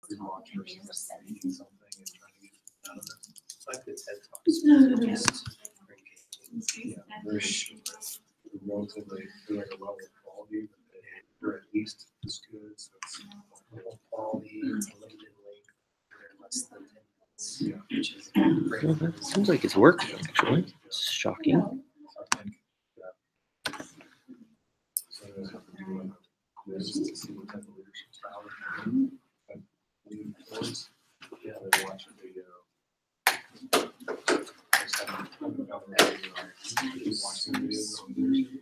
Reading something and trying to get out of it. It's like the TED Talks. Yeah, very relatively feel like a level of quality, but they're at least as good. So it's Low quality, it's a limited length, they're less than 10 minutes. yeah. Which is great. Well, that seems like it's working, actually. It's shocking. I think that. So I have to do this to see what type of leadership style I'm leaning towards. Yeah, they watch a video. Watching videos on leadership.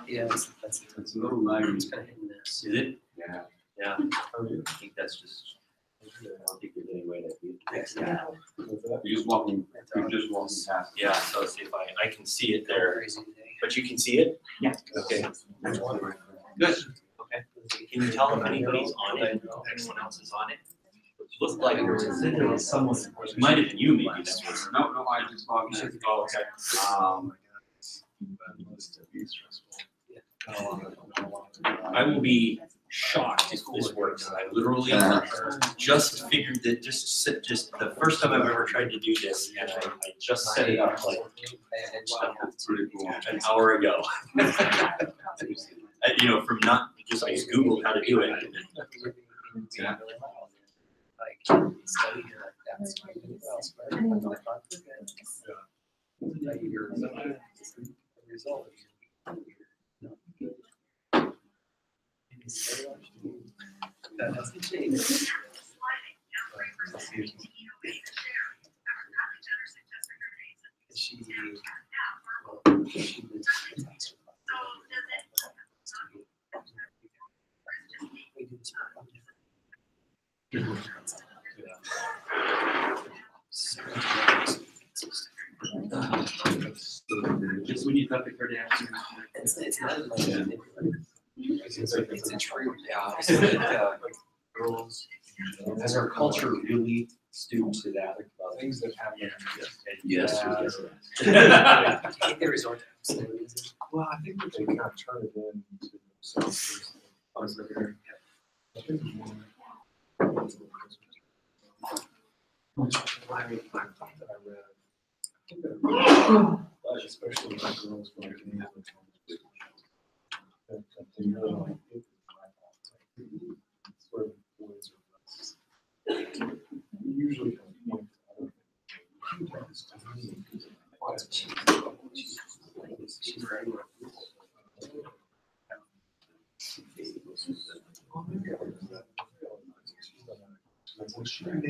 Yeah, that's It's a little laggy. it's kind of hit and miss. Is it? Yeah. Yeah. How are you? I think that's just, I don't think there's any way that you. Yeah. With that? You're just walking past. Yeah, so see if I can see it there, Crazy today. but you can see it? Yeah. Okay, Which one? good. Okay. Can you tell if anybody's on it, if anyone else is on it? It looked like there was someone, it might have been you maybe that was. No, I just logged in. Oh, okay. That must be stressful. I will be shocked if this works. I literally just figured that just the first time I've ever tried to do this, and I just set it up like Pretty cool. an hour ago. You know, from not, just I just Googled how to do it. Yeah. Like, study here, like that's my else, but I'm not like, you're the result of that hasn't changed. She Just when you thought the Kardashians. it's not like it's a true Girls. Has our culture really stooped to that? Things that happen. Yes. They resort to Well, I think that they kind of turn it into themselves. I think more. I mean, I thought that I read. I think that I read, especially my girls when I came out with that they really like it. Sort of boys are usually kind of point to other she made me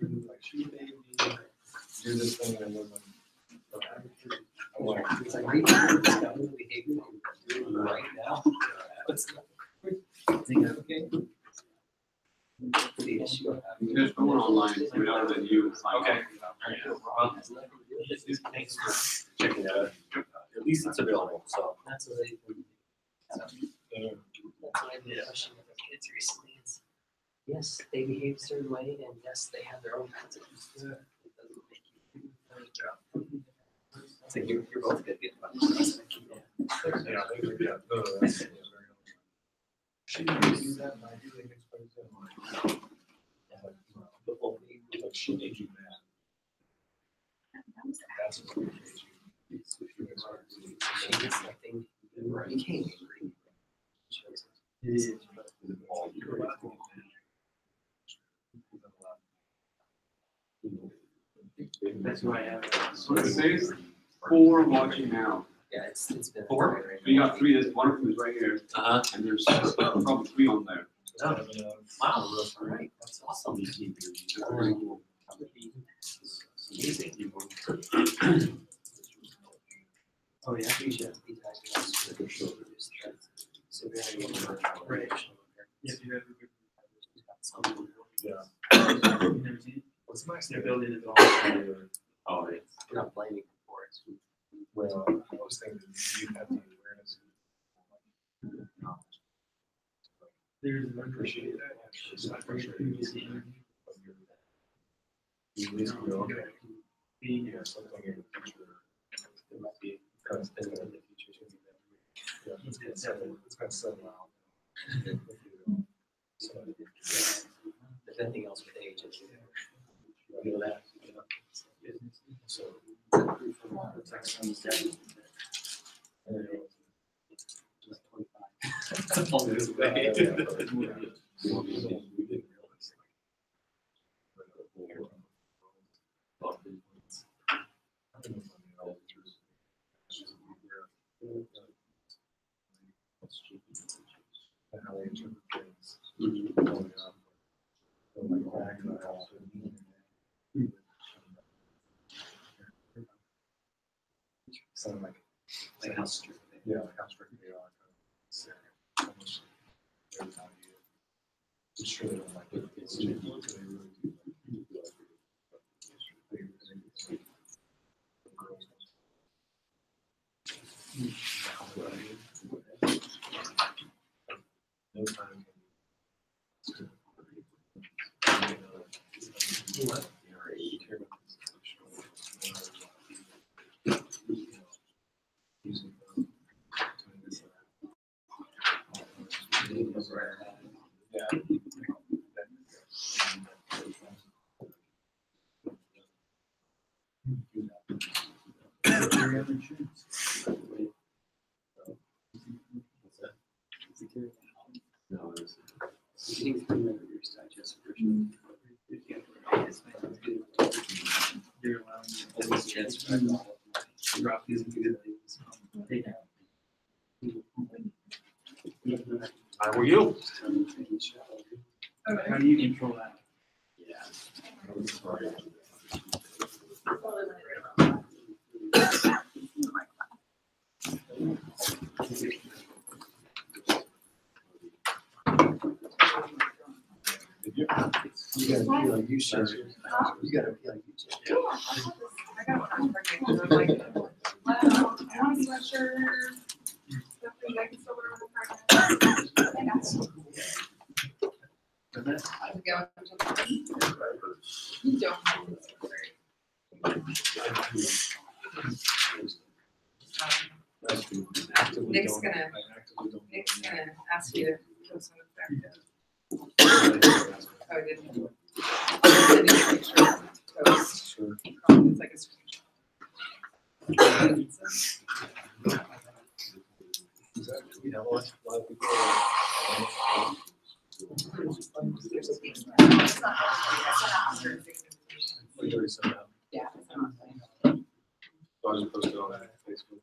do, like, she made me do this thing that wasn't. I'm like, it's like the behavior right now. What's okay? The issue of having. There's no one online, we don't have you. Okay. Well, thanks for checking that out. At least it's available, so. That's what they. That's what I did. Question with the kids recently. Is, yes, they behave a certain way, and yes, they have their own consequences. It doesn't make you do a better job. It's like you're both good at punished. She didn't do that, and I do think it's pretty good. Like, she made you mad. That's what She did something you became angry. That's who I am. So it says 4 watching now. Yeah, it's been 4? So you got 3, there's one of them is right here, and there's probably 3 on there. Wow, right, that's awesome. Very cool. Amazing. Oh yeah, you should be talking about so very What's nice, They're building it all. Oh, yeah. We're not blaming them for it. well, I was thinking you have the awareness. There's I appreciate that. It's not very previously interviewed. You at least go, okay, Being yeah, something in the future. might be kind of thinking of the future. Yeah, it's been settled out. So, If anything else with age, it's, you know that. so. Text comes down. And then just 25. All this way. We didn't realize. And how they interpret things. Sound like, Like how strict they yeah, like how strict they are. Kind of serious. Every time you- I'm sure they don't like it. It's too much, they really do. No time. What? Yeah. No, it's. Getting through Reader's Digest version. You're allowing There's this chance to drop these into the take out. How are you? How do you control that? Did you? You gotta feel like you should. You gotta feel like you should. Yeah, I got one project and I'm like, wow, I want a sweatshirt. Something I can still wear on the project. And that's- I'm going to the beach. You don't have this Nick's gonna- Nick's gonna ask you to post on the back. Oh, did he? Send you a picture. Post. Sure. It's like a screenshot. You know, a lot of people. There's a big one. It's not- that's not 106 We already sent out. Yeah. it's not. So I just posted on that Facebook.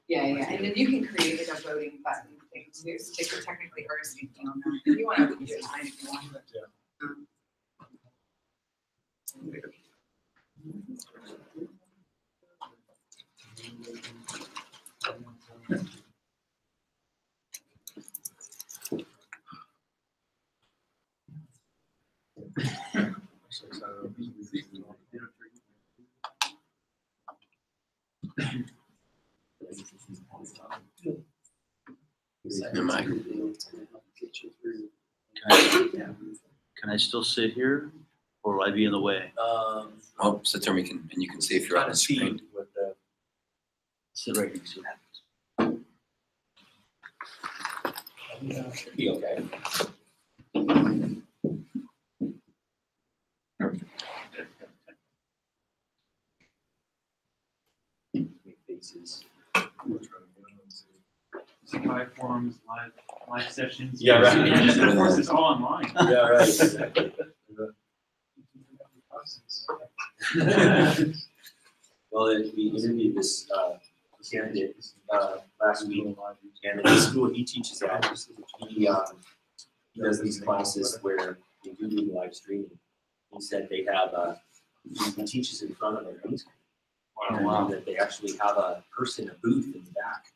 Yeah, and then you can create like a voting button thing too, so they could technically RSVP on that. If you want to, you can if you want, but. So excited. Am I? Can I still sit here or will I be in the way? Oh, sit there, and you can see if you're on Trying the to see screen. what the. Sit right next to you. Should be okay. Make faces. Live forums, live sessions. Yeah, right. Yeah, of course, it's all online. Yeah, right, exactly. Well, we interviewed this candidate last week, and in the school he teaches at, he does these classes where they do live streaming. He said they have he teaches in front of a green screen. Wow. That they actually have a person, a booth in the back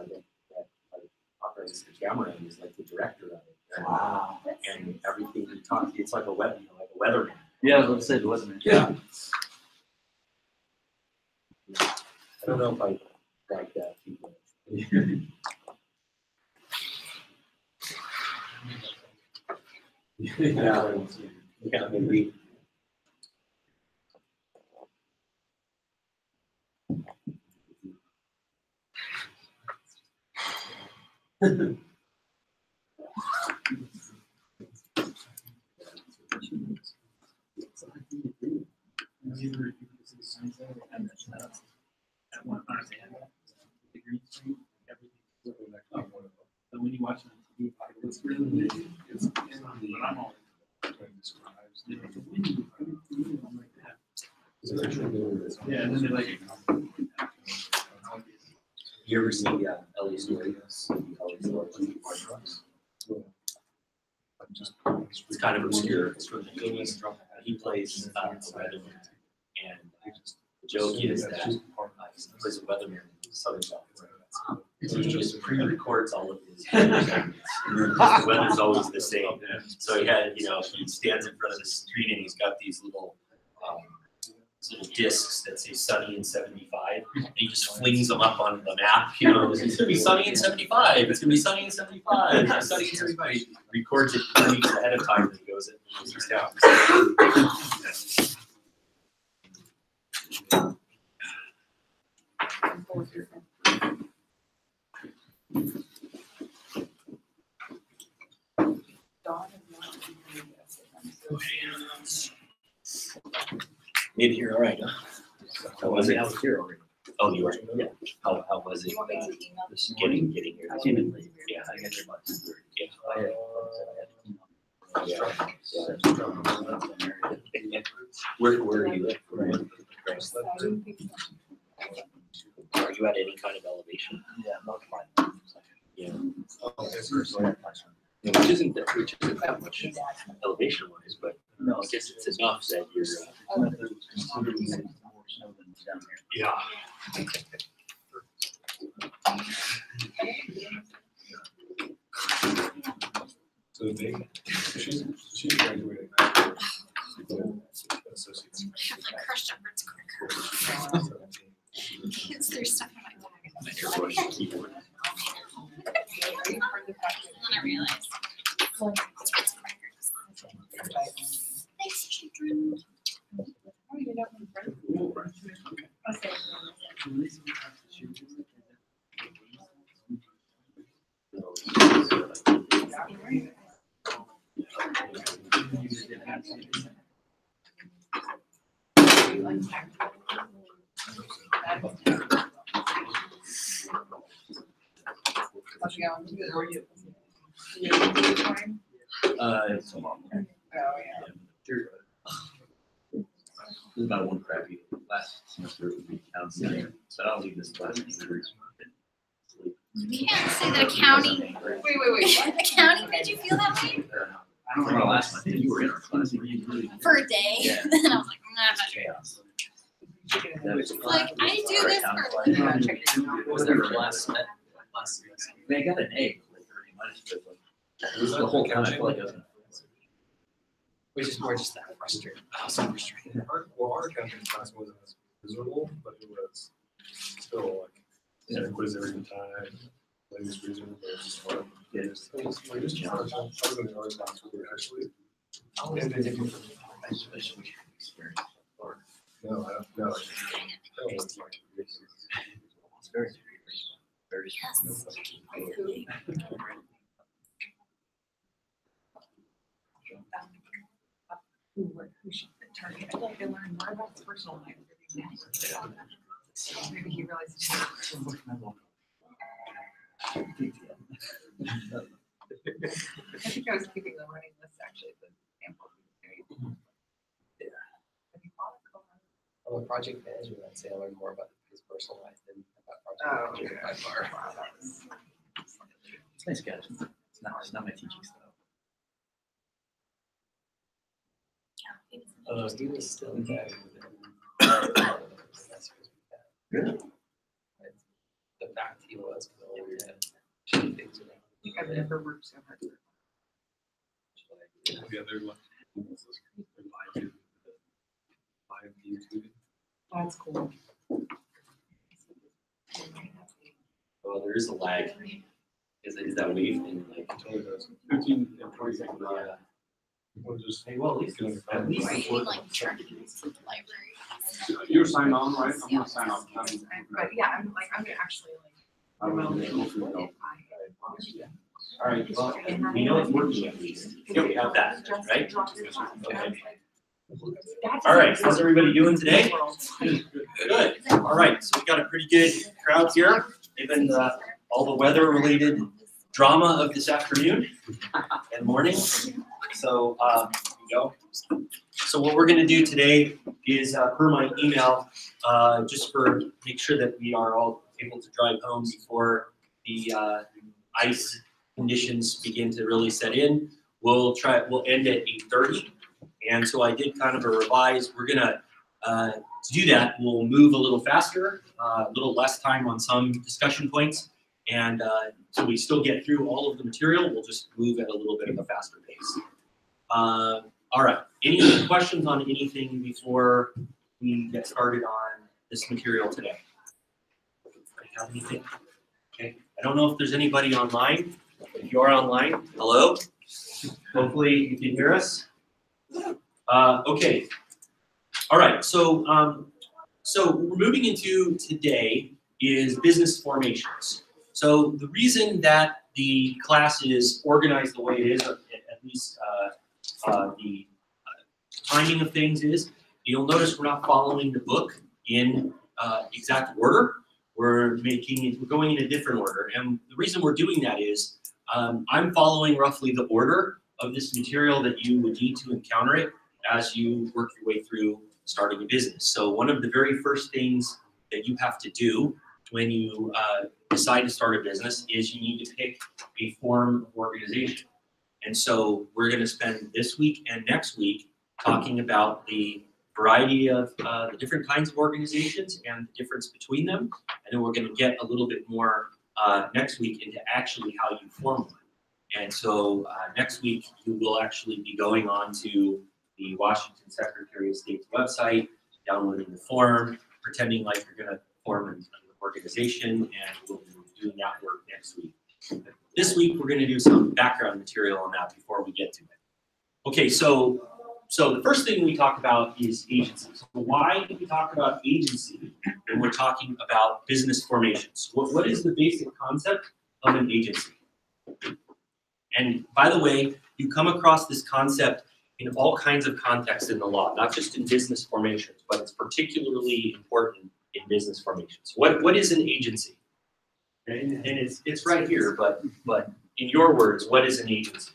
that like operates the camera and is like the director of it. Wow. And everything he talks, it's like a web, like a weatherman. Yeah, I was going to say, it wasn't it? Yeah. I don't know if I like that. Yeah, maybe. At one time, they had the green screen, everything. But when you watch it on TV, it's really, it's, but I'm all. You know, the wind, I'm like that. Yeah, and then they're like. You ever see Ellie Stories? It's kind of obscure. It's from the 80s. He plays a weatherman. And the joke is that he plays a weatherman in Southern California. So he just pre-records all of his segments. The weather's always the same. So he had, he stands in front of the street and he's got these little discs that say sunny in 75. And he just flings them up on the map. It's gonna be sunny in 75. It's gonna be sunny in 75. It's gonna be sunny in 75. He records it 2 weeks ahead of time and he goes in and moves down. Made it here, all right, huh? How was it? I was here already. Oh, you were? Yeah. How was it? You want me to email? Getting here. I came in late. Yeah. I got your bus. Yeah. Where are you at? Are you at any kind of elevation? Yeah, most Yeah. Which isn't that much Elevation wise, but No, I guess it's enough that you're. more snow than down here. Yeah. So she's graduating. Associates. I have like crushed up Ritz cracker. Because there's stuff in my bag. And then I realized. It's Ritz crackers. Thanks, children. Oh, you know, okay. How's it going? Good. How are you? It's a lot more. Oh, yeah. There's about one crappy. Last semester it would be county, so I'll leave this class. You can't say that a county. Wait. A county made you feel that way I don't remember last month, you were in our class. for a day. Yeah. Then I was like, nah. Chaos. Like, I do this for a living. Was there last semester? They got an A, like 30 minutes, but like, it was the whole time I feel like I was. Which is more just that frustrating. Oh, so frustrating. Our accounting class wasn't as miserable, but it was still like, quiz every time. Ladies reason, but it's just fun. Yeah. It was challenging. I was in the other class where we actually, Oh, it's been different. Especially experience. Or no, I don't know. It's like, it's very, very Yes. Who should target? I'd like to learn more about his personal life. Maybe he realized. I think I was keeping the running list actually, but sample. On the project management, I'd say I learned more about his personal life than about project management by far. It's nice, guys. It's not my teaching style. He was still back. The fact he was willing to change things around. I think I've never worked so hard. yeah, they're like, they're live YouTube. That's cool. Well, there is a lag. Is that wave thing like? It totally does. 15 and 20 seconds. Yeah. People just. Hey, well, at least Or even like charges to the library. You're signed on, right? I'm gonna sign off. But yeah, I'm gonna actually like. I'm gonna remote go through it. it. All right, well, we know it's working at least. Yeah, we have that, right? Okay. All right, how's everybody doing today? Good. All right, so we got a pretty good crowd here, given all the weather-related drama of this afternoon and morning. So, here we go. So what we're gonna do today is, per my email, just for make sure that we are all able to drive home before the ice conditions begin to really set in. We'll end at 8:30. And so I did kind of a revise. We're gonna, to do that, we'll move a little faster, a little less time on some discussion points. And so we still get through all of the material, we'll just move at a little bit of a faster pace. All right, any questions on anything before we get started on this material today? Have anything? Okay, I don't know if there's anybody online. If you are online, hello. Hopefully you can hear us. Okay. All right. So so we're moving into today is business formations. So the reason that the class is organized the way it is, at least the timing of things is, you'll notice we're not following the book in exact order. We're going in a different order. And the reason we're doing that is I'm following roughly the order of this material that you would need to encounter it as you work your way through starting a business. So one of the very first things that you have to do when you decide to start a business is you need to pick a form of organization. And so we're going to spend this week and next week talking about the variety of the different kinds of organizations and the difference between them. And then we're going to get a little bit more next week into actually how you form one. And so next week you will actually be going on to the Washington Secretary of State's website, downloading the form, pretending like you're going to form an organization, and we'll be doing that work next week. This week we're going to do some background material on that before we get to it. Okay, so the first thing we talk about is agency. So why do we talk about agency when we're talking about business formations? What is the basic concept of an agency? And by the way, you come across this concept in all kinds of contexts in the law, not just in business formations, but it's particularly important in business formations. What is an agency? And it's right here, but in your words, what is an agency?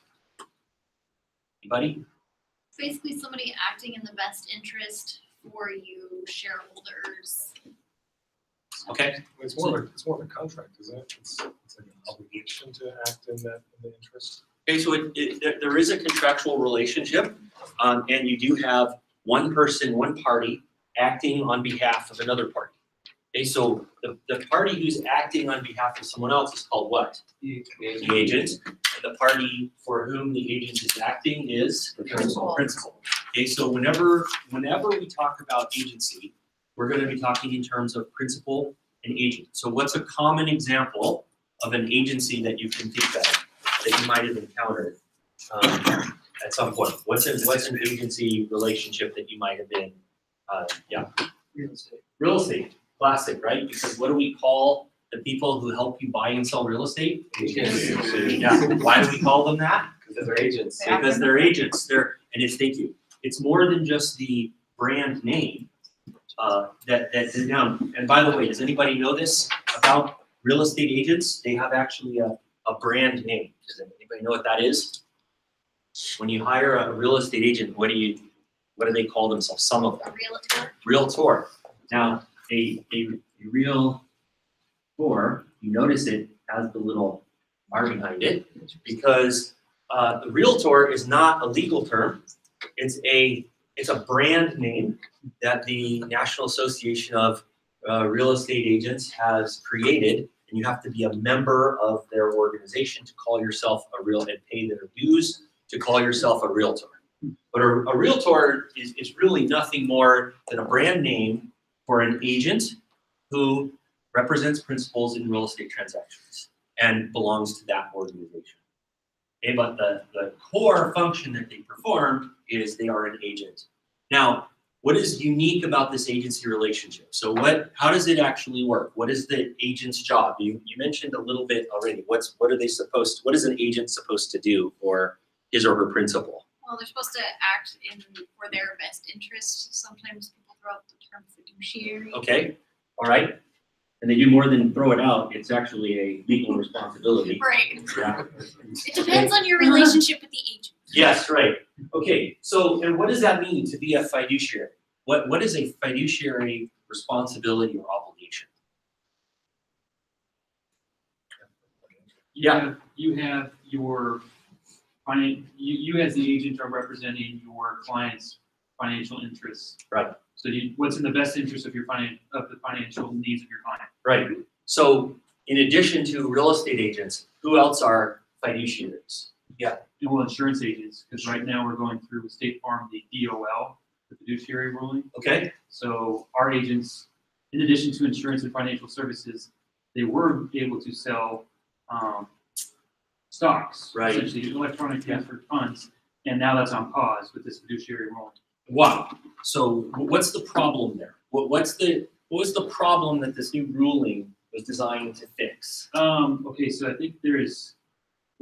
Anybody? Basically somebody acting in the best interest for you, shareholders. Okay. It's more of a contract, isn't it? It's like an obligation to act in the interest. Okay, so there is a contractual relationship, and you do have one person, one party, acting on behalf of another party. Okay, so the party who's acting on behalf of someone else is called what? The agent. And the party for whom the agent is acting is the principal. Okay, so whenever we talk about agency, we're going to be talking in terms of principal and agent. So what's a common example of an agency that you can think of that you might have encountered at some point? What's an agency relationship that you might have been, yeah? Real estate. Real estate, classic, right? Because what do we call the people who help you buy and sell real estate? Agents. Yeah. Why do we call them that? Because they're agents. Because they're agents. Thank you. It's more than just the brand name that's known. And by the way, does anybody know this about real estate agents? They have actually a brand name. Does anybody know what that is? When you hire a real estate agent, what do they call themselves? Some of them. Realtor. Realtor. Now, a realtor, you notice it has the little R behind it because the realtor is not a legal term. It's a brand name that the National Association of Real Estate Agents has created, and you have to be a member of their organization to call yourself and pay their dues to call yourself a realtor. But a realtor is really nothing more than a brand name for an agent who represents principals in real estate transactions and belongs to that organization. Okay, but the core function that they perform is they are an agent. Now, what is unique about this agency relationship? So how does it actually work? What is the agent's job? You mentioned a little bit already. what is an agent supposed to do for his or her principal? Well, they're supposed to act for their best interest. Sometimes people throw out the term fiduciary. Okay, all right. And they do more than throw it out. It's actually a legal responsibility. Right. Yeah. It depends on your relationship with the agent. Yes, right. Okay, so, and what does that mean to be a fiduciary? What is a fiduciary responsibility or obligation? Yeah. You have your you as the agent are representing your client's financial interests. Right. So what's in the best interest of the financial needs of your client. Right. So in addition to real estate agents, who else are fiduciaries? Yeah. Well, insurance agents, because right now we're going through with State Farm the DOL, the fiduciary ruling. Okay. So our agents, in addition to insurance and financial services, they were able to sell stocks, right, essentially electronic transfer funds, and now that's on pause with this fiduciary ruling. Wow. So what's the problem there? What was the problem that this new ruling was designed to fix? Okay, so I think there's,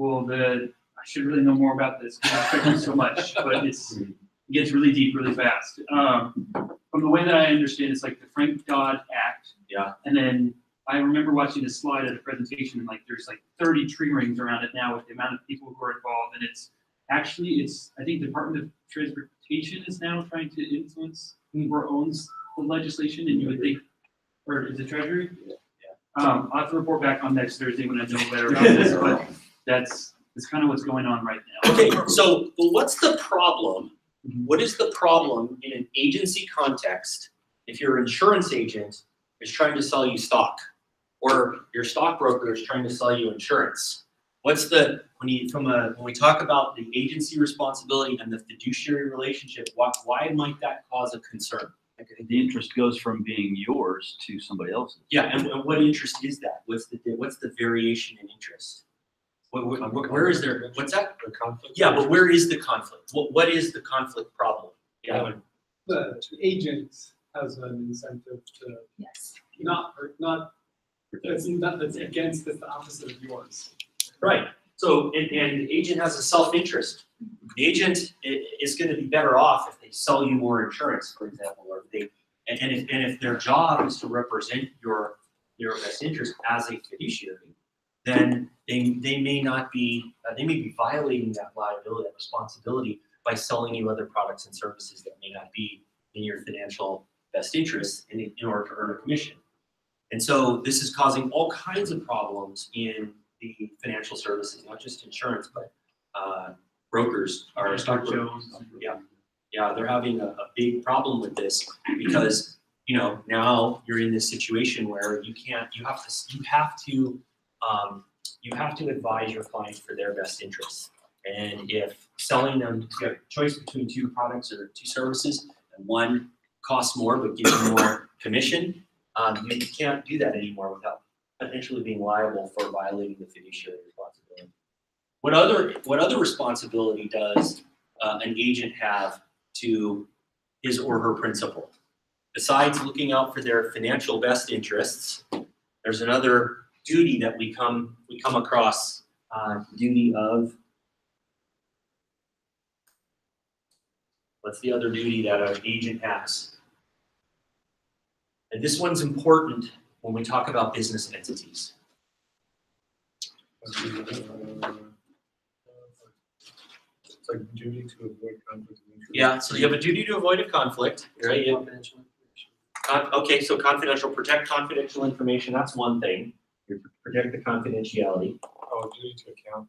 I should really know more about this because I've spent so much, but it gets really deep really fast. From the way that I understand, it's like the Frank Dodd Act. Yeah. And then I remember watching a slide at a presentation, and there's 30 tree rings around it now with the amount of people who are involved, and it's I think the Department of Transportation is now trying to influence or owns the legislation, and you would think, or is it Treasury? Yeah. I'll have to report back on next Thursday when I know better about this, but that's kind of what's going on right now. Okay, so what's the problem? What is the problem in an agency context if your insurance agent is trying to sell you stock, or your stockbroker is trying to sell you insurance? What's when we talk about the agency responsibility and the fiduciary relationship, why might that cause a concern? The interest goes from being yours to somebody else's. Yeah, and what interest is that? What's the variation in interest? Where is there? What's that? The conflict? Yeah, but where is the conflict? What is the conflict problem? Yeah. The agent has an incentive to not that's against the opposite of yours. Right. So, and the agent has a self-interest. The agent is going to be better off if they sell you more insurance, for example, or if their job is to represent your best interest as a fiduciary, then they may be violating that liability, that responsibility by selling you other products and services that may not be in your financial best interest in order to earn a commission. And so this is causing all kinds of problems in the financial services, not just insurance, but brokers are they're having a big problem with this because now you're in this situation where you have to advise your client for their best interests. And if selling them, you have a choice between two products or two services, and one costs more but gives you more commission, you can't do that anymore without potentially being liable for violating the fiduciary responsibility. What other responsibility does an agent have to his or her principal? Besides looking out for their financial best interests, there's another duty that we come across, duty of, what's the other duty that an agent has? And this one's important when we talk about business entities. It's like duty to avoid conflict of interest. Yeah, so you have a duty to avoid a conflict, right? Okay, so protect confidential information, that's one thing. You protect the confidentiality. Oh, duty to account.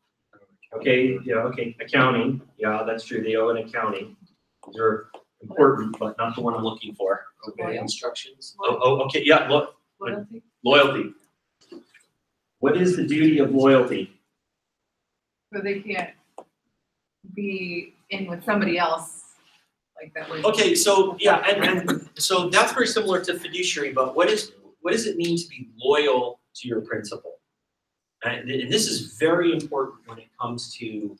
Okay, yeah, okay, accounting, yeah, that's true, they owe an accounting. Those are important, but not the one I'm looking for. Okay, instructions. Okay, yeah, look, loyalty. What is the duty of loyalty? So they can't be in with somebody else like that. Okay, so yeah, and so that's very similar to fiduciary, but what does it mean to be loyal to your principal? And this is very important when it comes to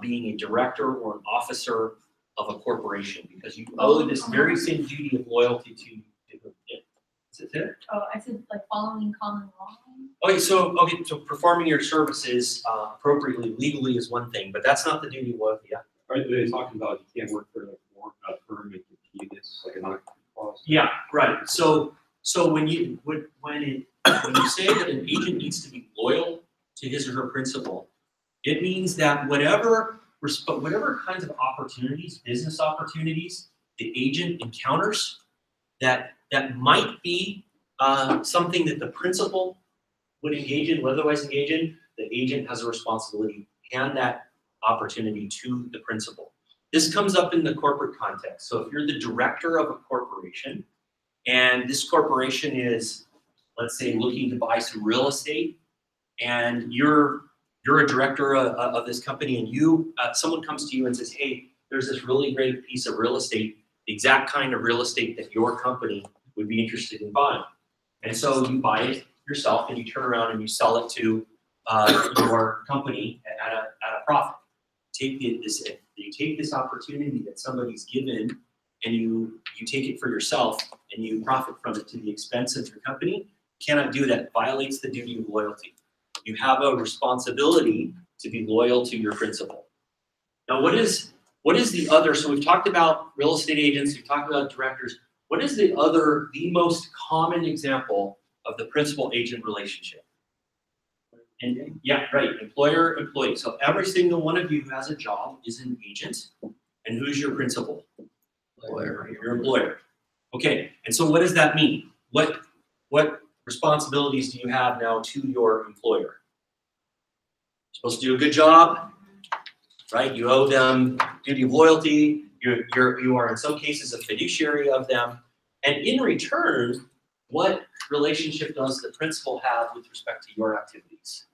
being a director or an officer of a corporation because you owe this very same duty of loyalty to it. Is it? Oh, I said like following common law. Okay, so performing your services appropriately legally is one thing, but that's not the duty of loyalty. Yeah. Are they talking about you can't work for like a firm and compete against like another clause? Yeah, right. So when you say that an agent needs to be loyal to his or her principal, it means that whatever kinds of opportunities, business opportunities, the agent encounters that might be something that the principal would engage in, would otherwise engage in, the agent has a responsibility to hand that opportunity to the principal. This comes up in the corporate context. So if you're the director of a corporation, and this corporation is, let's say, looking to buy some real estate, and you're a director of this company, and someone comes to you and says, hey, there's this really great piece of real estate, the exact kind of real estate that your company would be interested in buying. And so you buy it yourself, and you turn around and you sell it to your company at a profit. You take this opportunity that somebody's given, and you take it for yourself, and you profit from it to the expense of your company. You cannot do that. It violates the duty of loyalty. You have a responsibility to be loyal to your principal. Now, what is the other? So we've talked about real estate agents. We've talked about directors. What is the most common example of the principal-agent relationship? And yeah, right, employer-employee. So every single one of you who has a job is an agent. And who's your principal? Employer. Your employer. Okay, and so what does that mean? What responsibilities do you have now to your employer? You're supposed to do a good job, right? You owe them duty of loyalty. You are in some cases a fiduciary of them. And in return, what relationship does the principal have with respect to your activities?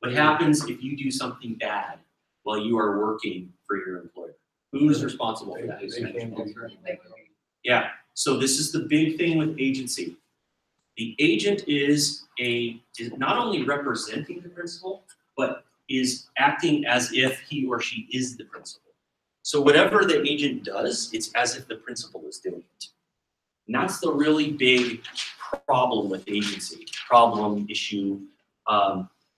What happens if you do something bad while you are working for your employer? Who's responsible for that? Yeah, so this is the big thing with agency. The agent is not only representing the principal, but is acting as if he or she is the principal. So whatever the agent does, it's as if the principal is doing it. And that's the really big problem with agency, issue.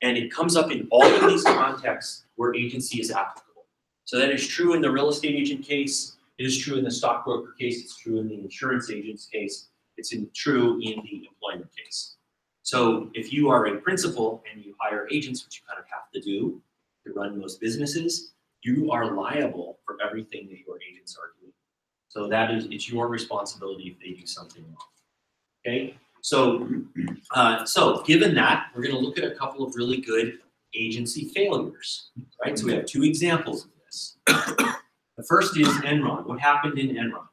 And it comes up in all of these contexts where agency is applicable. So that is true in the real estate agent case. It is true in the stockbroker case. It's true in the insurance agent's case. It's true in the employment case. So if you are a principal and you hire agents, which you kind of have to do to run most businesses, you are liable for everything that your agents are doing. So it's your responsibility if they do something wrong. Okay, so given that, we're going to look at a couple of really good agency failures, right? So we have two examples of this. The first is Enron. What happened in Enron?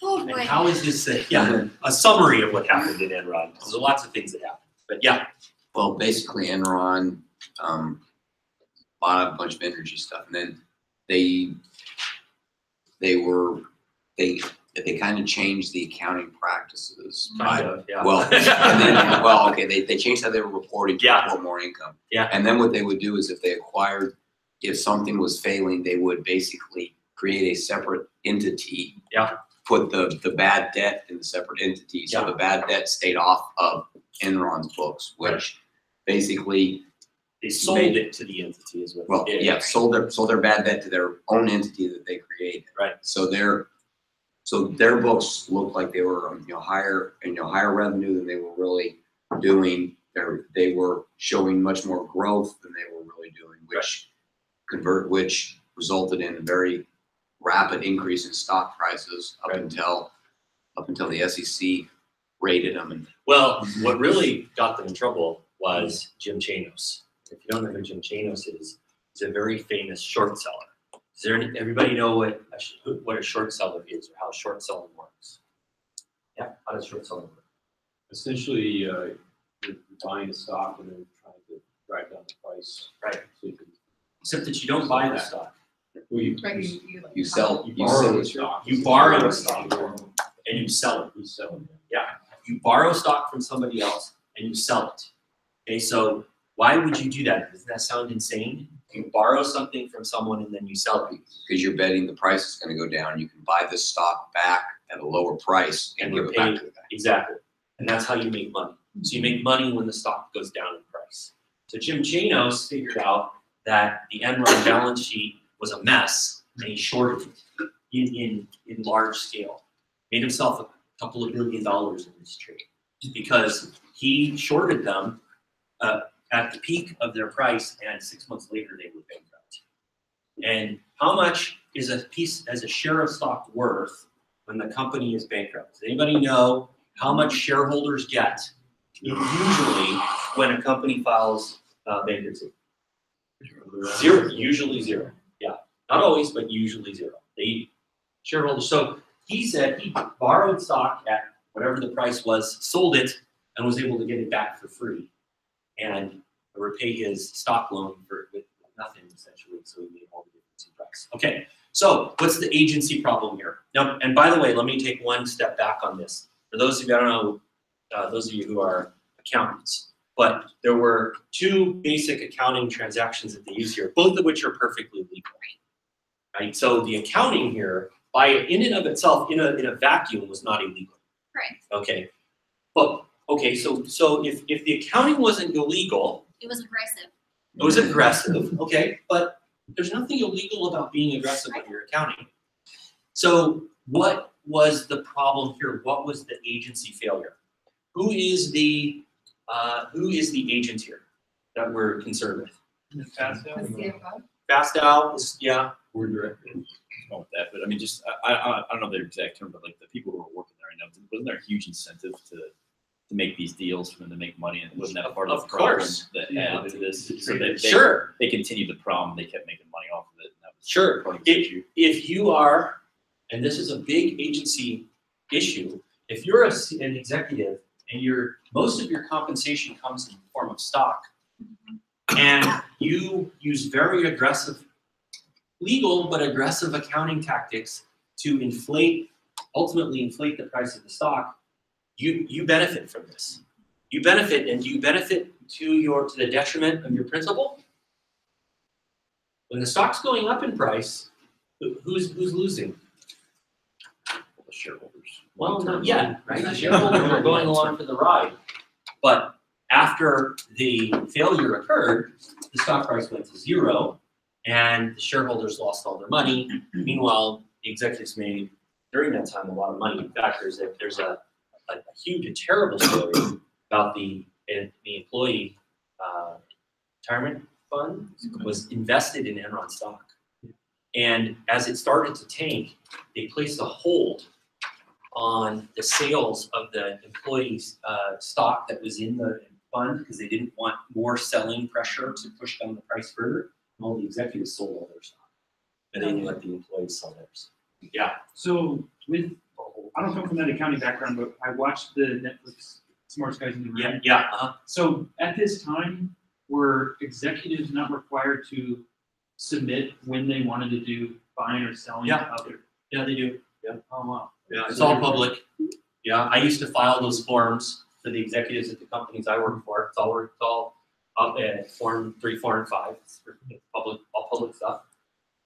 Oh boy. And how is this a summary of what happened in Enron? Because there are lots of things that happened, but yeah. Well, basically Enron bought a bunch of energy stuff, and then they kind of changed the accounting practices. Kind of, yeah. Well, they changed how they were reporting to Yeah. report more income. Yeah. And then what they would do is if something was failing, they would basically create a separate entity. Yeah. Put the bad debt in the separate entity. So Yeah. the bad debt stayed off of Enron's books, which basically They sold it to the entity is what well, they did. yeah, sold their bad debt to their own entity that they created. Right. So their books looked like they were higher revenue than they were really doing. They were showing much more growth than they were really doing, which resulted in a very rapid increase in stock prices up until the SEC raided them. And Well, what really got them in trouble was Jim Chanos. If you don't know who Jim Chanos is, he's a very famous short seller. Everybody know what a short seller is or how short selling works? Yeah, how does short selling work? Essentially, you're buying a stock and then trying to drive down the price. Right. So you can, Except that you don't buy the stock. well, you sell borrow it. the stock. You borrow the stock and you sell it. You sell it. Yeah, you borrow stock from somebody else and you sell it. Okay, so why would you do that? Doesn't that sound insane? You borrow something from someone and then you sell it. Because you're betting the price is gonna go down, you can buy the stock back at a lower price and give it back to the guy. Exactly. And that's how you make money. So you make money when the stock goes down in price. So Jim Chanos figured out that the Enron balance sheet was a mess and he shorted it in large scale. Made himself a couple of $1 billion in this trade because he shorted them at the peak of their price, and 6 months later they were bankrupt. And how much is a share of stock worth when the company is bankrupt? Does anybody know how much shareholders get usually when a company files bankruptcy? Zero, usually zero. Yeah, not always, but usually zero. They shareholders. So he said he borrowed stock at whatever the price was, sold it, and was able to get it back for free, and repay his stock loan with nothing essentially. So he made all the difference in price. Okay, so what's the agency problem here? Now, and by the way, let me take one step back on this. For those of you, I don't know, those of you who are accountants, but there were two basic accounting transactions that they use here, both of which are perfectly legal, right? So the accounting here, in and of itself, in a vacuum, was not illegal. Right. Okay, but okay, so if the accounting wasn't illegal, It was aggressive. it was aggressive. Okay, but there's nothing illegal about being aggressive when you're accounting. So what was the problem here? What was the agency failure? Who is the agent here that we're concerned with? Fast Al is, yeah. We're directed with that, but I mean, just I don't know the exact term, but like the people who are working there right now, wasn't there a huge incentive to make these deals for them to make money, and wasn't that part of the problem that added to this? So that they continued the problem, they kept making money off of it. And that was Sure. part of the issue. If you are, and this is a big agency issue, if you're an executive and most of your compensation comes in the form of stock, and you use very aggressive, legal but aggressive accounting tactics to ultimately inflate the price of the stock, you benefit from this. You benefit, and do you benefit to the detriment of your principal? When the stock's going up in price, who's losing? The shareholders. Well, not yet, right? The shareholders are going along for the ride. But after the failure occurred, the stock price went to zero, and the shareholders lost all their money. Meanwhile, the executives made, during that time, a lot of money. In fact, there's a huge, terrible story about the employee retirement fund was invested in Enron stock. And as it started to tank, they placed a hold on the sales of the employees' stock that was in the fund because they didn't want more selling pressure to push down the price further. And all the executives sold all their stock, and they didn't let the employees sell theirs. Yeah. So I don't come from that accounting background, but I watched the Netflix Smartest Guys in the Room. Yeah. So at this time, were executives not required to submit when they wanted to do buying or selling? Yeah. Of their? Yeah, they do. Yeah. Oh wow. Yeah, it's all public. Yeah, I used to file those forms for the executives at the companies I work for. It's all up at Form 3, 4, and 5. It's all public stuff.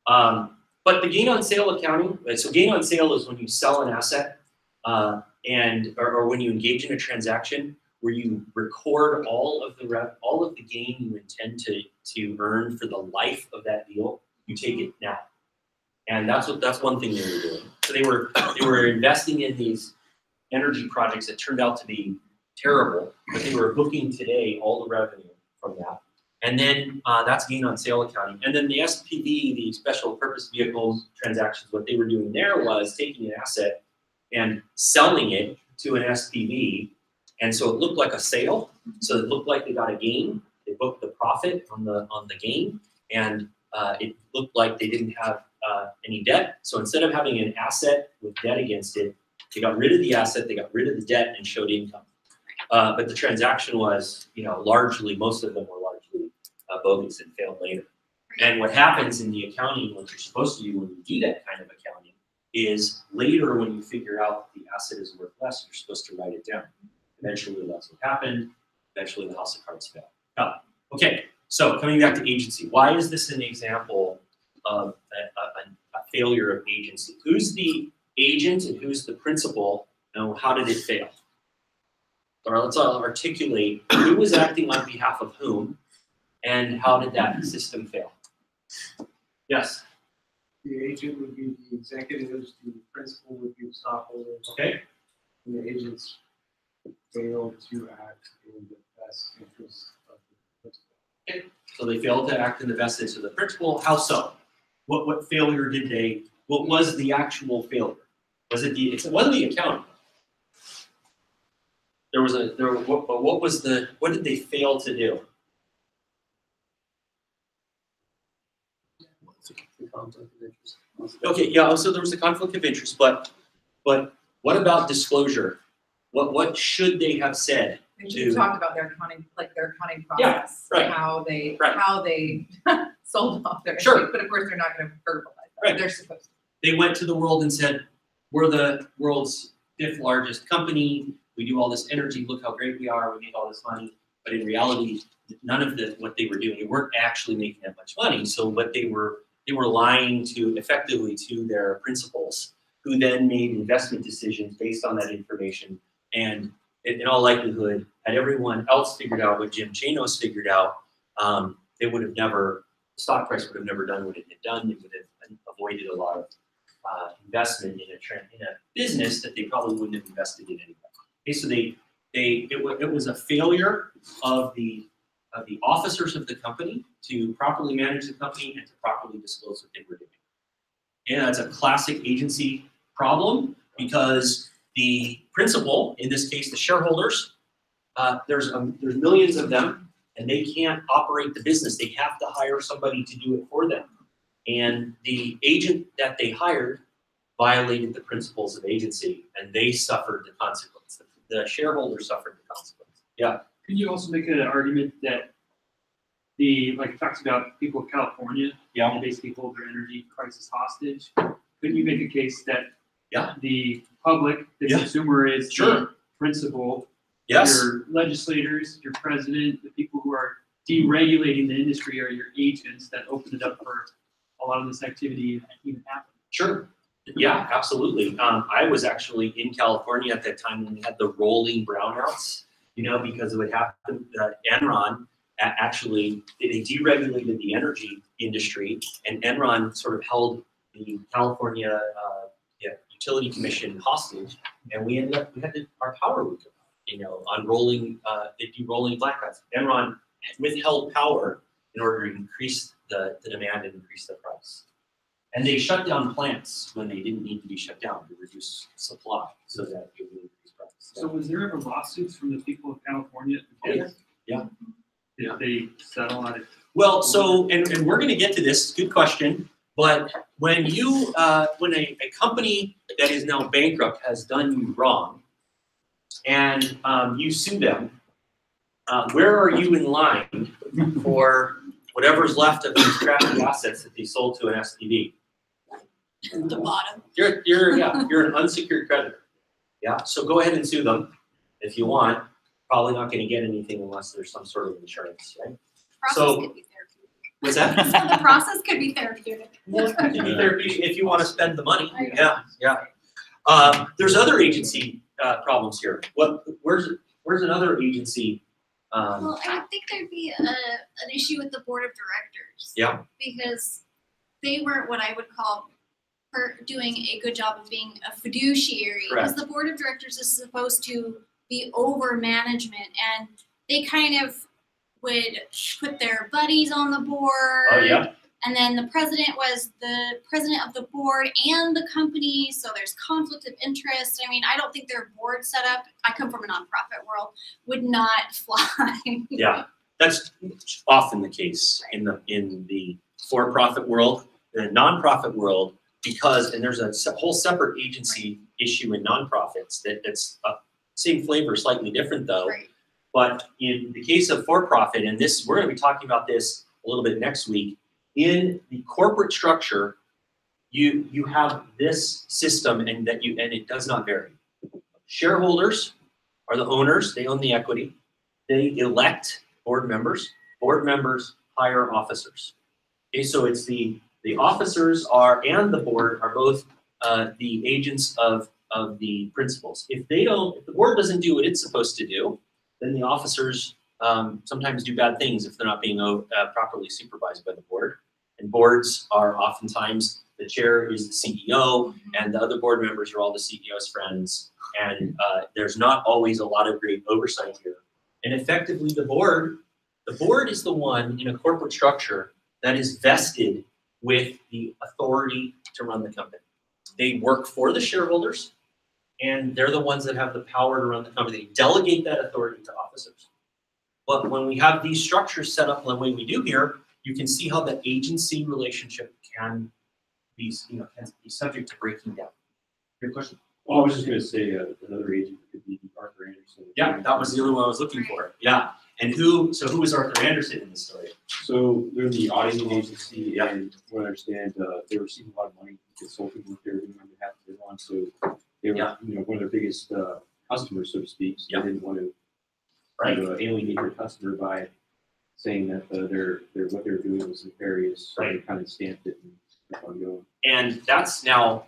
But the gain on sale accounting, so gain on sale is when you sell an asset or when you engage in a transaction where you record all of the gain you intend to earn for the life of that deal. You take it now, and that's one thing they were doing. So they were investing in these energy projects that turned out to be terrible, but they were booking today all the revenue from that. And then that's gain on sale accounting. And then the SPV, the special purpose vehicles transactions, what they were doing there was taking an asset and selling it to an SPV. And so it looked like a sale. So it looked like they got a gain. They booked the profit on the gain. And it looked like they didn't have any debt. So instead of having an asset with debt against it, they got rid of the asset, they got rid of the debt and showed income. But the transaction was, most of them were largely bogus and failed later. And what happens in the accounting, what you're supposed to do when you do that kind of accounting, is later when you figure out that the asset is worth less, you're supposed to write it down. Eventually that's what happened. Eventually the house of cards fell. Okay, So coming back to agency, why is this an example of a failure of agency? Who's the agent and who's the principal, and how did it fail? All right, let's articulate who was acting on behalf of whom, and how did that system fail? Yes? The agent would be the executives, the principal would be the stockholders. Okay. And the agents fail to act in the best interest of the principal. Okay. So they failed to act in the best interest of the principal. How so? What failure did they? What was the actual failure? Was it the? It wasn't the accounting. There was a there. What was the? What did they fail to do? Okay, yeah. So there was a conflict of interest, but what about disclosure? What should they have said? We should have talked about their accounting, like their accounting Yeah, process, right. how they Right. sold off their Sure. estate, but of course they're not going to verbalize that. Right. They're supposed to. They went to the world and said, "We're the world's 5th largest company. We do all this energy. Look how great we are. We make all this money." But in reality, none of what they were doing, they weren't actually making that much money. So what they were lying to effectively to their principals, who then made investment decisions based on that information. And in all likelihood, had everyone else figured out what Jim Chanos figured out, they would have never, the stock price would have never done what it had done. It would have avoided a lot of investment in a business that they probably wouldn't have invested in anyway. Okay, so it was a failure of the officers of the company to properly manage the company and to properly disclose what they were doing. And that's a classic agency problem, because the principal, in this case the shareholders, there's millions of them, and they can't operate the business. They have to hire somebody to do it for them. And the agent that they hired violated the principles of agency, and they suffered the consequence. The shareholders suffered the consequence. Yeah. Could you also make an argument that like it talks about people of California, Yeah. and basically hold their energy crisis hostage? Couldn't you make a case that Yeah. the public, the Yeah. consumer is Sure. the principal, Yes. your legislators, your president, the people who are deregulating the industry are your agents that open it up for a lot of this activity to even happen? Sure. Yeah, absolutely. I was actually in California at that time when we had the rolling brownouts, because of what happened. Enron actually, they deregulated the energy industry, and Enron sort of held the California Utility Commission hostage, and we had our power would go out, on rolling, they'd do rolling blackouts. Enron withheld power in order to increase the demand and increase the price. And they shut down plants when they didn't need to be shut down to reduce supply so that it would increase price. So was there ever lawsuits from the people of California? Oh, yeah. Did they settle on it? Well, so, and we're going to get to this, good question, but when when a company that is now bankrupt has done you wrong, and you sue them, where are you in line for whatever's left of these crappy assets that they sold to an SPV? The bottom. You're an unsecured creditor. Yeah, so go ahead and sue them if you want. Probably not going to get anything unless there's some sort of insurance, right? Process could be therapeutic. What's that? So the process could be therapeutic. It can be therapeutic if you want to spend the money. Yeah. There's other agency problems here. Where's another agency? Well, I would think there'd be an issue with the board of directors. Yeah. Because they weren't what I would call doing a good job of being a fiduciary. Because the board of directors is supposed to be over management, and they kind of would put their buddies on the board. Oh, yeah. And then the president was the president of the board and the company, so there's conflict of interest. I mean, I don't think their board setup, I come from a nonprofit world, would not fly. Yeah, that's often the case in the for-profit world, the nonprofit world, because, and there's a whole separate agency issue in nonprofits that's same flavor, slightly different though. Right. But in the case of for-profit, and this, we're going to be talking about this a little bit next week. In the corporate structure, you have this system, and it does not vary. Shareholders are the owners; they own the equity. They elect board members. Board members hire officers. Okay, so it's the officers are, and the board are both the agents of the principals. If the board doesn't do what it's supposed to do, then the officers sometimes do bad things if they're not being properly supervised by the board. And boards are oftentimes, the chair is the CEO, and the other board members are all the CEO's friends. And there's not always a lot of great oversight here. And effectively, the board is the one in a corporate structure that is vested with the authority to run the company. They work for the shareholders, and they're the ones that have the power to run the company. They delegate that authority to officers. But when we have these structures set up the way we do here, you can see how the agency relationship can be, can be subject to breaking down. Your question? Well, I was just gonna say, another agent could be Arthur Anderson. Yeah, that was the other one I was looking for. Yeah. And who is Arthur Anderson in this story? So they're the auditing agency, and what I understand, they receive a lot of money consulting what they're doing on behalf of everyone. So they were, one of their biggest customers, so to speak. So they didn't want to alienate their customer by saying that what they're doing was nefarious. So they kind of stamped it and kept on going. And that's now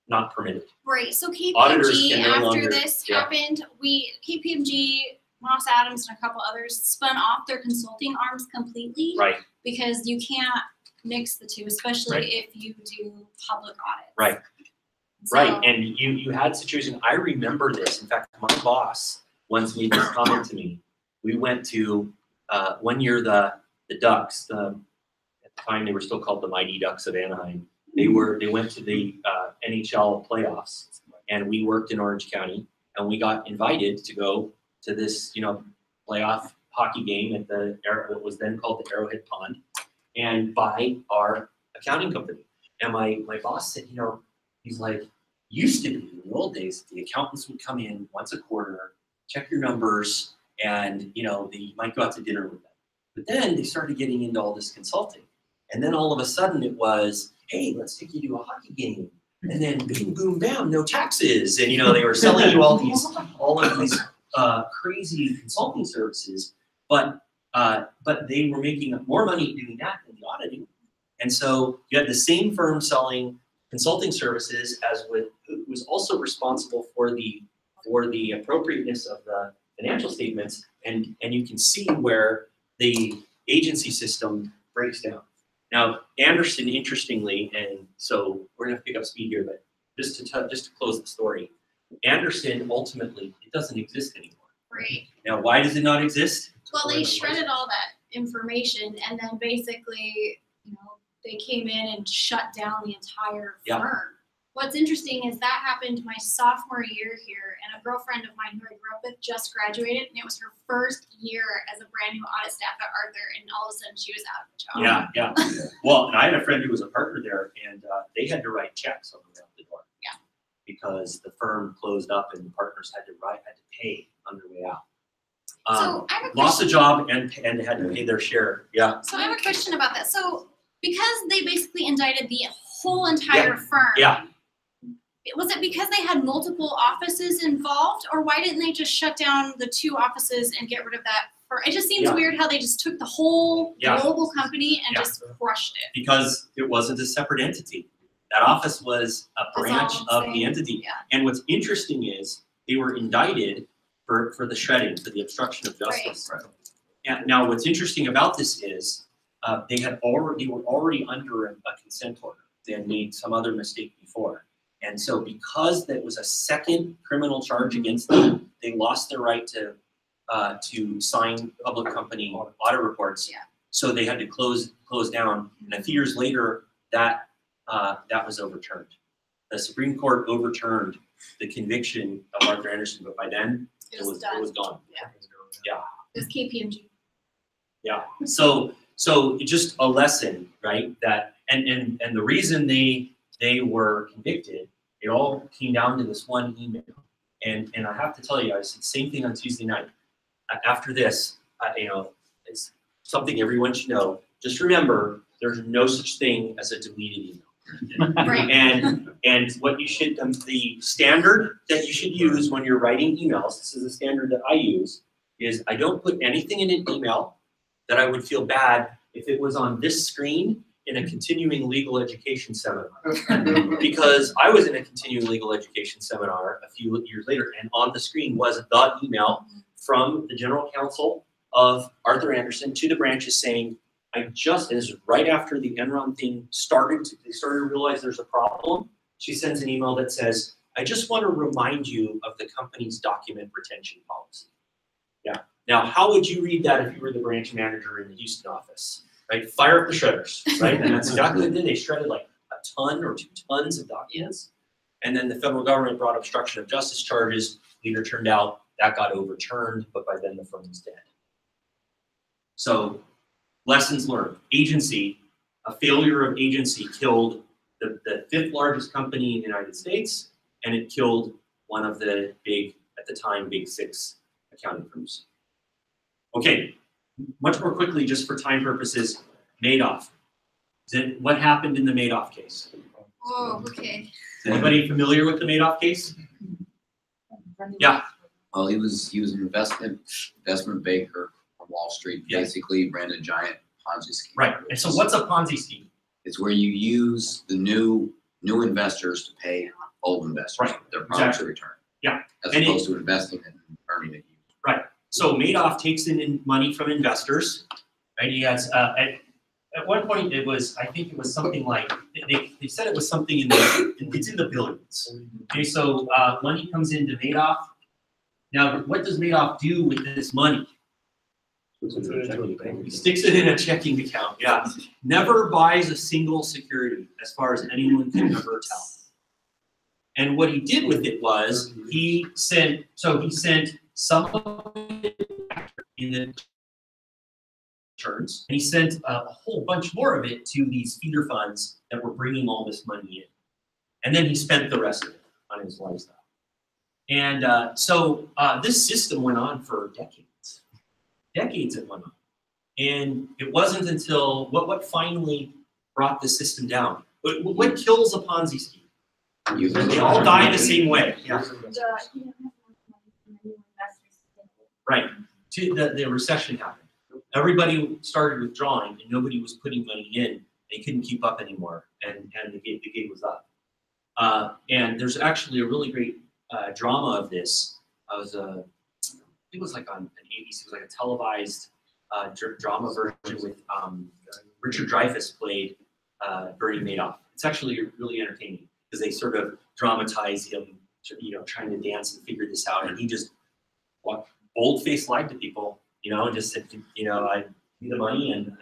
not permitted. Right, so Auditors KPMG, can no after longer- this happened, KPMG, Moss Adams, and a couple others spun off their consulting arms completely. Right. Because you can't mix the two, especially if you do public audits. Right. So- Right, and you had situation, I remember this. In fact, my boss once made this comment to me. We went to, one year, the Ducks, at the time they were still called the Mighty Ducks of Anaheim. They went to the NHL playoffs, and we worked in Orange County, and we got invited to go to this, playoff hockey game at what was then called the Arrowhead Pond, and by our accounting company. And my boss said, he's like, used to be in the old days, the accountants would come in once a quarter, check your numbers, and you might go out to dinner with them. But then they started getting into all this consulting. And then all of a sudden it was, hey, let's take you to a hockey game. And then bing, boom, bam, no taxes. And they were selling you all of these crazy consulting services, but they were making more money doing that than the auditing. And so you had the same firm selling consulting services who was also responsible for the appropriateness of the financial statements, and you can see where the agency system breaks down. Now, Anderson, interestingly, and so we're gonna pick up speed here, but just to close the story, Anderson ultimately, it doesn't exist anymore. Right. Now, why does it not exist? Well, they shredded all that information, and then basically, they came in and shut down the entire firm. What's interesting is that happened my sophomore year here, and a girlfriend of mine who I grew up with just graduated, and it was her first year as a brand new audit staff at Arthur, and all of a sudden she was out of the job. Yeah. Well, and I had a friend who was a partner there, and they had to write checks on the way out the door. Yeah. Because the firm closed up, and the partners had to pay on their way out. So I have a Lost a question. job and had to pay their share. Yeah. So I have a question about that. So because they basically indicted the whole entire firm. Yeah. Was it because they had multiple offices involved, or why didn't they just shut down the 2 offices and get rid of that? It just seems weird how they just took the whole global company and just crushed it. Because it wasn't a separate entity. That office was a branch of the entity. Yeah. And what's interesting is they were indicted for the shredding, for the obstruction of justice. Right. And now, what's interesting about this is they were already under a consent order. They had made some other mistake before. And so because that was a second criminal charge against them, they lost their right to sign public company audit reports. Yeah. So they had to close down. And a few years later, that was overturned. The Supreme Court overturned the conviction of Arthur Anderson, but by then it was gone. Yeah. It was KPMG. Yeah. So just a lesson, right? That and the reason they were convicted, it all came down to this one email. And I have to tell you, I said the same thing on Tuesday night. After this, it's something everyone should know. Just remember, there's no such thing as a deleted email. Right. And what you should, the standard that you should use when you're writing emails, this is the standard that I use, is I don't put anything in an email that I would feel bad if it was on this screen in a continuing legal education seminar. Because I was in a continuing legal education seminar a few years later, and on the screen was the email from the general counsel of Arthur Andersen to the branches saying, this is right after the Enron thing started, they started to realize there's a problem. She sends an email that says, I just want to remind you of the company's document retention policy. Yeah. Now, how would you read that if you were the branch manager in the Houston office? Right? Fire up the shredders, right? And that's exactly what they did. They shredded like a ton or 2 tons of documents. And then the federal government brought obstruction of justice charges. Later turned out that got overturned, but by then the firm was dead. So, lessons learned. Agency, a failure of agency killed the 5th largest company in the United States, and it killed one of the big, at the time, big 6 accounting firms. Okay, much more quickly, just for time purposes, Madoff. What happened in the Madoff case? Oh, okay. Is anybody familiar with the Madoff case? Yeah. Well, he was an investment banker on Wall Street, basically ran a giant Ponzi scheme. Right. And so what's a Ponzi scheme? It's where you use the new investors to pay old investors their promised return. Yeah. As opposed to investing and earning it. Right. So Madoff takes in money from investors. Right. He has at one point it was, I think it was something like they said it was something it's in the billions. Okay. So money comes into Madoff. Now, what does Madoff do with this money? He sticks it in a checking account. Yeah. Never buys a single security, as far as anyone can ever tell. And what he did with it was he sent some of it in the returns, and he sent a whole bunch more of it to these feeder funds that were bringing all this money in. And then he spent the rest of it on his lifestyle. And so this system went on for decades. Decades it went on. And it wasn't until, what finally brought the system down? What kills a Ponzi scheme? They all die the same way. Yeah. Right. The recession happened. Everybody started withdrawing and nobody was putting money in. They couldn't keep up anymore. And the gig was up. And there's actually a really great drama of this. It was like on ABC, it was like a televised drama version with Richard Dreyfuss played Bernie Madoff. It's actually really entertaining because they sort of dramatize him, trying to dance and figure this out, and he just bold-faced lied to people, just said, I need the money, and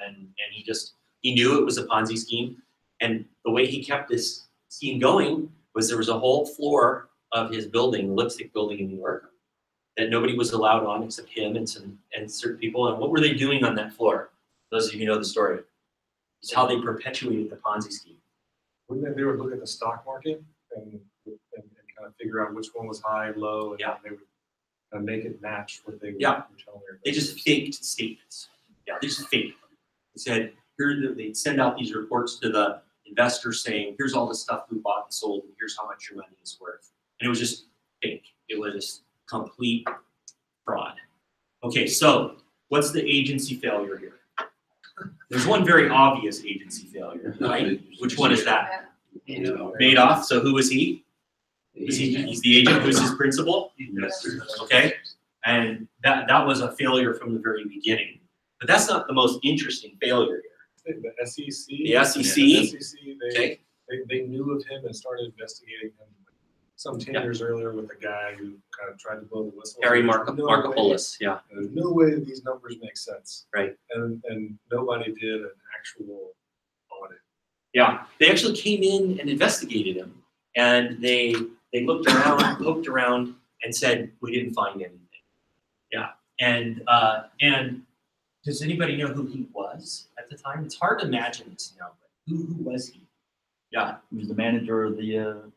he knew it was a Ponzi scheme, and the way he kept this scheme going was there was a whole floor of his building, lipstick building in New York, that nobody was allowed on except him and certain people. And what were they doing on that floor? Those of you who know the story. It's how they perpetuated the Ponzi scheme. Wouldn't they would look at the stock market and kind of figure out which one was high, low, and they would kind of make it match what they were telling everybody. They just faked statements. Yeah, they just faked. They said, they'd send out these reports to the investors saying, here's all the stuff we bought and sold, and here's how much your money is worth. And it was just fake. It was just complete fraud. Okay, so what's the agency failure here? There's one very obvious agency failure, right? Which one is that? Madoff. So who was he? He's the agent. Who's his principal? Okay, and that was a failure from the very beginning. But that's not the most interesting failure here. The SEC. The SEC. Yeah, the SEC. They knew of him and started investigating him. Some 10 years earlier with a guy who kind of tried to blow the whistle. Harry Markopolos, yeah. There's no way that these numbers make sense. Right. And nobody did an actual audit. Yeah, they actually came in and investigated him, and they looked around, poked around, and said, we didn't find anything. Yeah, and does anybody know who he was at the time? It's hard to imagine this now, but who was he? Yeah. He was the manager of the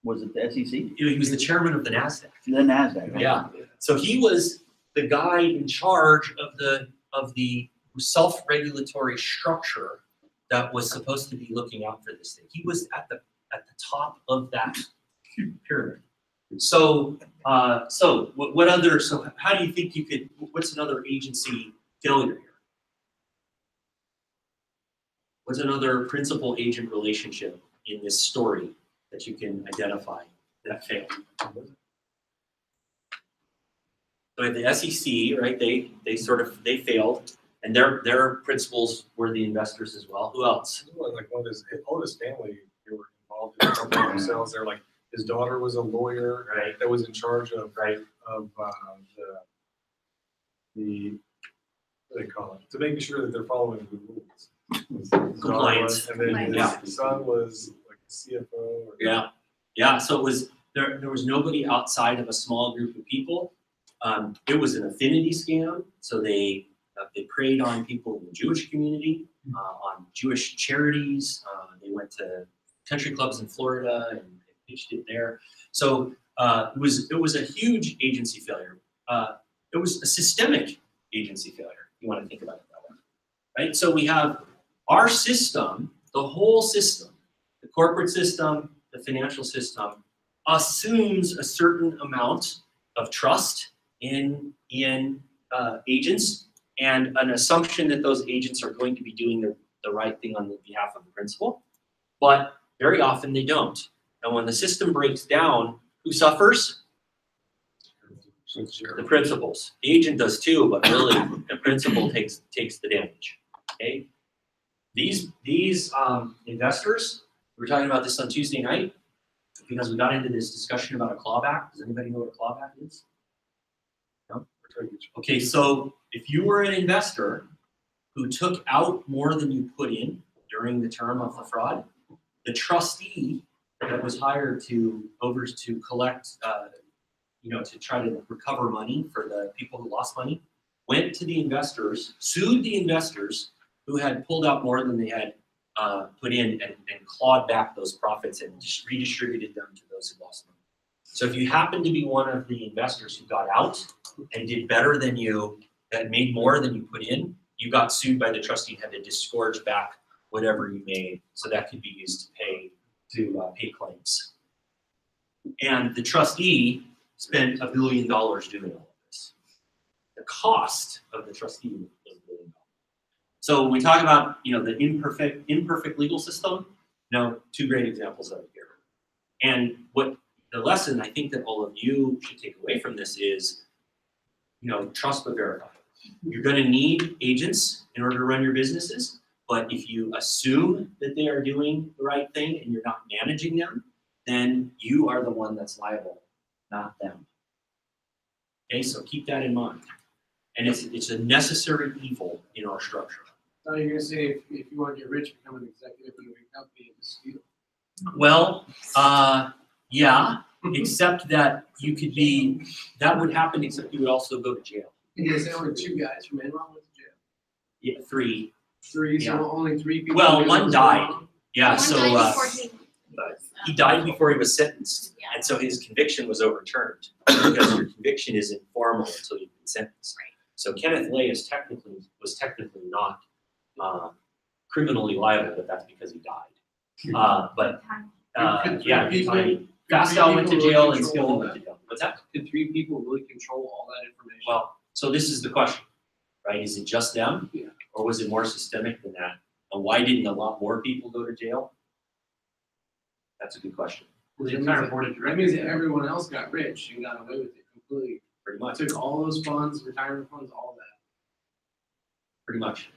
was it the SEC? He was the chairman of the NASDAQ. The NASDAQ. Right? Yeah. So he was the guy in charge of the self-regulatory structure that was supposed to be looking out for this thing. He was at the top of that pyramid. So what other? So how do you think you could? What's another agency failure here? What's another principal-agent relationship in this story that you can identify that failed? So at the SEC, right, they failed, and their principals were the investors as well. Who else? Like all of his family, they were involved in the company themselves. They're like, his daughter was a lawyer, right, that was in charge of right of the what do they call it, to making sure that they're following the rules. Compliance. And then Yeah. his son was like a CFO. Or Yeah. So it was there was nobody outside of a small group of people. It was an affinity scam. So they preyed on people in the Jewish community, on Jewish charities. They went to country clubs in Florida and pitched it there. So it was a huge agency failure. It was a systemic agency failure. You want to think about it that way, right? So we have our system, the whole system, the corporate system, the financial system, assumes a certain amount of trust in agents, and an assumption that those agents are going to be doing the right thing on the behalf of the principal. But very often they don't. And when the system breaks down, who suffers? The principals. The agent does too, but really the principal takes the damage. Okay. These investors, we were talking about this on Tuesday night because we got into this discussion about a clawback. Does anybody know what a clawback is? No? Okay, so if you were an investor who took out more than you put in during the term of the fraud, the trustee that was hired to collect, to try to recover money for the people who lost money, went to the investors, sued the investors who had pulled out more than they had put in, and clawed back those profits and just redistributed them to those who lost money. So if you happen to be one of the investors who got out and did better than you, that made more than you put in, you got sued by the trustee and had to disgorge back whatever you made, so that could be used to pay claims. And the trustee spent $1 billion doing all of this. The cost of the trustee was $1 billion. So when we talk about the imperfect legal system, two great examples of it here. And what the lesson I think that all of you should take away from this is, trust but verify. You're going to need agents in order to run your businesses, but if you assume that they are doing the right thing and you're not managing them, then you are the one that's liable, not them. Okay, so keep that in mind. And it's a necessary evil in our structure. So you're gonna say if you want to get rich, become an executive of a company and dispute. Well, yeah, except that that would happen, except you would also go to jail. Because there were 2 guys from Enron went to jail. Yeah, 3. 3, so Yeah. only 3 people. Well, one died. Yeah, One so died before he died before he was sentenced, Yeah. and so his conviction was overturned because your conviction is informal until you've been sentenced. Right. So Kenneth Lay was technically not criminally liable, but that's because he died. Fastow went to jail and Skilling went to jail. What's that? Could 3 people really control all that information? Well, so this is the question, right? Is it just them? Yeah. Or was it more systemic than that? And why didn't a lot more people go to jail? That's a good question. The entire board of directors. That means that everyone else got rich and got away with it completely. Pretty much. Took all those funds, retirement funds, all that. Pretty much.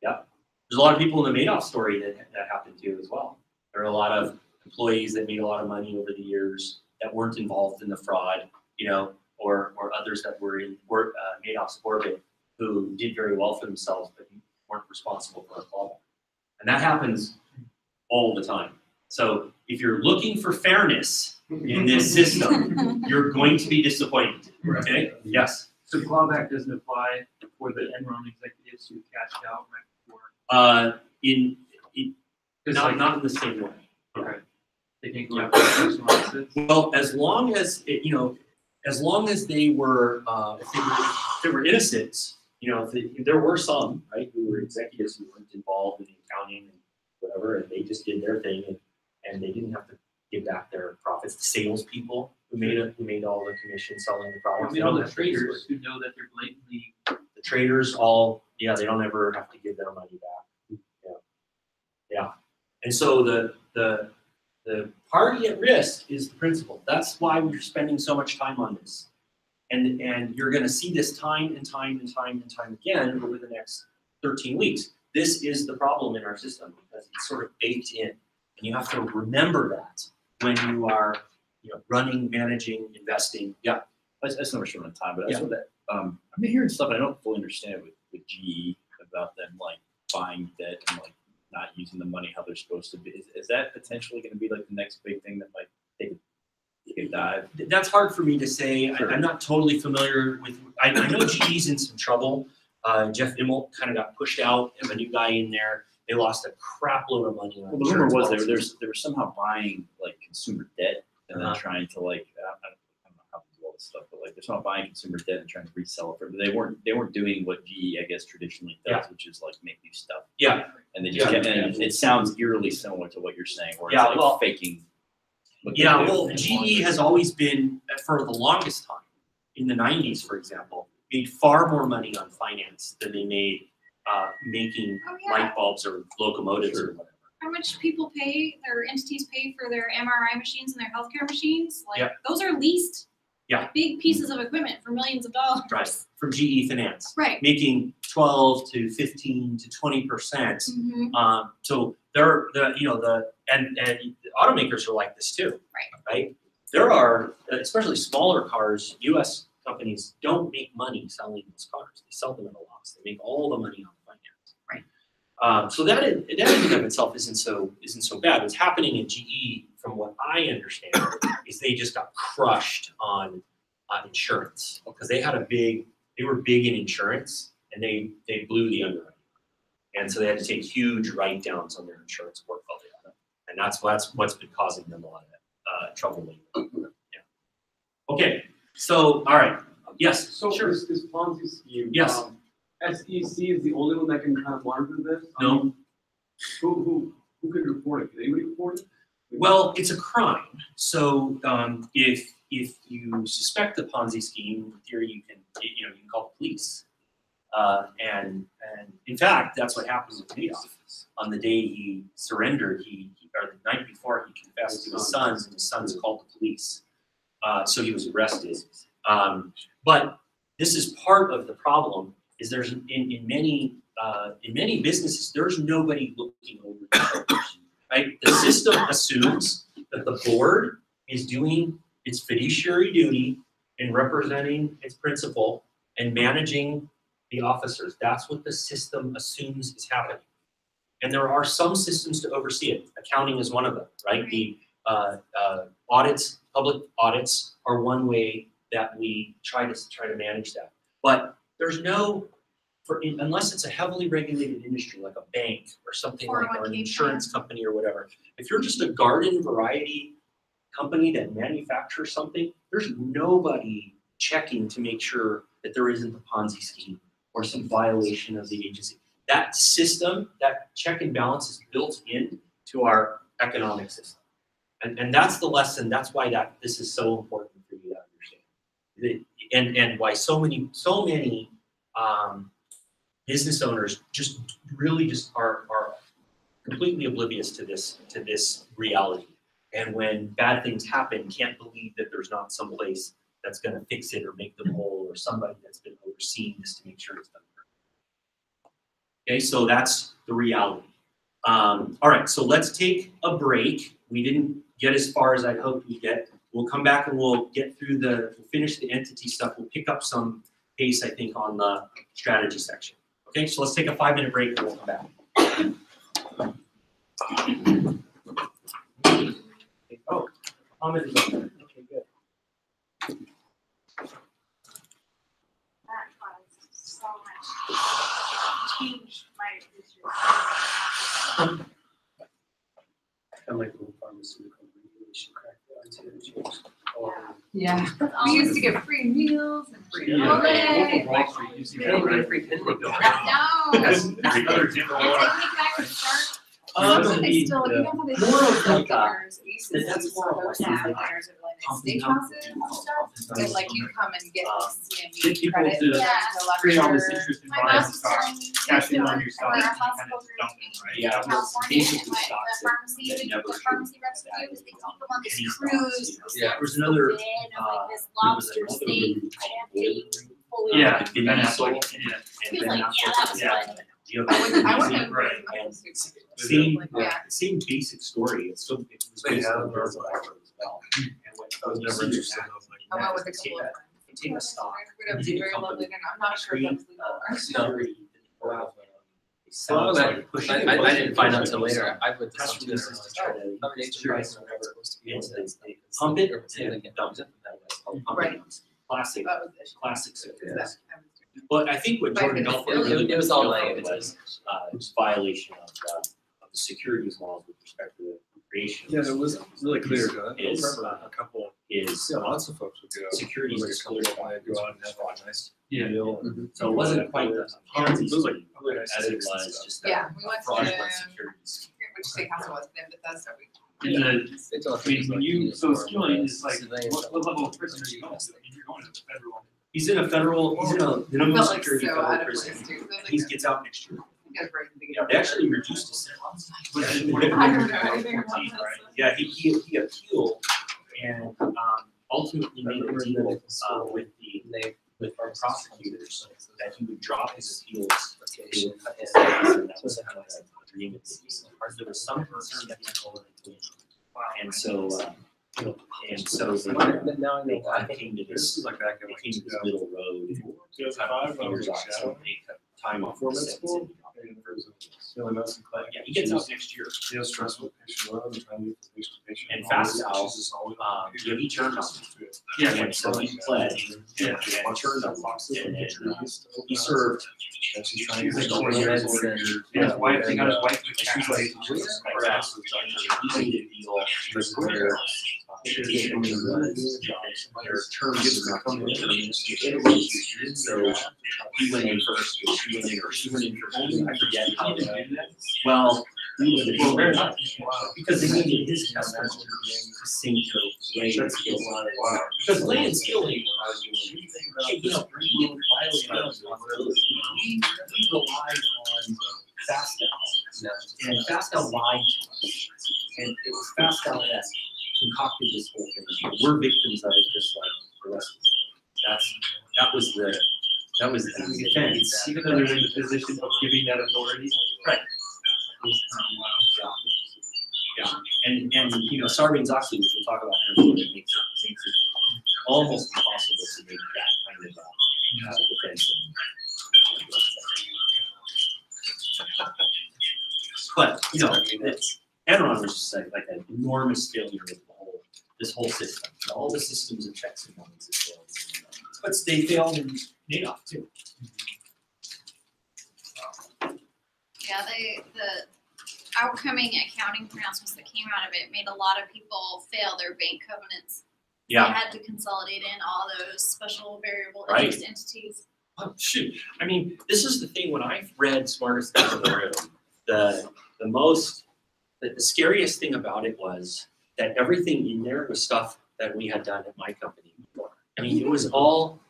Yeah. There's a lot of people in the Madoff story that happened to as well. There are a lot of employees that made a lot of money over the years that weren't involved in the fraud, or others that were in Madoff's orbit who did very well for themselves but weren't responsible for a clawback. And that happens all the time. So if you're looking for fairness in this system, you're going to be disappointed. Okay? Yes. So clawback doesn't apply for the Enron executives who cashed out right before. Not in the same way. Okay. They can go after personal assets. Well, as long as they were, if they were innocent, there were some, right, who were executives who weren't involved in accounting and whatever, and they just did their thing, and they didn't have to give back their profits. The salespeople who made all the commission selling the products. All the traders who know that they're blatantly. The traders they don't ever have to give their money back. Yeah. And so the party at risk is the principal. That's why we're spending so much time on this. And you're gonna see this time and time and time and time again over the next 13 weeks. This is the problem in our system because it's sort of baked in. And you have to remember that when you are running, managing, investing. Yeah. That's not short on time, but that's what that, I've been hearing stuff I don't fully understand with GE about them like buying debt and like not using the money how they're supposed to be. Is that potentially going to be like the next big thing that might take a dive? That's hard for me to say. Sure. I'm not totally familiar with, I know GE's in some trouble. Jeff Immelt kind of got pushed out, have a new guy in there. They lost a crap load of money on Well, the rumor was insurance they were somehow buying like consumer debt and then trying to like, I don't know how to do all this stuff, but like they're somehow buying consumer debt and trying to resell it for, but they weren't doing what GE, I guess, traditionally does, which is like make new stuff. Yeah. And they just kept, and it sounds eerily similar to what you're saying, where it's like faking. Yeah, well, GE has always been, for the longest time, in the 90s, for example, made far more money on finance than they made making light bulbs or locomotives or whatever. How much people pay, their entities pay for their MRI machines and their healthcare machines? Like those are leased big pieces of equipment for millions of dollars. Right, from GE Finance. Right. Making 12 to 15 to 20%. So they're and the automakers are like this too. Right. There are, especially smaller cars, US companies don't make money selling those cars. They sell them at a loss. They make all the money on finance. Right. So that in and of itself isn't so bad. What's happening in GE, from what I understand, is they just got crushed on insurance because they were big in insurance and they blew the underwriting. And so they had to take huge write-downs on their insurance portfolio. And that's what's been causing them a lot of trouble lately. Yeah. Okay. So, all right. Yes. So sure. This Ponzi scheme. Yes. SEC is the only one that can kind of monitor this. No. Who could report it? Can anybody report it? Well, it's a crime. So if you suspect a Ponzi scheme, in theory you can call the police. And in fact, that's what happened with Madoff. On the day he surrendered, or the night before, he confessed to his sons, and his sons called the police. So he was arrested. But this is part of the problem. Is there's in many businesses there's nobody looking over the shoulders, right? The system assumes that the board is doing its fiduciary duty in representing its principal and managing the officers. That's what the system assumes is happening. And there are some systems to oversee it. Accounting is one of them, right? The audits, public audits, are one way that we try to manage that. But there's unless it's a heavily regulated industry like a bank or something like or an insurance company or whatever. If you're just a garden variety company that manufactures something, there's nobody checking to make sure that there isn't a Ponzi scheme or some violation of the agency. That system, that check and balance is built into our economic system. And that's the lesson. That's why this is so important for you to understand. And why so many business owners just are completely oblivious to this reality. And when bad things happen, can't believe that there's not some place that's going to fix it or make them whole, or somebody that's been overseeing this to make sure it's done. Okay, so that's the reality. All right, so let's take a break. We didn't get as far as I'd hoped we'd get. We'll come back and we'll finish the entity stuff. We'll pick up some pace, I think, on the strategy section. Okay, so let's take a 5-minute break and we'll come back. Oh, Ahmed is up there. Okay, good. That caused so much. Changed my vision. I like little pharmaceutical regulation crack down too. Yeah, we used to get free meals and free holiday. No. It's like, hey guys, start That's what they still, you know how they do more of it like that's more of like state classes and stuff, and like you come and get CME People credit to to create all this lecture. interest in My buying boss was stock, telling me. cashing on your stock, We're a and kind hospital of group dumping, in right? Yeah, California, basically and my, stocks the that pharmacy, never the pharmacy reps do is they keep them on this Penny cruise. stocks, Yeah. There was another, Of like this there was lobster another steak, movie called champagne, fully. Yeah, Ben Ben Affleck. Affleck, yeah. And He was Ben like, yeah, Affleck that was was fun. you know, I wouldn't have. Right. And Same- same basic story. It's so, it was They based have on those as well. And what I was you never see interested. is I was like, I went with a take couple of a- take a stock, Would have been very lovely, and I'm not sure if that's legal or. security. Wow. So I was like pushing. I didn't find out till later. I went to Press some releases to try to Oh, it's sure true. it's they pump it and dump it. Right. Classic, That was the issue. classic Is security. that I was doing. But I think what But Jordan it's Belfort still- really it was all Belfort like- was violation of the securities laws with respect to the creation. Yeah, it was really clear. I Is, remember a couple, Is lots of folks would go. securities like a couple disclosure. of them, they'd go out and have a nice Yeah. meal. and So it wasn't quite the Ponzi It was like scheme really nice as it steaks and was stuff. just Yeah, we went to, fraudulent securities. which state council was it, but that's what we. In the, It's all I mean, when you, so skilling is like, civilian what stuff. level of prison are you going to? I mean, you're going to the federal. He's in a federal, he's in a I minimum felt like security so federal out of prison. place too. It was like He a- gets out next year. you guys were at the Yeah, beginning. they actually reduced his sentence. I don't know anything about this. Yeah, he appealed and ultimately made a deal with our prosecutors that he would drop his appeals. They would cut his sentence, and that was kind of the agreement. There was some concern that and so the Now I know why. it came to This this is like back in it like came to this middle road. 2005, I was Years in off, so Shadow. they cut time off Before the med sentence. school, and there was a really nice and But quiet. yeah, he gets out next year. He has stressful patient load and trying to get the patient to patient. And all fast this, out, she's just always- you know, he turned up. Yeah. And so he pled, Yeah. and turned up, and then he So served. and she's trying He's to like get 20 the years order. old. Yeah, his wife, they got his wife to And she's check. like, He made a deal where their terms were not coming. So he went in first, or she went in, or she went in first, I forget how. Well, because they needed his testimony to sink the way to get because Lane and Skilling were arguing, hey, you know, we didn't violate our responsibility. We relied on Fast Out, and Fast Out lied to us. And it was Fast Out that concocted this whole thing. We're victims of it just like the rest of us. That was the defense. Even though they're in the position of giving that authority. Right. Yeah, and you know, Sarbanes-Oxley, which we'll talk about in a minute, makes it almost impossible to make that kind of defense. But you know, Enron was just like an enormous failure of this whole system. All the systems and checks and balances failed. But they failed in Madoff too. Yeah, the outcoming accounting pronouncements that came out of it made a lot of people fail their bank covenants. They Yeah. had to consolidate in all those special variable Right. interest entities. Oh, shoot. I mean, this is the thing, when I read Smartest Things in the Room, the scariest thing about it was that everything in there was stuff that we had done at my company before. I mean, it was all,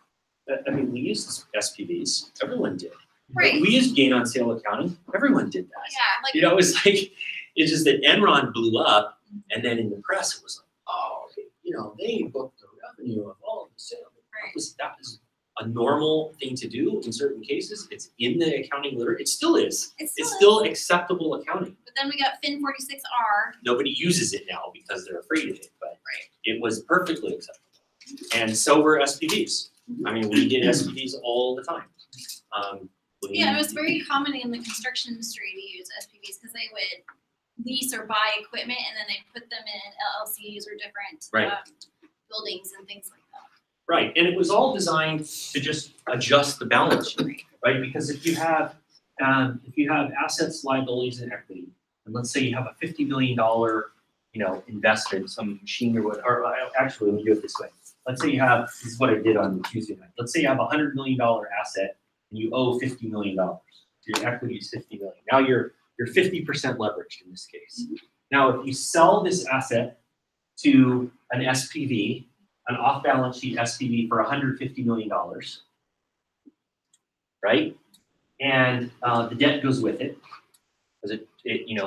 I mean, we used SPVs, everyone did. Right. We used gain on sale accounting, everyone did that. Yeah, like You know, it's like, it's just that Enron blew up, and then in the press, it was like, oh, you know, they booked the revenue of all of the sales. That was a normal thing to do in certain cases. It's in the accounting literature. It still is. It's It's still still acceptable accounting. But then we got Fin 46R. Nobody uses it now because they're afraid of it, but it was perfectly acceptable. And so were SPVs. I mean, we did SPVs all the time. Yeah, it was very common in the construction industry to use SPVs because they would lease or buy equipment and then they put them in LLCs or different Right. Buildings and things like that. Right, and it was all designed to just adjust the balance sheet, right? Because if you have assets, liabilities, and equity, and let's say you have a $50 million, you know, investment, some machine or what, or actually, let me do it this way. Let's say you have, this is what I did on Tuesday night. Let's say you have a $100 million asset and you owe $50 million. Your equity is $50 million. Now your you're 50% leveraged in this case. Now, if you sell this asset to an SPV, an off-balance sheet SPV for $150 million, right? And the debt goes with it, because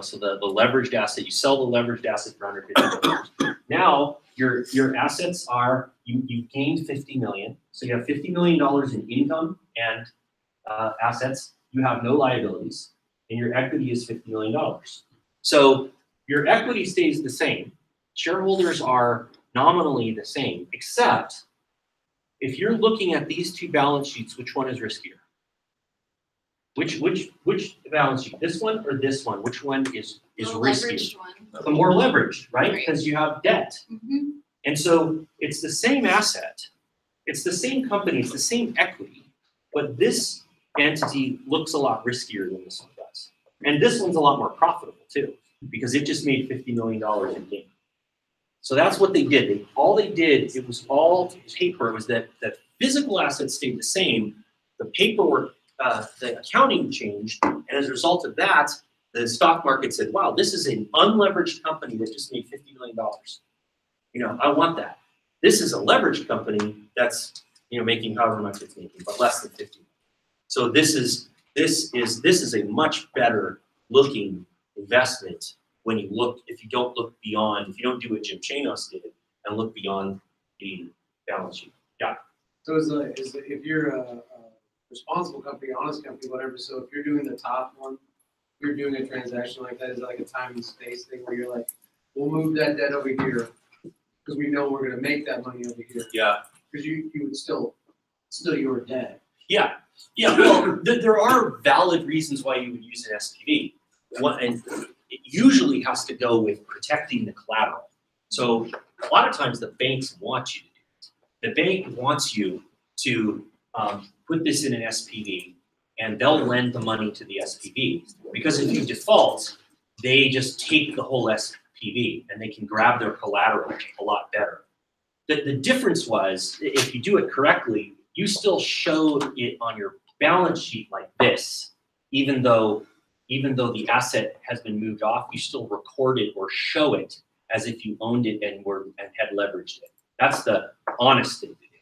so the leveraged asset, you sell the leveraged asset for $150 million. Now your assets are, you gained 50 million, so you have $50 million in income and assets. You have no liabilities, and your equity is $50 million. So your equity stays the same. Shareholders are nominally the same, except if you're looking at these two balance sheets, which one is riskier? Which balance sheet? This one or this one? Which one is riskier? Leveraged one. The more leveraged, right? Right. Because you have debt. And so it's the same asset, it's the same company, it's the same equity, but this entity looks a lot riskier than this one does. And this one's a lot more profitable too, because it just made $50 million in gain. So that's what they did. All they did, it was all paper. It was that physical assets stayed the same. The paperwork, the accounting changed. And as a result of that, the stock market said, wow, this is an unleveraged company that just made $50 million. I want that. This is a leveraged company that's, making however much it's making, but less than 50. So this is a much better looking investment when you look, if you don't look beyond, if you don't do what Jim Chanos did and look beyond the balance sheet. Yeah. So if you're a responsible company, honest company, whatever, so if you're doing the top one, you're doing a transaction like that, is it like a time and space thing where you're like, we'll move that debt over here because we know we're gonna make that money over here. Yeah. Because you would still your debt. Yeah. Yeah. Well, there are valid reasons why you would use an SPV. And it usually has to go with protecting the collateral. So a lot of times the banks want you to do it. The bank wants you to put this in an SPV, and they'll lend the money to the SPV. Because if you default, they just take the whole SPV and they can grab their collateral a lot better. The difference was, if you do it correctly, you still showed it on your balance sheet like this, even though the asset has been moved off, you still record it or show it as if you owned it and had leveraged it. That's the honest thing to do.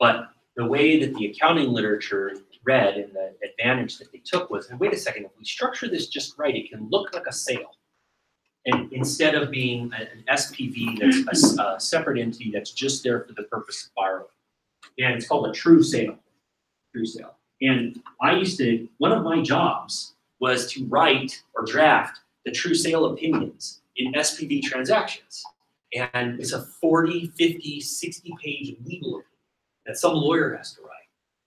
But the way that the accounting literature read and the advantage that they took was, wait a second, if we structure this just right, it can look like a sale. And instead of being an SPV that's a separate entity that's just there for the purpose of borrowing. And it's called a true sale. True sale. And one of my jobs was to write or draft the true sale opinions in SPV transactions. And it's a 40, 50, 60-page legal opinion that some lawyer has to write.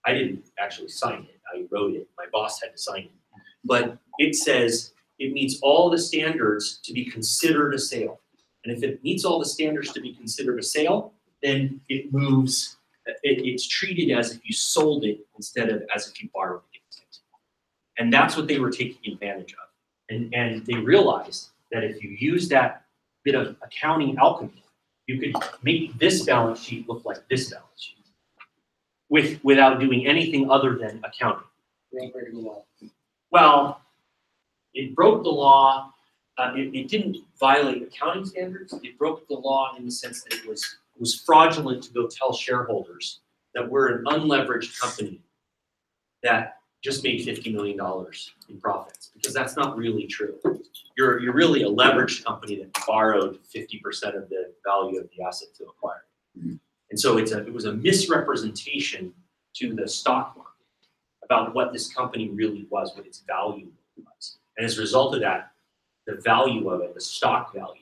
I didn't actually sign it. I wrote it. My boss had to sign it. But it says it meets all the standards to be considered a sale. And if it meets all the standards to be considered a sale, then it moves, it's treated as if you sold it instead of as if you borrowed against it. And that's what they were taking advantage of. And they realized that if you use that bit of accounting alchemy, you could make this balance sheet look like this balance sheet without doing anything other than accounting. Well, it broke the law. It didn't violate accounting standards. It broke the law in the sense that it was fraudulent to go tell shareholders that we're an unleveraged company that just made $50 million in profits, because that's not really true. You're really a leveraged company that borrowed 50% of the value of the asset to acquire it. And so it was a misrepresentation to the stock market about what this company really was, what its value was. And as a result of that, the value of it, the stock value,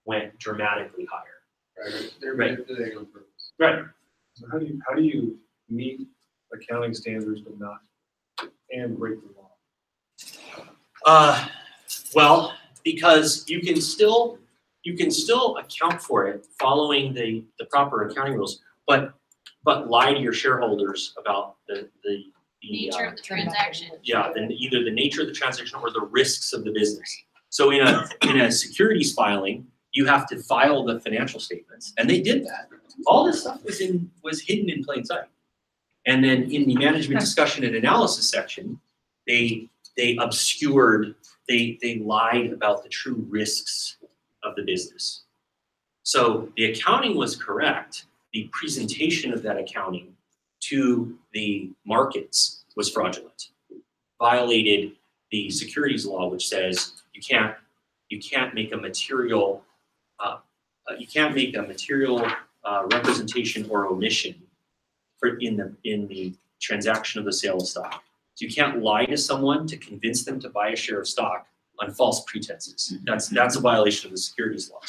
went dramatically higher. Right. They're Right. manipulating on purpose. Right. So how do you meet accounting standards but not and break the law? Well, because you can still account for it following the proper accounting rules, but lie to your shareholders about the Nature of the transaction. Yeah, then either the nature of the transaction or the risks of the business. So in a securities filing, you have to file the financial statements, and they did that. All this stuff was hidden in plain sight. And then in the management discussion and analysis section, they they obscured, they lied about the true risks of the business. So the accounting was correct. The presentation of that accounting to the markets was fraudulent. Violated the securities law, which says you can't make a material representation or omission in the transaction of the sale of stock. So you can't lie to someone to convince them to buy a share of stock on false pretenses. That's a violation of the securities law.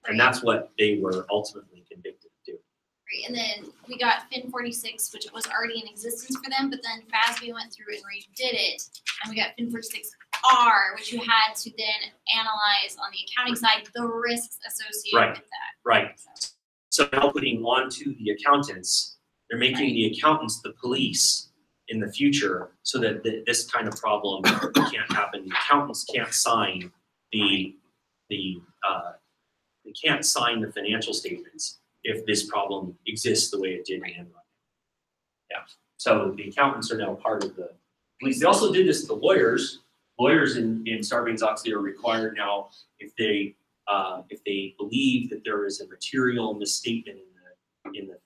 And that's what they were ultimately convicted of doing. Right, and then we got FIN 46, which was already in existence for them, but then FASB went through and redid it, and we got FIN 46R, which you had to then analyze on the accounting side the risks associated with that. Right. So now putting onto the accountants, they're making the accountants the police in the future, so that this kind of problem can't happen. The accountants can't sign they can't sign the financial statements if this problem exists the way it did in Enron. Yeah. So the accountants are now part of the police. They also did this to the lawyers. Lawyers in Sarbanes-Oxley are required now, if they believe that there is a material misstatement in the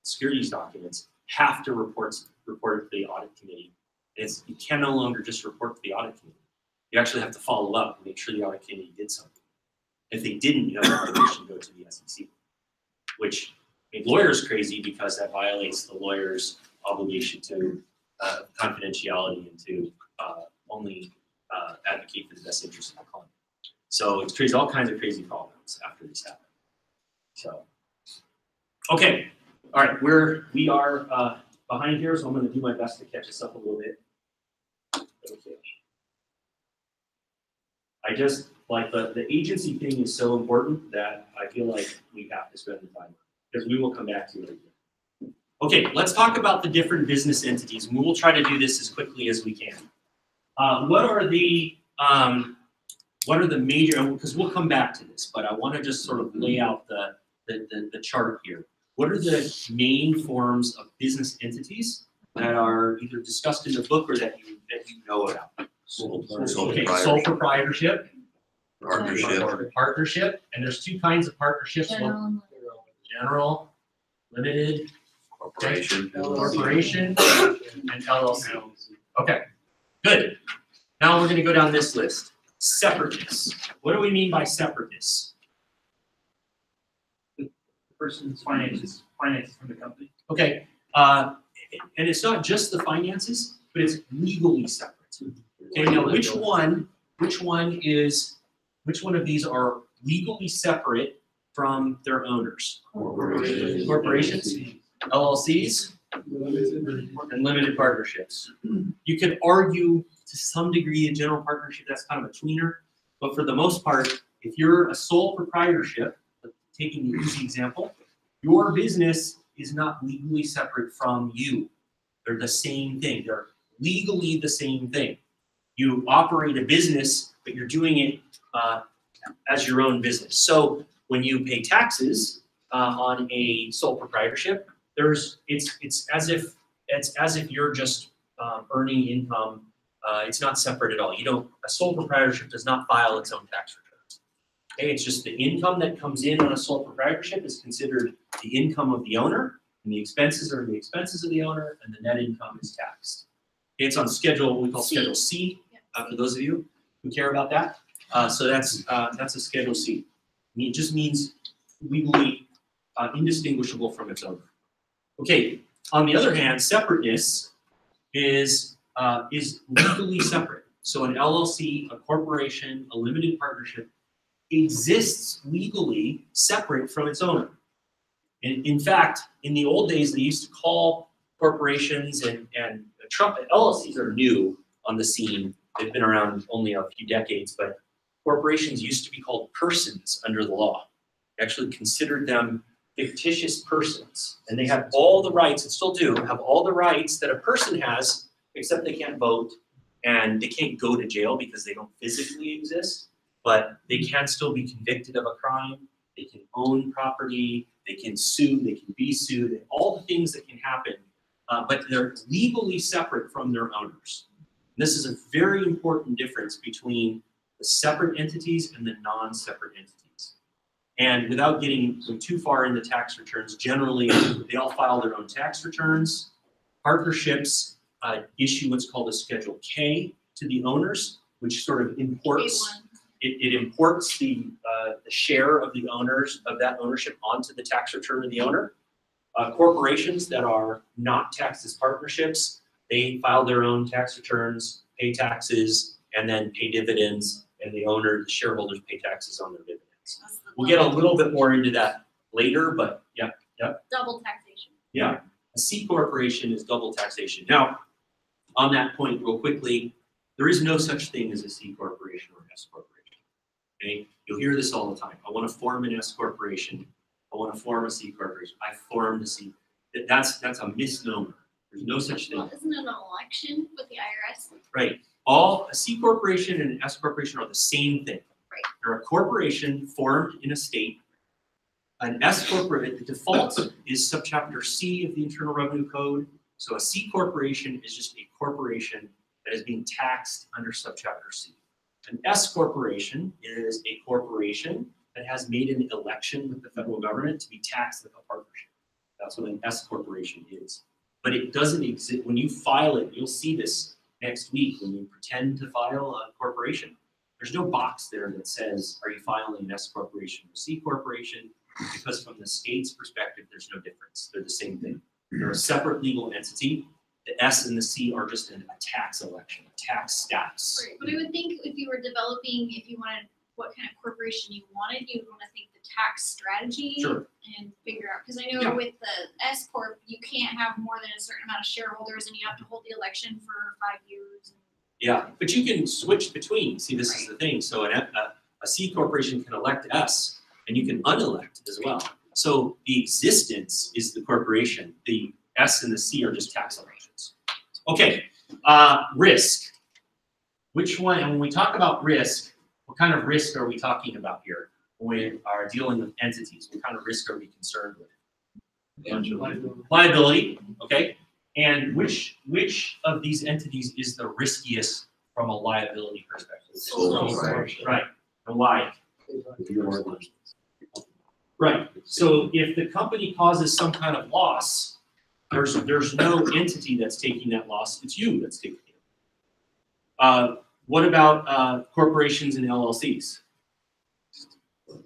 securities documents, have to report it to the audit committee. You can no longer just report to the audit committee. You actually have to follow up and make sure the audit committee did something. If they didn't, you have an obligation to go to the SEC, which made lawyers crazy because that violates the lawyer's obligation to confidentiality and to only advocate for the best interest of the client. So it's creates all kinds of crazy problems after this happened. So, okay, all right, we are behind here, so I'm going to do my best to catch us up a little bit. Okay. I just, like, the agency thing is so important that I feel like we have to spend the time, because we will come back to it again. Okay, let's talk about the different business entities, and we will try to do this as quickly as we can. What are the major, because we'll come back to this, but I want to just sort of lay out the chart here. What are the main forms of business entities that are either discussed in the book or that you know about? Sole proprietorship. Partnership, and there's two kinds of partnerships. General, limited, corporation, and LLC. Okay, good. Now we're going to go down this list. Separateness. What do we mean by separateness? The person's finances from the company. Okay, and it's not just the finances, but it's legally separate. Okay, now which one of these are legally separate from their owners? Corporations, LLCs, and limited partnerships. You could argue to some degree a general partnership, that's kind of a tweener, but for the most part, if you're a sole proprietorship, taking the easy example, your business is not legally separate from you. They're the same thing. They're legally the same thing. You operate a business, but you're doing it as your own business. So when you pay taxes on a sole proprietorship, it's as if you're just earning income. It's not separate at all. A sole proprietorship does not file its own tax returns. Okay, it's just the income that comes in on a sole proprietorship is considered the income of the owner, and the expenses are the expenses of the owner, and the net income is taxed. It's on schedule, we call Schedule C, for those of you who care about that. So that's a Schedule C. It just means legally indistinguishable from its owner. Okay, on the other hand, separateness is legally separate. So an LLC, a corporation, a limited partnership exists legally separate from its owner. And in fact, in the old days, they used to call corporations and LLCs are new on the scene. They've been around only a few decades, but corporations used to be called persons under the law. They actually considered them fictitious persons, and they have all the rights, and still do, have all the rights that a person has, except they can't vote, and they can't go to jail because they don't physically exist, but they can still be convicted of a crime, they can own property, they can sue, they can be sued, and all the things that can happen, but they're legally separate from their owners. This is a very important difference between the separate entities and the non-separate entities. And without getting too far into tax returns, generally they all file their own tax returns. Partnerships issue what's called a Schedule K to the owners, which sort of imports it imports the share of the owners of that ownership onto the tax return of the owner. Corporations that are not taxed as partnerships, they file their own tax returns, pay taxes, and then pay dividends, and the shareholders pay taxes on their dividends. We'll get a little bit more into that later, but yeah. Double taxation. Yeah, a C corporation is double taxation. Now, on that point, real quickly, there is no such thing as a C corporation or an S corporation. Okay, you'll hear this all the time. I want to form an S corporation. I want to form a C corporation. I formed a C. That's a misnomer. There's no such thing. Well, isn't it an election with the IRS? Right. A C corporation and an S corporation are the same thing. Right. They're a corporation formed in a state. An S corporation, the default is subchapter C of the Internal Revenue Code. So a C corporation is just a corporation that is being taxed under subchapter C. An S corporation is a corporation that has made an election with the federal government to be taxed like a partnership. That's what an S corporation is. But it doesn't exist. When you file it, you'll see this next week when you pretend to file a corporation. There's no box there that says, are you filing an S corporation or C corporation? Because from the state's perspective, there's no difference. They're the same thing. They're a separate legal entity. The S and the C are just a tax election, a tax status. Right, but I would think if you were developing, if you wanted what kind of corporation you wanted, you would want to think the tax strategy and figure out, because I know with the S corp, you can't have more than a certain amount of shareholders and you have to hold the election for 5 years. Yeah, but you can switch between. See, this is the thing. So a C corporation can elect S and you can unelect as well. So the existence is the corporation. The S and the C are just tax elections. Okay, risk. Which one, and when we talk about risk, what kind of risk are we talking about here? When we are dealing with entities, what kind of risk are we concerned with? Liability, okay. And which of these entities is the riskiest from a liability perspective? Right, and why? Right, so if the company causes some kind of loss, there's no entity that's taking that loss, it's you that's taking it. What about corporations and LLCs?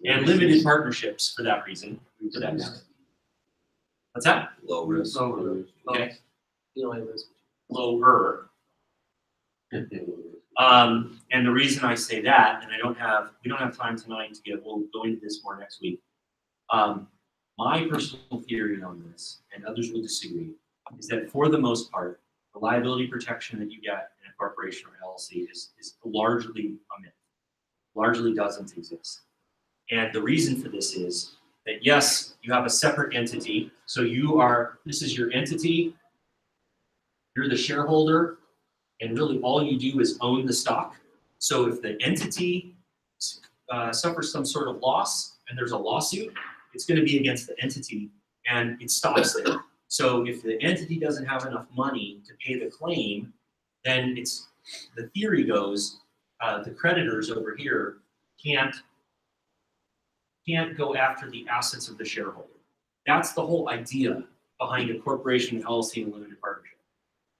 And limited partnerships for that reason. For that matter. What's that? Low risk. Okay. Lower. And the reason I say that, and we don't have time tonight to we'll go into this more next week. My personal theory on this, and others will disagree, is that for the most part, the liability protection that you get in a corporation or LLC is largely a myth, largely doesn't exist. And the reason for this is that yes, you have a separate entity. So this is your entity, you're the shareholder, and really all you do is own the stock. So if the entity suffers some sort of loss and there's a lawsuit, it's going to be against the entity and it stops there. So if the entity doesn't have enough money to pay the claim, then the theory goes, the creditors over here can't go after the assets of the shareholder. That's the whole idea behind a corporation, LLC, and limited partnership.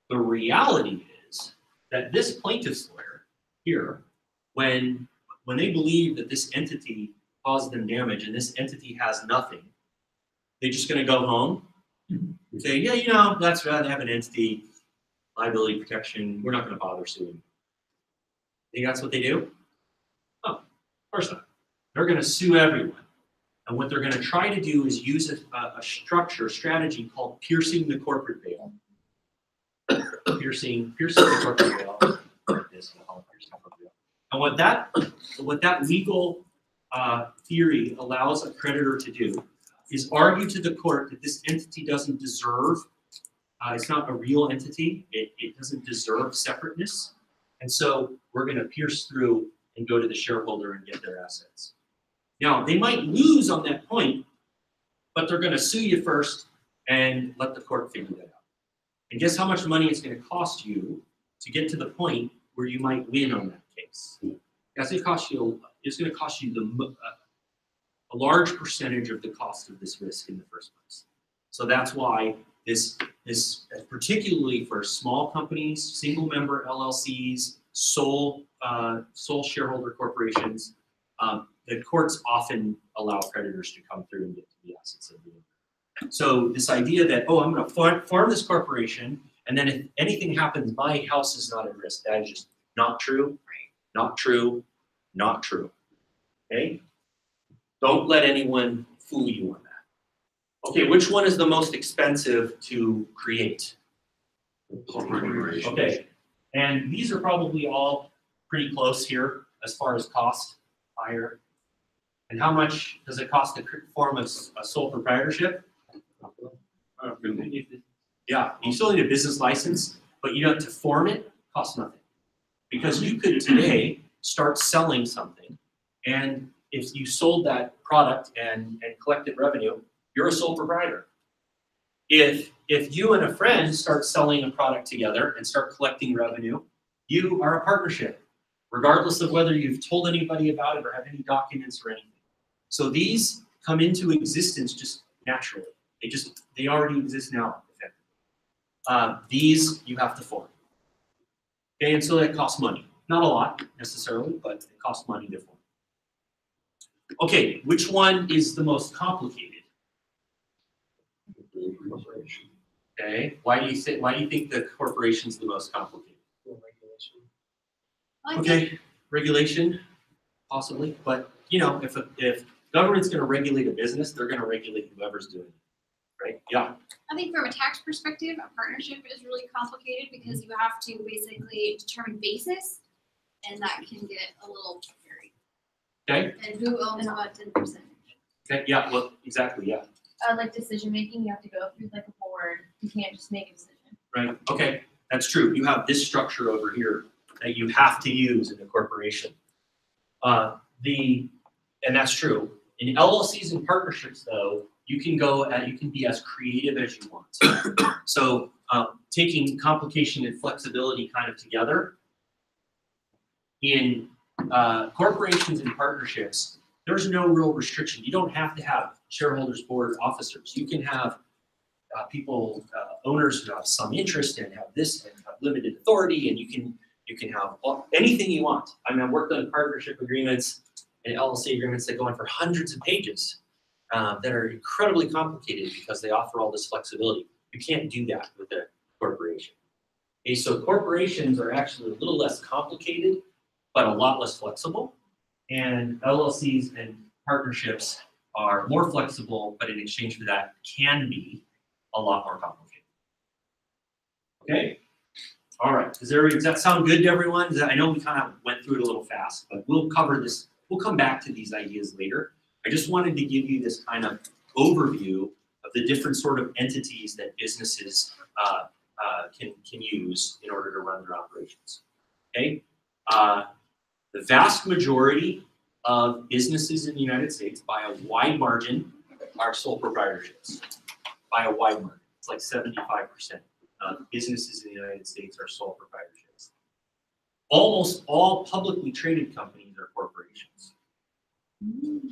The reality is that this plaintiff's lawyer here, when they believe that this entity caused them damage and this entity has nothing, they're just going to go home and say, yeah, that's right, they have an entity, liability protection, we're not going to bother suing. Think that's what they do? Oh, of course not. They're going to sue everyone. And what they're going to try to do is use a strategy called piercing the corporate veil. Piercing the corporate veil. And what that legal theory allows a creditor to do is argue to the court that this entity doesn't deserve, it's not a real entity, it doesn't deserve separateness. And so we're going to pierce through and go to the shareholder and get their assets. Now, they might lose on that point, but they're going to sue you first and let the court figure that out. And guess how much money it's going to cost you to get to the point where you might win on that case. That's going to cost you. It's going to cost you a large percentage of the cost of this risk in the first place. So that's why this particularly for small companies, single member LLCs, sole shareholder corporations, the courts often allow creditors to come through and get to the assets of the owner. So this idea that, oh, I'm going to farm this corporation, and then if anything happens, my house is not at risk. That is just not true, not true, not true. Okay? Don't let anyone fool you on that. Okay, which one is the most expensive to create? Okay, and these are probably all pretty close here as far as cost, higher. And how much does it cost to form a sole proprietorship? Yeah, you still need a business license, but you know, to form it costs nothing. Because you could today start selling something, and if you sold that product and collected revenue, you're a sole proprietor. If you and a friend start selling a product together and start collecting revenue, you are a partnership, regardless of whether you've told anybody about it or have any documents or anything. So these come into existence just naturally. They already exist now, effectively. These you have to form. Okay, and so that costs money. Not a lot necessarily, but it costs money to form. Okay, which one is the most complicated? Okay, why do you think the corporation's the most complicated? Okay, regulation, possibly, but you know, if government's going to regulate a business, they're going to regulate whoever's doing it, right? Yeah. I think from a tax perspective, a partnership is really complicated because you have to basically determine basis, and that can get a little hairy. Okay. And who owns what in percentage? Okay. Yeah. Well, exactly. Yeah. Like decision making, you have to go through like a board. You can't just make a decision. Right. Okay. That's true. You have this structure over here that you have to use in a corporation. And that's true. In LLCs and partnerships, though, you can be as creative as you want. So taking complication and flexibility kind of together. In corporations and partnerships, there's no real restriction. You don't have to have shareholders, board, officers. You can have people, owners who have some interest and have this and have limited authority, and you can have anything you want. I mean, I've worked on partnership agreements and LLC agreements that go on for hundreds of pages that are incredibly complicated because they offer all this flexibility. You can't do that with a corporation. Okay, so corporations are actually a little less complicated, but a lot less flexible. And LLCs and partnerships are more flexible, but in exchange for that can be a lot more complicated. Okay? All right. Does that sound good to everyone? I know we kind of went through it a little fast, but we'll cover this. We'll come back to these ideas later. I just wanted to give you this kind of overview of the different sort of entities that businesses can use in order to run their operations. Okay? The vast majority of businesses in the United States, by a wide margin, are sole proprietorships. By a wide margin. It's like 75% of businesses in the United States are sole proprietorships. Almost all publicly traded companies are corporations.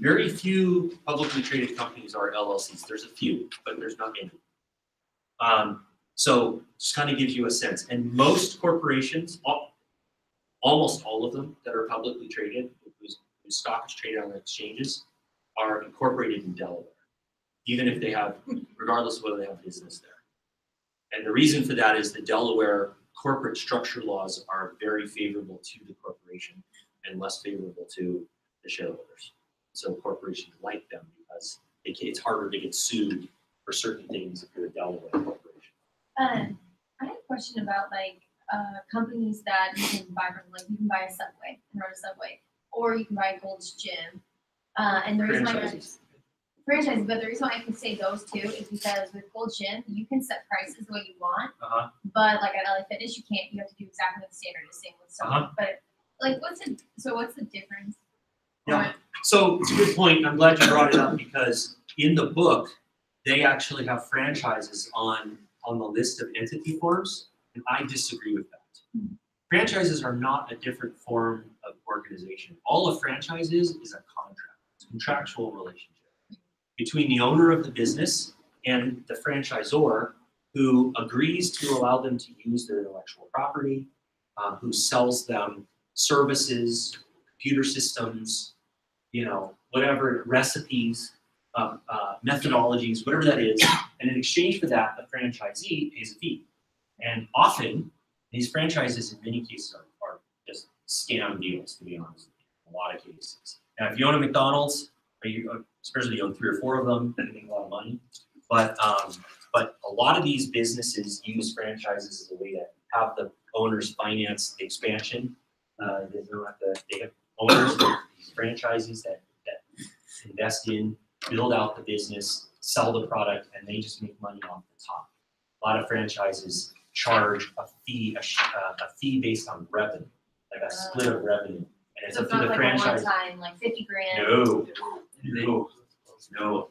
Very few publicly traded companies are LLCs. There's a few, but there's not any. So just kind of gives you a sense. And most corporations, almost all of them that are publicly traded, whose stock is traded on the exchanges, are incorporated in Delaware, even if they have, regardless of whether they have business there. And the reason for that is the Delaware corporate structure laws are very favorable to the corporation and less favorable to the shareholders. So corporations like them because it's harder to get sued for certain things if you're a Delaware corporation. I had a question about like companies that you can buy from, like you can buy a Subway and run a Subway, or you can buy a Gold's Gym. And the reason franchise, but the reason why I can say those two is because with Gold's Gym, you can set prices the way you want. But like at LA Fitness, you can't. You have to do exactly what the standard is saying with Subway. But like, what's the difference? Yeah. So it's a good point. I'm glad you brought it up because in the book, they actually have franchises on the list of entity forms, and I disagree with that. Franchises are not a different form of organization. All a franchise is a contract, it's a contractual relationship between the owner of the business and the franchisor, who agrees to allow them to use their intellectual property, who sells them services, computer systems, whatever, recipes, methodologies, whatever that is. And in exchange for that, the franchisee pays a fee. And often, these franchises in many cases are just scam deals, to be honest, in a lot of cases. Now, if you own a McDonald's, especially you own 3 or 4 of them, you make a lot of money. But a lot of these businesses use franchises as a way to have the owners finance the expansion. They have owners, these franchises that invest in, build out the business, sell the product, and they just make money off the top. A lot of franchises charge a fee based on revenue, like a split of revenue. And it's So up it's to not the like a franchise. one-time, like 50 grand No,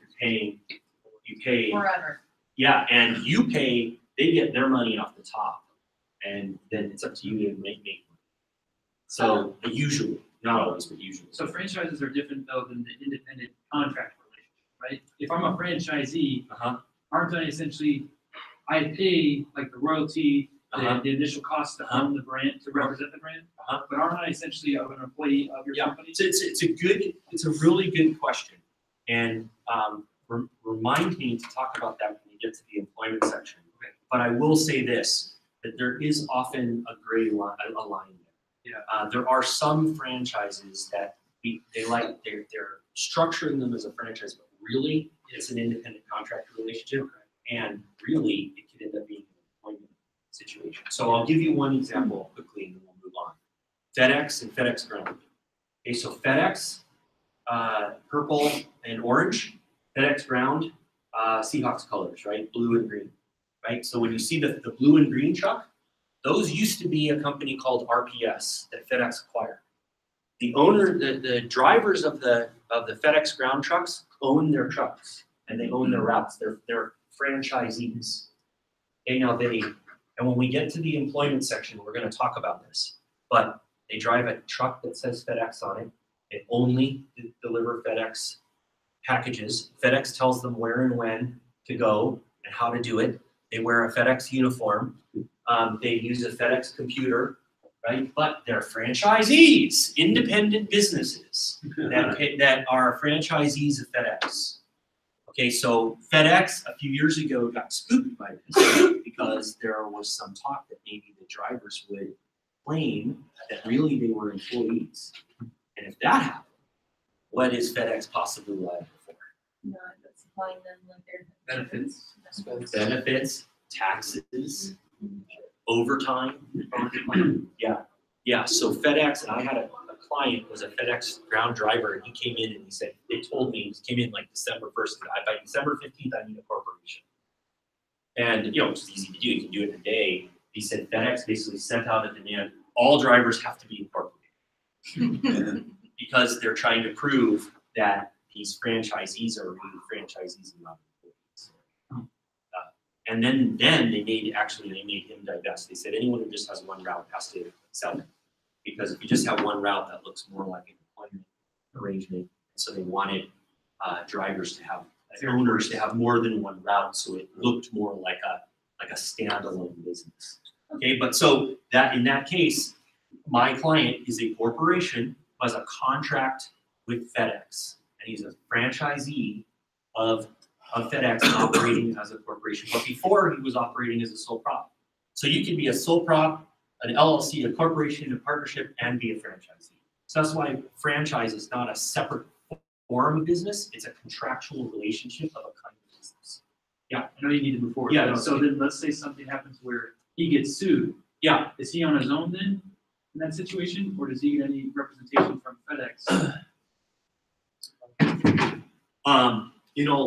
you pay. forever. Yeah, and you pay, they get their money off the top. And then it's up to you to make money. So usually, not always, but usually. So franchises are different though than the independent contract relationship, right? If I'm a franchisee, aren't I essentially, I pay like the royalty, the initial cost to own the brand, to represent the brand, but aren't I essentially an employee of your company? It's a really good question. And remind me to talk about that when we get to the employment section. Okay. But I will say this, that there is often a gray line there. Yeah. There are some franchises that they're structuring them as a franchise, but really it's an independent contractor relationship. Okay. And really it could end up being an employment situation. So I'll give you one example quickly and then we'll move on. FedEx and FedEx Ground. Okay, so FedEx, purple and orange. FedEx Ground, Seahawks colors, right? Blue and green, right? So when you see the blue and green truck, those used to be a company called RPS that FedEx acquired. The owner, the drivers of the FedEx Ground trucks own their trucks and they own their routes. They're franchisees. Okay, now and when we get to the employment section, we're going to talk about this. But they drive a truck that says FedEx on it. They only deliver FedEx packages. FedEx tells them where and when to go and how to do it. They wear a FedEx uniform. They use a FedEx computer, right? But they're franchisees, independent businesses that are franchisees of FedEx. Okay, so FedEx a few years ago got spooked by this because there was some talk that maybe the drivers would claim that really they were employees. And if that happened, what is FedEx possibly liable for? Not supplying them like their Benefits, taxes, overtime. Yeah. So FedEx, and I had a client was a FedEx Ground driver, and he came in and he said, they told me, he came in like December 1st, by December 15th, I need a corporation. And, it's easy to do, you can do it in a day. He said FedEx basically sent out a demand, all drivers have to be incorporated. Because they're trying to prove that these franchisees are really franchisees and not employees. And then they made him divest. They said anyone who just has one route has to sell it. Because if you just have one route, that looks more like an employment arrangement. So they wanted drivers to have, owners to have more than one route, so it looked more like a standalone business. Okay, but so that in that case, my client is a corporation who has a contract with FedEx, and he's a franchisee of FedEx operating as a corporation. But before, he was operating as a sole prop. So you can be a sole prop, an LLC, a corporation, a partnership, and be a franchisee. So that's why franchise is not a separate form of business. It's a contractual relationship of a kind of business. Yeah. I know you need to move forward. Yeah. So then let's say something happens where he gets sued. Yeah. Is he on his own then in that situation, or does he get any representation from FedEx?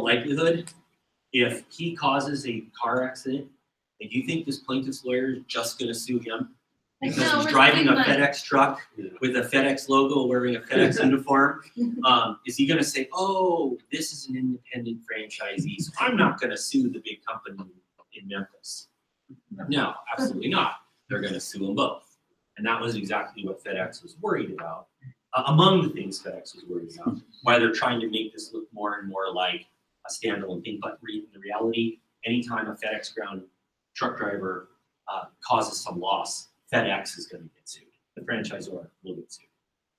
Likelihood, if he causes a car accident, do you think this plaintiff's lawyer is just going to sue him? Because he's driving a FedEx truck with a FedEx logo, wearing a FedEx uniform. Is he going to say, oh, this is an independent franchisee, so I'm not going to sue the big company in Memphis? No, absolutely not. they're gonna sue them both. And that was exactly what FedEx was worried about. Among the things FedEx was worried about, why they're trying to make this look more and more like a standalone thing. But in reality, anytime a FedEx ground truck driver causes some loss, FedEx is going to get sued. The franchisor will get sued.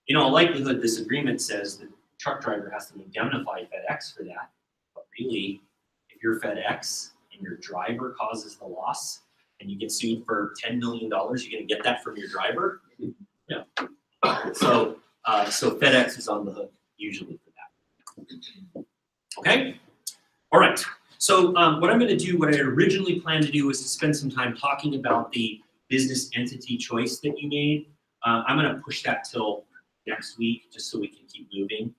In all likelihood, this agreement says that the truck driver has to indemnify FedEx for that. But really, if you're FedEx and your driver causes the loss and you get sued for $10 million, you're going to get that from your driver? Yeah. So FedEx is on the hook usually for that. Okay? All right. So what I'm going to do, what I originally planned to do was to spend some time talking about the business entity choice that you made. I'm going to push that till next week just so we can keep moving.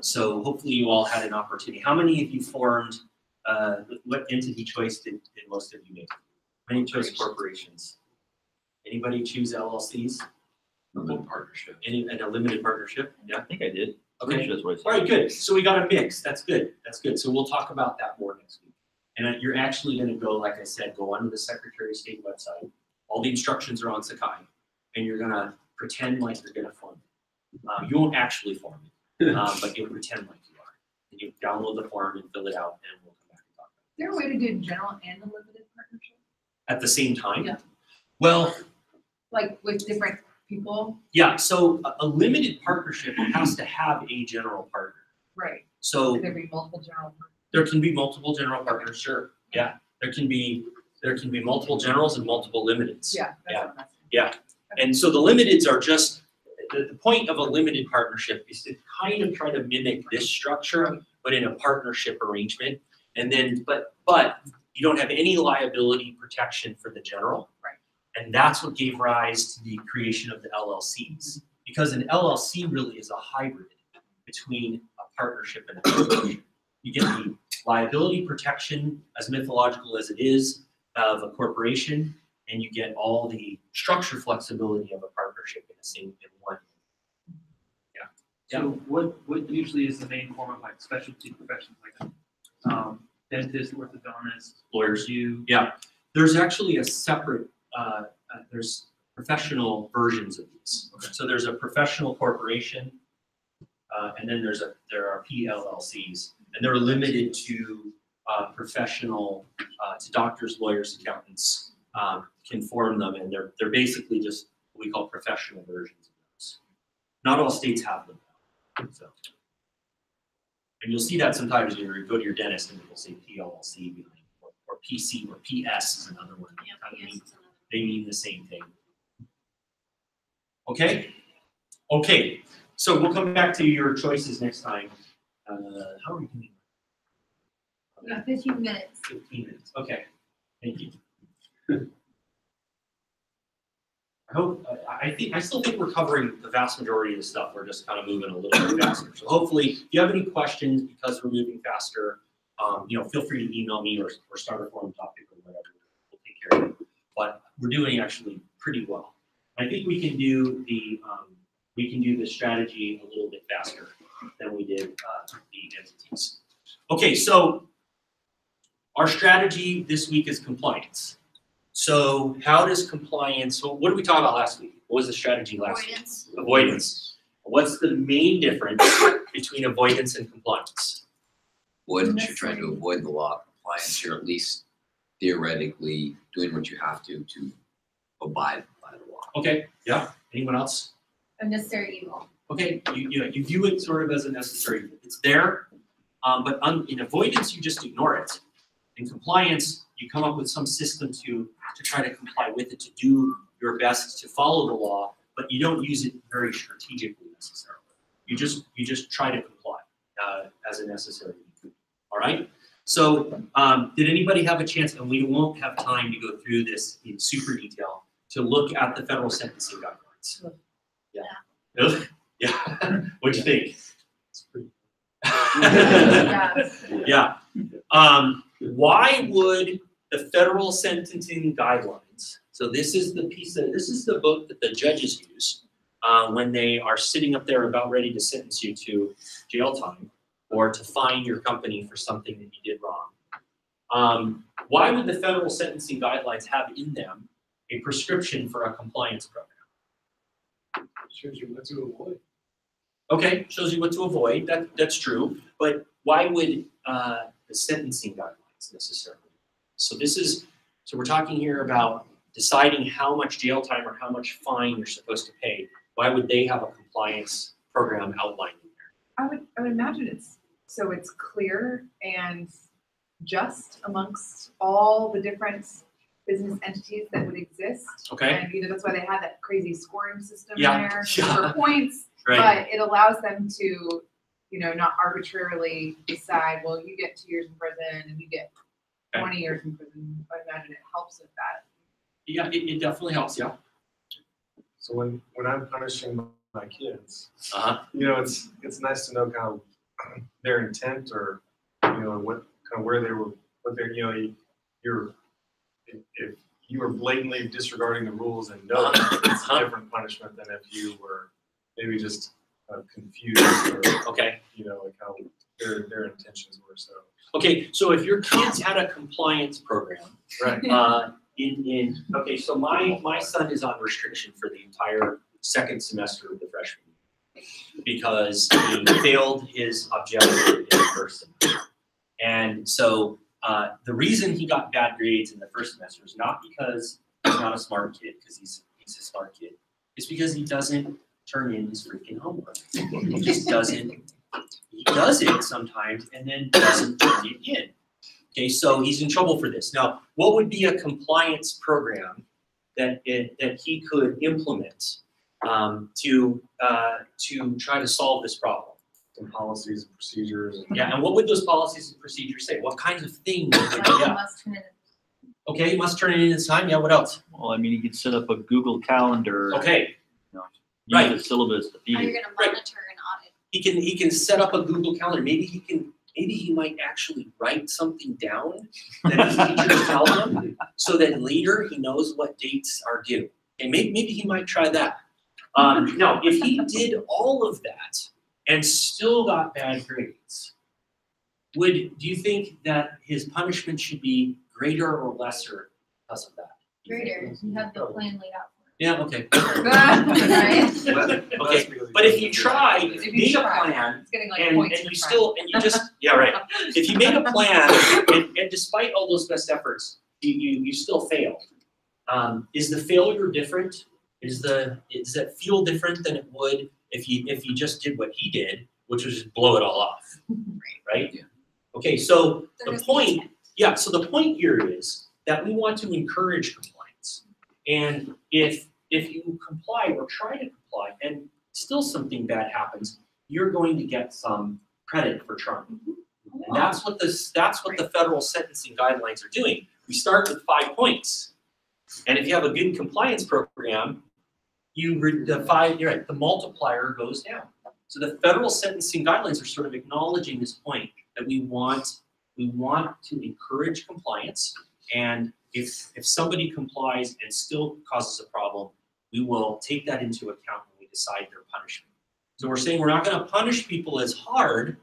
So hopefully you all had an opportunity. How many of you formed, what entity choice did most of you make? How many chose corporations? Anybody choose LLCs? Limited partnership. A limited partnership? Yeah. I think I did. Okay. Sure that's what I said. All right, good. So we got a mix. That's good. That's good. So we'll talk about that more next week. And you're actually going to go, like I said, go onto the Secretary of State website. All the instructions are on Sakai, and you're going to pretend like you're going to form it. You won't actually form it, but you'll pretend like you are. And you download the form and fill it out, and we'll come back and talk about it. Is there a way to do general and a limited partnership? At the same time? Yeah. Well, Like with different people? yeah. So a limited partnership has to have a general partner. Right. So Could there be multiple general partners? there can be multiple general partners, sure. Yeah, there can be multiple generals and multiple limiteds. Yeah. Yeah. What I'm asking. Yeah, and so the limiteds are just, the point of a limited partnership is to kind of try to mimic this structure, but in a partnership arrangement. And then, but you don't have any liability protection for the general. Right. And that's what gave rise to the creation of the LLCs. Because an LLC really is a hybrid between a partnership and a corporation. You get the liability protection, as mythological as it is, of a corporation, and you get all the structure flexibility of a partnership in one. Yeah. So what usually is the main form of like specialty professions, like dentist, orthodontist, Lawyers. you? Yeah, there's actually a separate, there's professional versions of these. Okay. So there's a professional corporation, and then there are PLLCs, and they're limited to professional, to doctors, lawyers, accountants can form them, and they're basically just what we call professional versions of those. Not all states have them. So, and you'll see that sometimes when you go to your dentist and it'll say PLLC behind, or PC, or PS is another one. Yeah, They mean the same thing. Okay? Okay, so we'll come back to your choices next time. How are we doing? We got 15 minutes. 15 minutes, okay. Thank you. I still think we're covering the vast majority of the stuff. We're just kind of moving a little bit faster. So hopefully, if you have any questions because we're moving faster, feel free to email me or start a forum topic or whatever. We'll take care of it. But we're doing actually pretty well. I think we can do the strategy a little bit faster than we did the entities. Okay, so our strategy this week is compliance. So how does compliance, so what did we talk about last week? What was the strategy last week? Avoidance. What's the main difference between avoidance and compliance? Avoidance, you're trying to avoid the law. Compliance, you're at least theoretically doing what you have to abide by the law. Okay, yeah. Anyone else? Unnecessary evil. Okay, you view it sort of as a necessary evil. It's there, but in avoidance, you just ignore it. In compliance, you come up with some system to try to comply with it, to do your best to follow the law, but you don't use it very strategically necessarily. You just try to comply as a necessary evil. All right. So did anybody have a chance, and we won't have time to go through this in super detail, to look at the federal sentencing guidelines? Yeah. Yeah. What'd you think? It's pretty. Yeah. Why would the federal sentencing guidelines? So this is the book that the judges use when they are sitting up there about ready to sentence you to jail time or to fine your company for something that you did wrong. Why would the federal sentencing guidelines have in them a prescription for a compliance program. Shows you what to avoid. Okay, shows you what to avoid, that's true, but why would the sentencing guidelines necessarily? So so we're talking here about deciding how much jail time or how much fine you're supposed to pay. Why would they have a compliance program outlined in there? I would imagine it's clear and just amongst all the different business entities that would exist. Okay. And that's why they had that crazy scoring system Yeah. there Yeah. for points. Right. But it allows them to, not arbitrarily decide, well, you get 2 years in prison and you get 20 years in prison. I imagine it helps with that. Yeah, it definitely helps, yeah. So when I'm punishing my kids, Uh-huh. it's nice to know kind of their intent or, what kind of where they were, what they're, if you were blatantly disregarding the rules and no, it's a different punishment than if you were maybe just confused or, Okay. like how their intentions were, so. Okay, so if your kids had a compliance program, Right. Okay, so my son is on restriction for the entire second semester of the freshman year because he failed his objective in the first semester. And so the reason he got bad grades in the first semester is not because he's not a smart kid, because he's a smart kid. It's because he doesn't turn in his freaking homework. He just doesn't. He does it sometimes and then doesn't turn it in. Okay, so he's in trouble for this. Now, what would be a compliance program that he could implement to try to solve this problem? Some policies and procedures. Yeah, and what would those policies and procedures say? What kinds of things? Okay, you must turn it in this time. Yeah, what else? Well, I mean, you could set up a Google Calendar. Okay. Use Right. the syllabus to feed How you're it. gonna monitor and audit. He can set up a Google Calendar. Maybe he might actually write something down that his teachers tell him, so that later he knows what dates are due. And maybe he might try that. Now, if he did all of that and still got bad grades, do you think that his punishment should be greater or lesser because of that? Greater, you have the plan laid out for it. Yeah, okay. Right? Okay, but if you try, if you made a plan, It's getting like and points you for still, and you just, yeah, right. If you made a plan, and despite all those best efforts, you still failed. Is the failure different? Does that feel different than it would if you just did what he did, which was just blow it all off, right? Yeah. Okay, so the point, so the point here is that we want to encourage compliance, and if you comply or try to comply, and still something bad happens, you're going to get some credit for trying. And that's what the federal sentencing guidelines are doing. We start with 5 points, and if you have a good compliance program, the multiplier goes down. So the federal sentencing guidelines are sort of acknowledging this point that we want to encourage compliance, and if somebody complies and still causes a problem, we will take that into account when we decide their punishment. So we're saying we're not going to punish people as hard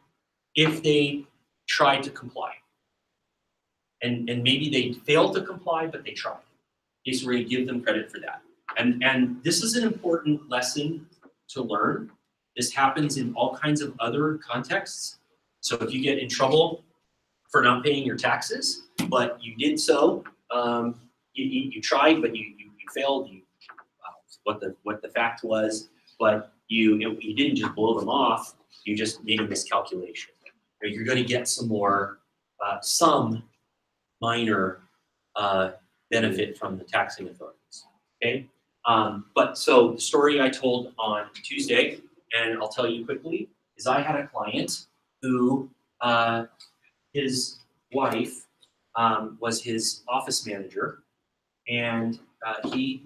if they try to comply. And maybe they failed to comply, but they tried. Okay, so we're going to give them credit for that. And this is an important lesson to learn. This happens in all kinds of other contexts. So if you get in trouble for not paying your taxes, but you did so, you tried, but you failed. What the fact was, but you didn't just blow them off. You just made a miscalculation. You're going to get some minor benefit from the taxing authorities. Okay, but so the story I told on Tuesday, and I'll tell you quickly, is I had a client who his wife was his office manager, and he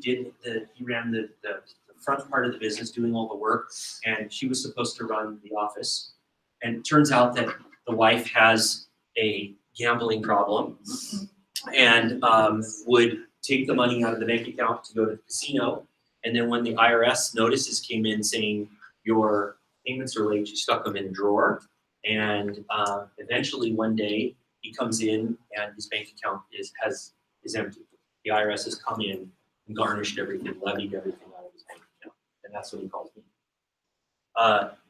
ran the front part of the business, doing all the work, and she was supposed to run the office. And it turns out that the wife has a gambling problem and would take the money out of the bank account to go to the casino. And then when the IRS notices came in saying your payments are late, she stuck them in a drawer. And eventually one day he comes in and his bank account is empty. The IRS has come in, garnished everything, levied everything out of his bank account. And that's what he calls me.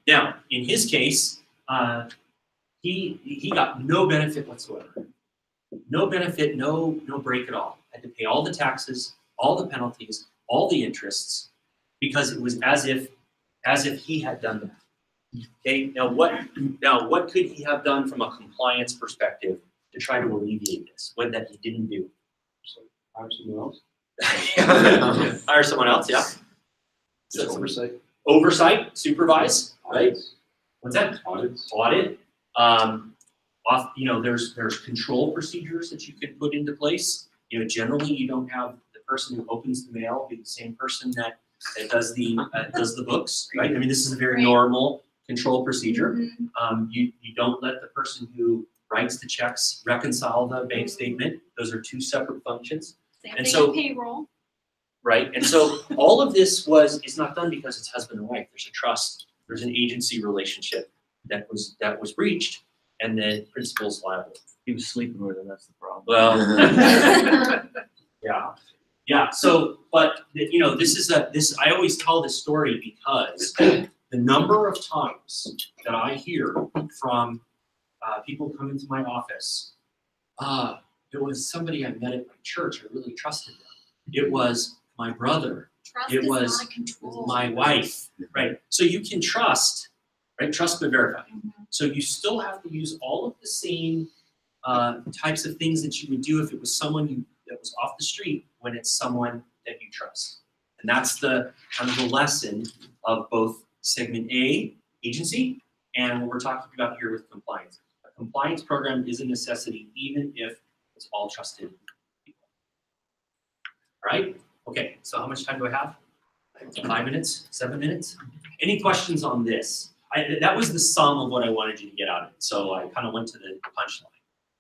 Now, in his case, he got no benefit whatsoever. No benefit, no break at all. Had to pay all the taxes, all the penalties, all the interests, because it was as if he had done that. Okay, now what could he have done from a compliance perspective to try to alleviate this? What that he didn't do? So hire someone else. Hire someone else, yeah. Just oversight. Oversight, supervise, right? Audits. What's that? Audits. Audit. There's control procedures that you can put into place. Generally you don't have the person who opens the mail be the same person that does the books, right? I mean, this is a very normal control procedure. You don't let the person who writes the checks reconcile the bank statement. Those are two separate functions. Same And thing so- in payroll. Right, and so all of this is not done because it's husband and wife. There's a trust. There's an agency relationship that was breached, and the principal's liable. He was sleeping with her, that's the problem. Well, yeah. So, but this. I always tell this story because the number of times that I hear from people come into my office, it was somebody I met at my church. I really trusted them. It was my brother. Trust It is was not a control. my wife, right? So you can trust, right? Trust but verify. So you still have to use all of the same types of things that you would do if it was someone that was off the street when it's someone that you trust. And that's the kind of the lesson of both segment A, agency, and what we're talking about here with compliance. A compliance program is a necessity even if it's all trusted people. All right? Okay, so how much time do I have? 5 minutes? 7 minutes? Any questions on this? That was the sum of what I wanted you to get out of it. So I kind of went to the punchline.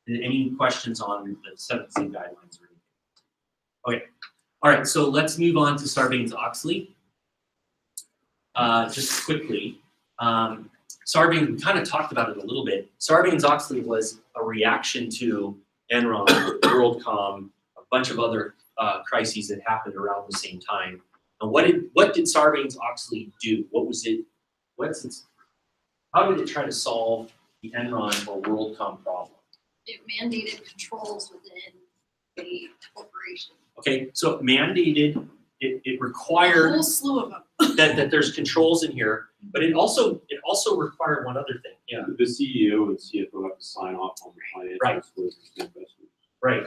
Any questions on the sentencing guidelines or anything? Okay. All right, so let's move on to Sarbanes-Oxley. Just quickly, Sarbanes, we kind of talked about it a little bit. Sarbanes-Oxley was a reaction to Enron, WorldCom, a bunch of other crises that happened around the same time. And what did Sarbanes-Oxley do? What was it? How did it try to solve the Enron or WorldCom problem? It mandated controls within the corporation. Okay, so it mandated, it A required whole slew of them. that there's controls in here, but it also required one other thing. Yeah. The CEO and CFO have to sign off on the financial Right. disclosures to investors. Right.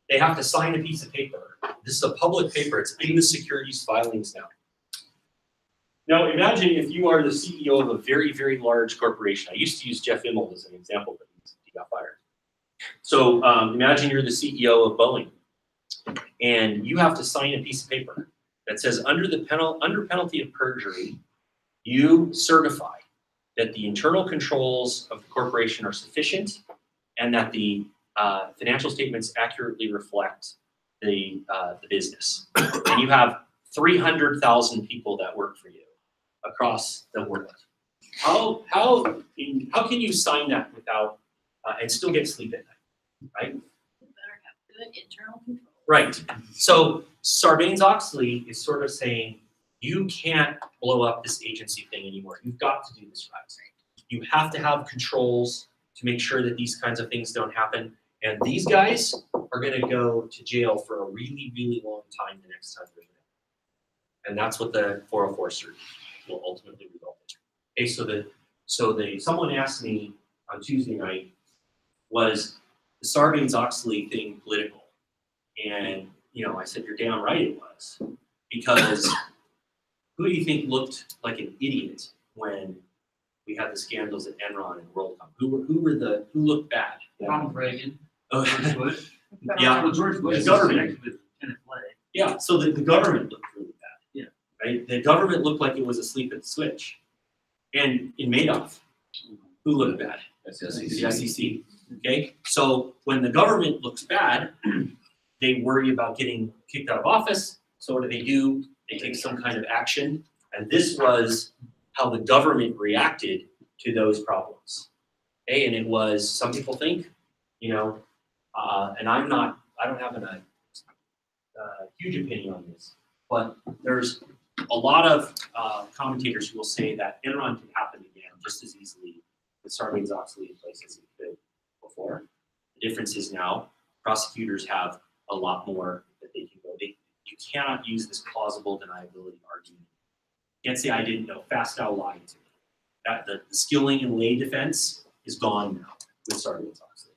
They have to sign a piece of paper. This is a public paper. It's in the securities filings now. Now imagine if you are the CEO of a very, very large corporation. I used to use Jeff Immelt as an example, but he got fired. So imagine you're the CEO of Boeing, and you have to sign a piece of paper that says under penalty of perjury, you certify that the internal controls of the corporation are sufficient and that the financial statements accurately reflect the business. And you have 300,000 people that work for you across the world. How can you sign that without and still get sleep at night, right? You better have good internal control. Right. So Sarbanes-Oxley is sort of saying you can't blow up this agency thing anymore. You've got to do this right. You have to have controls to make sure that these kinds of things don't happen. And these guys are going to go to jail for a really, really long time the next time they're there. And that's what the 404 cert will ultimately result in. Okay, so someone asked me on Tuesday night, was the Sarbanes-Oxley thing political? And I said, you're damn right it was. Because who do you think looked like an idiot when we had the scandals at Enron and WorldCom? Who looked bad? Ronald Reagan. Oh, George Bush. yeah. Well, George Bush. The government. connected with Kenneth Lay. Yeah, so the government looked really bad. Yeah. Right? The government looked like it was asleep at the switch. And in Madoff, who looked bad? The SEC. Okay? So when the government looks bad, they worry about getting kicked out of office. So what do? They take some kind of action. And this was how the government reacted to those problems. Okay? And it was, some people think, and I don't have a huge opinion on this, but there's a lot of commentators who will say that Enron could happen again just as easily with Sarbanes-Oxley in place as it could before. The difference is now prosecutors have a lot more that they can go. You cannot use this plausible deniability argument. You can't say I didn't know. Fastow lied to me. The skilling and lay defense is gone now with Sarbanes-Oxley.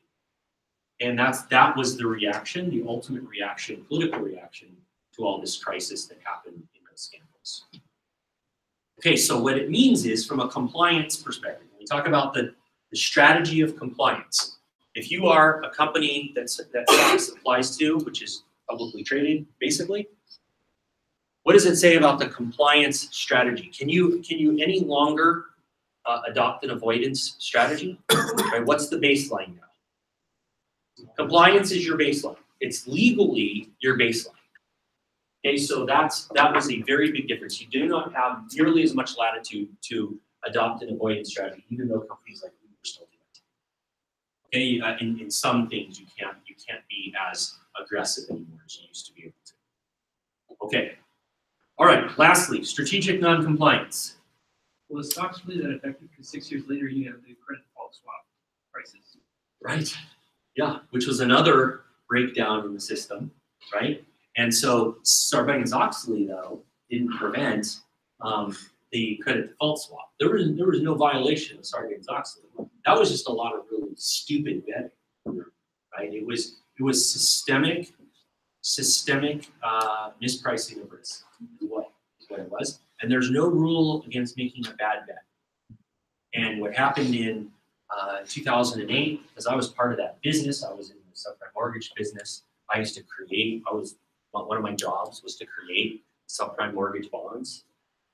And that was the reaction, the ultimate reaction, political reaction to all this crisis that happened in those scandals. Okay, so what it means is from a compliance perspective, when we talk about the strategy of compliance, if you are a company that SOX applies to, which is publicly traded, basically, what does it say about the compliance strategy? Can you any longer adopt an avoidance strategy? Right? What's the baseline now? Compliance is your baseline. It's legally your baseline. Okay, so that was a very big difference. You do not have nearly as much latitude to adopt an avoidance strategy, even though companies like Uber still do it. Okay, in some things you can't be as aggressive anymore as you used to be able to. Okay. All right. Lastly, strategic non-compliance. Well, the stock's really that effective because 6 years later you have the credit default swap prices. Right. Yeah, which was another breakdown in the system, right? And so Sarbanes-Oxley, though, didn't prevent the credit default swap. There was no violation of Sarbanes-Oxley. That was just a lot of really stupid betting, right? It was systemic mispricing of risk is what it was. And there's no rule against making a bad bet. And what happened in 2008, because I was part of that business, I was in the subprime mortgage business. One of my jobs was to create subprime mortgage bonds.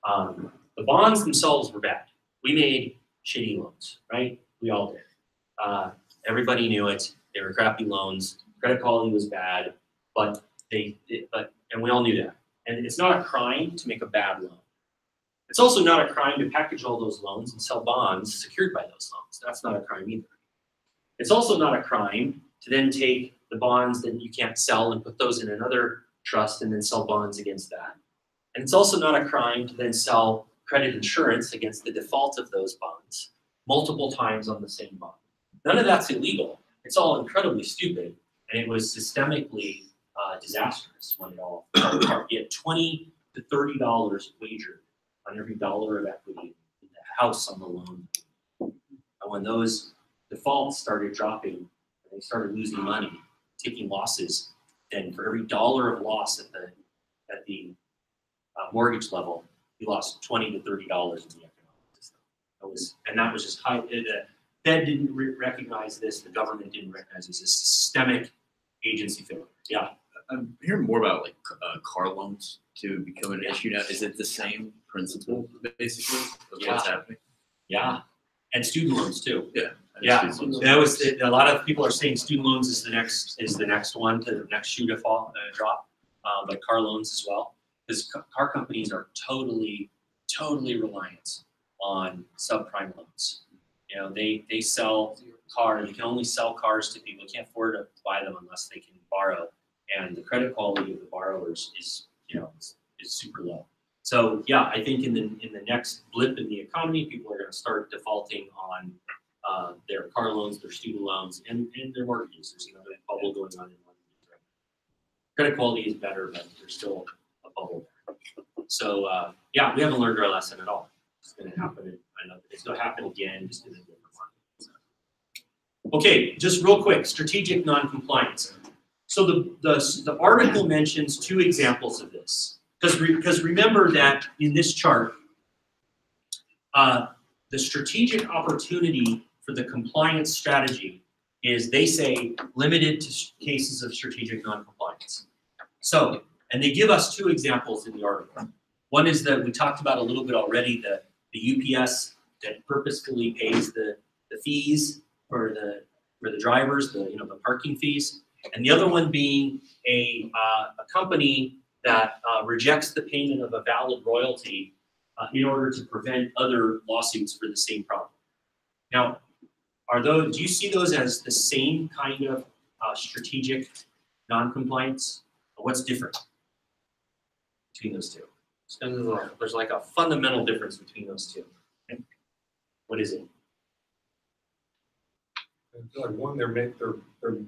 The bonds themselves were bad. We made shitty loans, right? We all did. Everybody knew it. They were crappy loans. Credit quality was bad, and we all knew that. And it's not a crime to make a bad loan. It's also not a crime to package all those loans and sell bonds secured by those loans. That's not a crime either. It's also not a crime to then take the bonds that you can't sell and put those in another trust and then sell bonds against that. And it's also not a crime to then sell credit insurance against the default of those bonds multiple times on the same bond. None of that's illegal. It's all incredibly stupid, and it was systemically disastrous when it all fell apart. You had $20 to $30 wagered on every dollar of equity in the house on the loan. And when those defaults started dropping, and they started losing money, taking losses, and for every dollar of loss at the mortgage level, you lost $20 to $30 in the economic system. That was just high. The Fed didn't recognize this. The government didn't recognize this. It's a systemic agency failure. Yeah. I'm hearing more about like car loans to become an issue now. Is it the same principle basically of what's happening? Yeah, and student loans too. Yeah. Yeah, that was a lot of people are saying student loans is the next one, the next shoe to drop, but car loans as well, because car companies are totally reliant on subprime loans. You know, they sell cars. They can only sell cars to people who can't afford to buy them unless they can borrow, and the credit quality of the borrowers is super low. So yeah, I think in the next blip in the economy, people are going to start defaulting on their car loans, their student loans, and their mortgages. There's another bubble going on in mortgages right now. Credit quality is better, but there's still a bubble there. So yeah, we haven't learned our lesson at all. It's going to happen. It's going to happen again, just in a different market. Okay, just real quick, strategic non-compliance. So the article mentions two examples of this, because remember that in this chart, the strategic opportunity for the compliance strategy is, they say, limited to cases of strategic non-compliance. So, and they give us two examples in the article. One is that we talked about a little bit already, the UPS that purposefully pays the fees for the drivers, the parking fees, and the other one being a company that rejects the payment of a valid royalty in order to prevent other lawsuits for the same problem. Now, do you see those as the same kind of strategic non-compliance? What's different? between those two? There's like a fundamental difference between those two. What is it? I feel like one, they're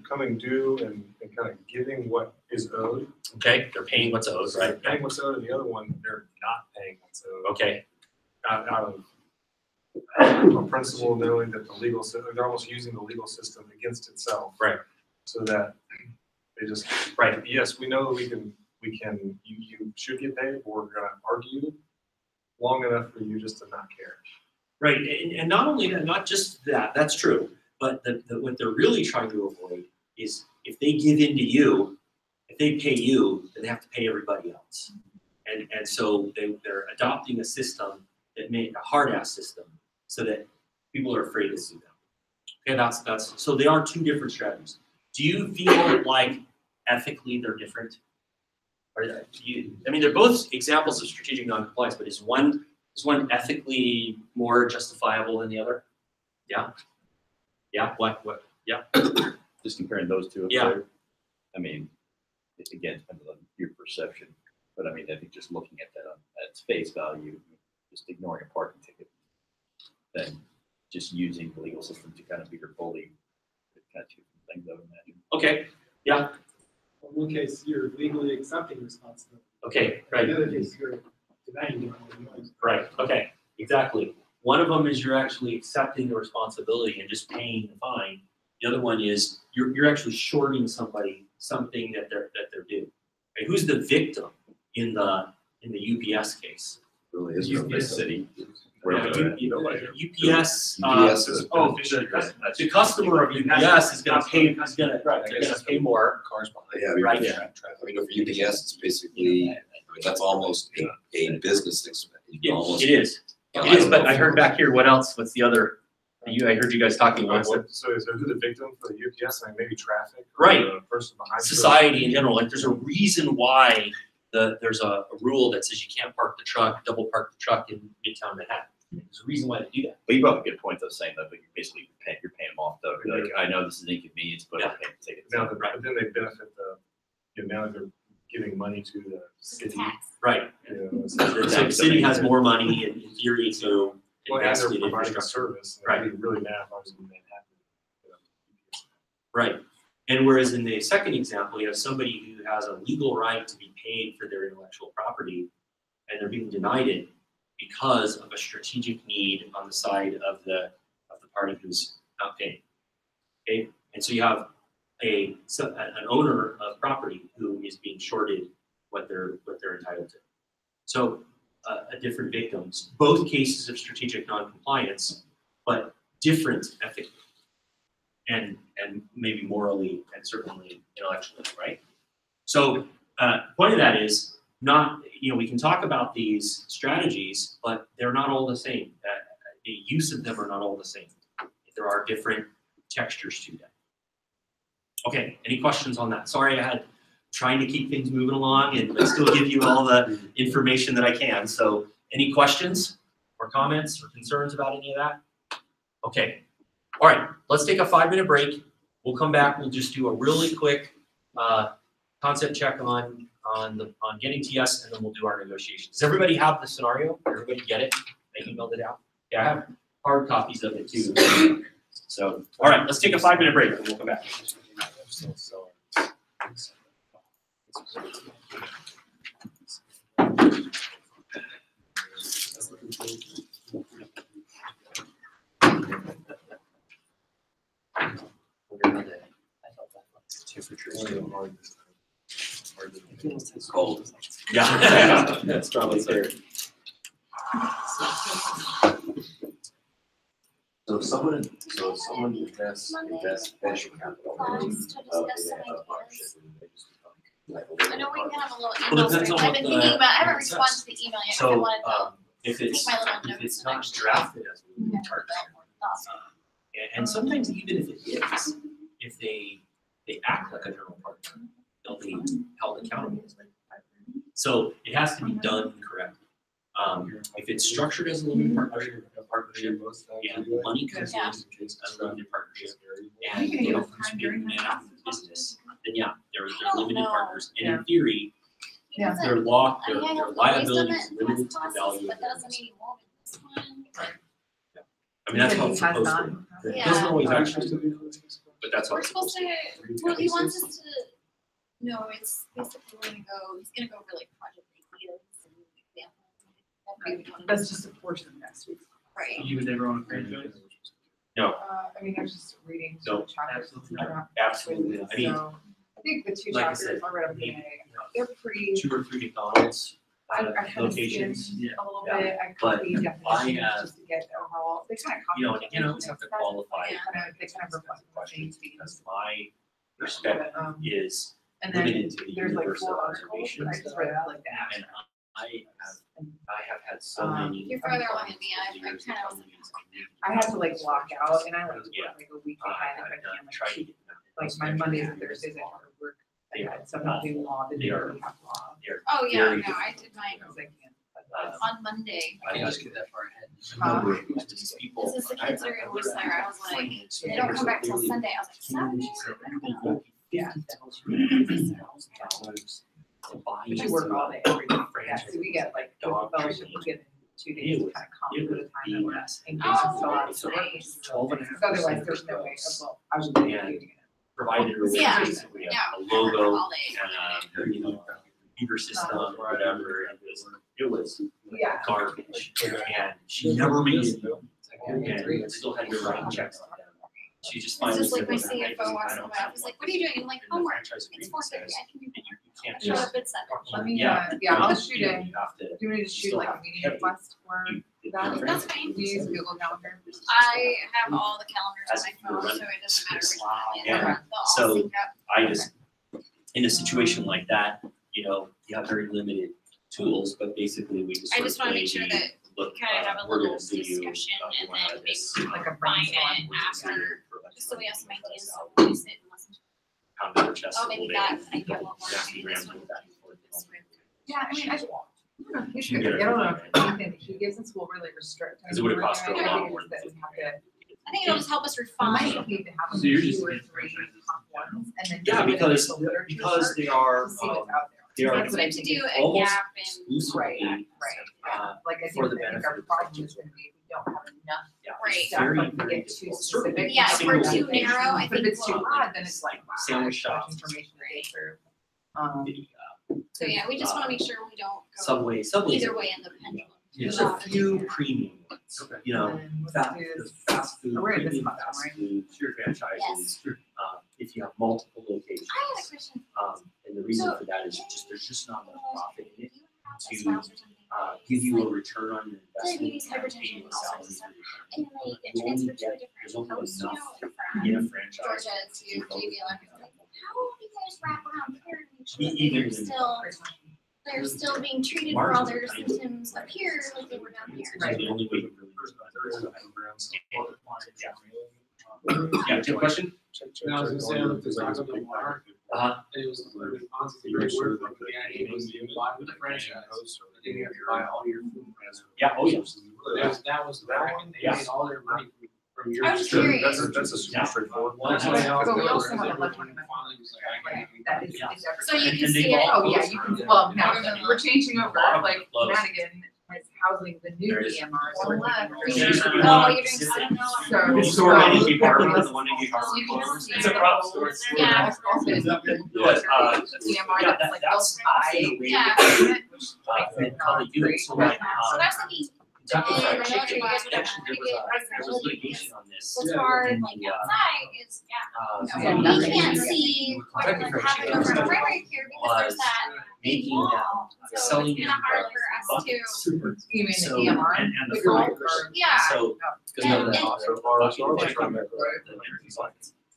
coming due and kind of giving what is owed. Okay, they're paying what's owed, So right? they're paying what's owed, and the other one, they're not paying what's owed. Okay, Out of a principle knowing that the legal system, they're almost using the legal system against itself. Right. So that they just, right. Yes, we know that you should get paid, but we're gonna argue long enough for you just to not care. Right, and not only that, not just that, that's true, but what they're really trying to avoid is if they give in to you, if they pay you, then they have to pay everybody else. And so they're adopting a system that made a hard-ass system so that people are afraid to sue them. Okay, that's so they are two different strategies. Do you feel like ethically they're different? Or I mean, they're both examples of strategic non-compliance, but is one ethically more justifiable than the other? Yeah. Yeah. What? Yeah. Just comparing those two. Yeah. I mean, it again depends on your perception, but I mean, I think just looking at that at its face value, just ignoring a parking ticket, then just using the legal system to kind of be your bully, kind of two things I would imagine. Okay. Yeah. In one case, you're legally accepting responsibility. Okay. Right. In the other case, you're denying it. Right. Okay. Exactly. One of them is you're actually accepting the responsibility and just paying the fine. The other one is you're actually shorting somebody something that they're due. Okay? Who's the victim in the UPS case? Really is UPS City. UPS. The customer of UPS is going to pay. They're going to pay more. Cars behind. Yeah, right. Yeah. I mean, for UPS, it's basically. I mean, that's almost a business expense. Yeah, it is. It is. But I heard back here. What else? What's the other? I heard you guys talking about. So who's the victim for the UPS? I mean, maybe traffic. Right. The person behind society in general. Like, there's a reason why there's a rule that says you can't park the truck, double park the truck in Midtown Manhattan. There's a reason why they do that. But you brought up a good point though, saying that, but you're basically paying them off though. You're like, I know this is an inconvenience, but I'm paying to take it. Now, but then they benefit now they're giving money to the city. Right. You know, So the city has more money in theory to invest in providing infrastructure. service. Right. It'd be really mad if I was in Manhattan. Right. And whereas in the second example, you have somebody who has a legal right to be paid for their intellectual property, and they're being denied it because of a strategic need on the side of the party who's not paying. Okay, and so you have an owner of property who is being shorted what they're entitled to. So different victims, both cases of strategic non-compliance, but different ethically and maybe morally and certainly intellectually, right? So point of that is not, we can talk about these strategies, but they're not all the same. The use of them are not all the same. There are different textures to them. Okay, any questions on that? Sorry, trying to keep things moving along and still give you all the information that I can. So any questions or comments or concerns about any of that? Okay, all right, let's take a 5-minute break. We'll come back, we'll just do a really quick concept check on getting TS, and then we'll do our negotiations. Does everybody have the scenario? Everybody get it? I emailed it out. Yeah, I have hard copies of it too. So, all right, let's take a 5-minute break and we'll come back. It's cold. Yeah, that's probably fair. So if someone invests venture capital. I know we can have a little Well, email depends stream. on I've been what thinking about, I haven't the- responded to the email yet, because I So wanted to if take my little if notes. it's not drafted as a moving target, and sometimes even if it is, if they act like a general partner, they'll be held accountable. So it has to be done correctly. If it's structured as a limited partnership, and money comes in as a limited partnership, and they don't participate in the business, then yeah, they're limited partners. And in theory, Yeah. Because Their law, I their mean, I their have liability is always done it in limited past to the classes, value but of that their doesn't mean investment. you won't in this one. I mean, that's You how said it's he has supposed to not. work. It Yeah. doesn't always Oh, actually, okay. but that's how We're it's supposed supposed to, to. well, he wants us to, no, it's basically he's gonna go over like project ideas and examples. That's just a portion of next week. Right. You would never own a franchise? I mean, I was just reading No, two chapters. Absolutely. I mean, So, I think the two like I chapters said, are right up maybe, today. They're pretty, 2 or 3 McDonald's I kind of skimmed locations. a little Yeah. bit, I But copied I definitions have- just to get the overall, they kind of copy. You know, and again, I always have to qualify They kind of reflect the same questions themes. because my perspective But, is And then limited to the there's like universe of 4 articles, but I observations. just read like the And abstract. I have had so many. You're farther along than me, I years kind of of was I had to like block out and I like to Yeah. work like a week I ahead if I had can, like tried to cheat. get them. Like my Mondays and Thursdays I have to work. I had someone do law, the day They are- we have law. They're Oh, yeah, very no, I did mine Because I can't. on Monday. I Can't just get that far ahead. number of these people. This is the kids are in Whistler, I was like, They they don't come back till Sunday, I was like, Saturday? Yeah. $50,000 to buy We should work all day every day. Yeah, franchise. so we get like, with the Dog fellowship, we training. get 2 days to kind of come It to was the time that we're BS. engaged Oh, in a lot of So work. nice. 12.5%. Because otherwise, there's no way of, well, I would be doing it. Provided her with Yeah. basically a Yeah. logo All day. and you know, computer system or whatever, and it was Yeah. garbage. And she never made it, and still had to write checks on them. She just It's finally just said, like my "Listen, I CFO just- walks I in don't my have office, like, what are you doing? I'm like, And the homework, franchise it's agreement 4:30, says I can do that you can't show just- up at 7. Let me, Yeah. yeah, I'll You shoot know, it. you have to- Do you want me to shoot still like a have meeting heavy- request for that? That's fine. We use Google Calendar. I have all the calendars As on if my you're phone, so running it doesn't matter which Wow. one it is, Yeah. they'll all So- sync up. I just, in a situation like that, you know, you have very limited tools, but basically we just I sort just of wanna play make sure the, that look, we kind of have a we're little gonna do you, discussion we and wanna then have maybe this, we Like a can refine brainstorm. it after, for just so we have some ideas, so we sit and listen. pound our chest a Oh, little maybe bit. that idea will work. Nasty Maybe this rambling one. back and forth, you know. Yeah, I mean, I don't know, he's She good. did I don't know everything, if anything that he gives in school really restrict. Because it would have cost her a lot I more. think it's that we have to, I think it'll just help us we refine. might need to have So like you're 2 just or against 3 franchises. top ones and then. Yeah, do because- the literature Because search they are, to see what's out there. they are That's what I We have to think do is a almost gap and. exclusively, Right. Like I for think, the I think benefit our of problem is franchise. gonna be if we don't have enough yeah, Right. it's stuff, very, like we very get too difficult. specific. Yeah, if we're Single- too narrow, I But if think it's too we'll. broad, then it's like, wow, Sandwich so much shops. information to get through. So yeah, we just wanna make sure we don't go Subways, either way in the pendulum. There's a few premium ones, you know, And then fast, let's do the this. fast food, We're at this premium much, fast right? food, franchises. If you have multiple locations, I had a question. and the reason So- for that is just, there's just not enough profit in it Do you have to, a spouse or something? give you a return on your investment. Diabetes, and hypertension, paying all sorts of salaries stuff. for your And like get You only transferred to a get- there's different only coast, you enough know, family in a franchise. Georgia to JV Electric. Like, how do you guys wrap around here and make sure that Even they're still, they're still being treated for all their symptoms up here like they were down here? So the only way you really. Yeah, Yeah, do you have a question? And I was gonna say, I looked at Taco Bell Water, Uh-huh. and it was, honestly, great word, but the idea was you buy with a franchise, but then you have to buy all your food. Yeah, oh, yeah. That was that one, they made all their money from your. I was Sure, curious. that's a super straightforward. Well, That's why I But we was also like, have a when electronic finally was like, I gotta- That is, Yeah. is everything. So you And can they see it. all- Oh, yeah, you can, well, now, we're changing over, All like close. Madigan is housing the new There it is. EMR, so we're taking over. Yeah. Oh, you're doing, I don't know. So- The store at NK Harbor, the one NK So Harbor you can closed. see It's a prop store. It's- Yeah. Also, it's But, EMR yeah, that's like that's built by. the way Yeah. how they do it. So like, So I was thinking, Kentucky I Fried know Chicken, you guys would have actually, pretty there good was litigation on this. what's Yeah. hard, in like the, outside is, yeah. Yeah, We nothing. can't see what Kentucky Fried happened Chicken over in was primary care because there's that big making wall. them, So it's selling kinda them hard for us to, buckets. You mean So, the EMR? and the The food, gold or- yeah. so, because And- of the and- bucket,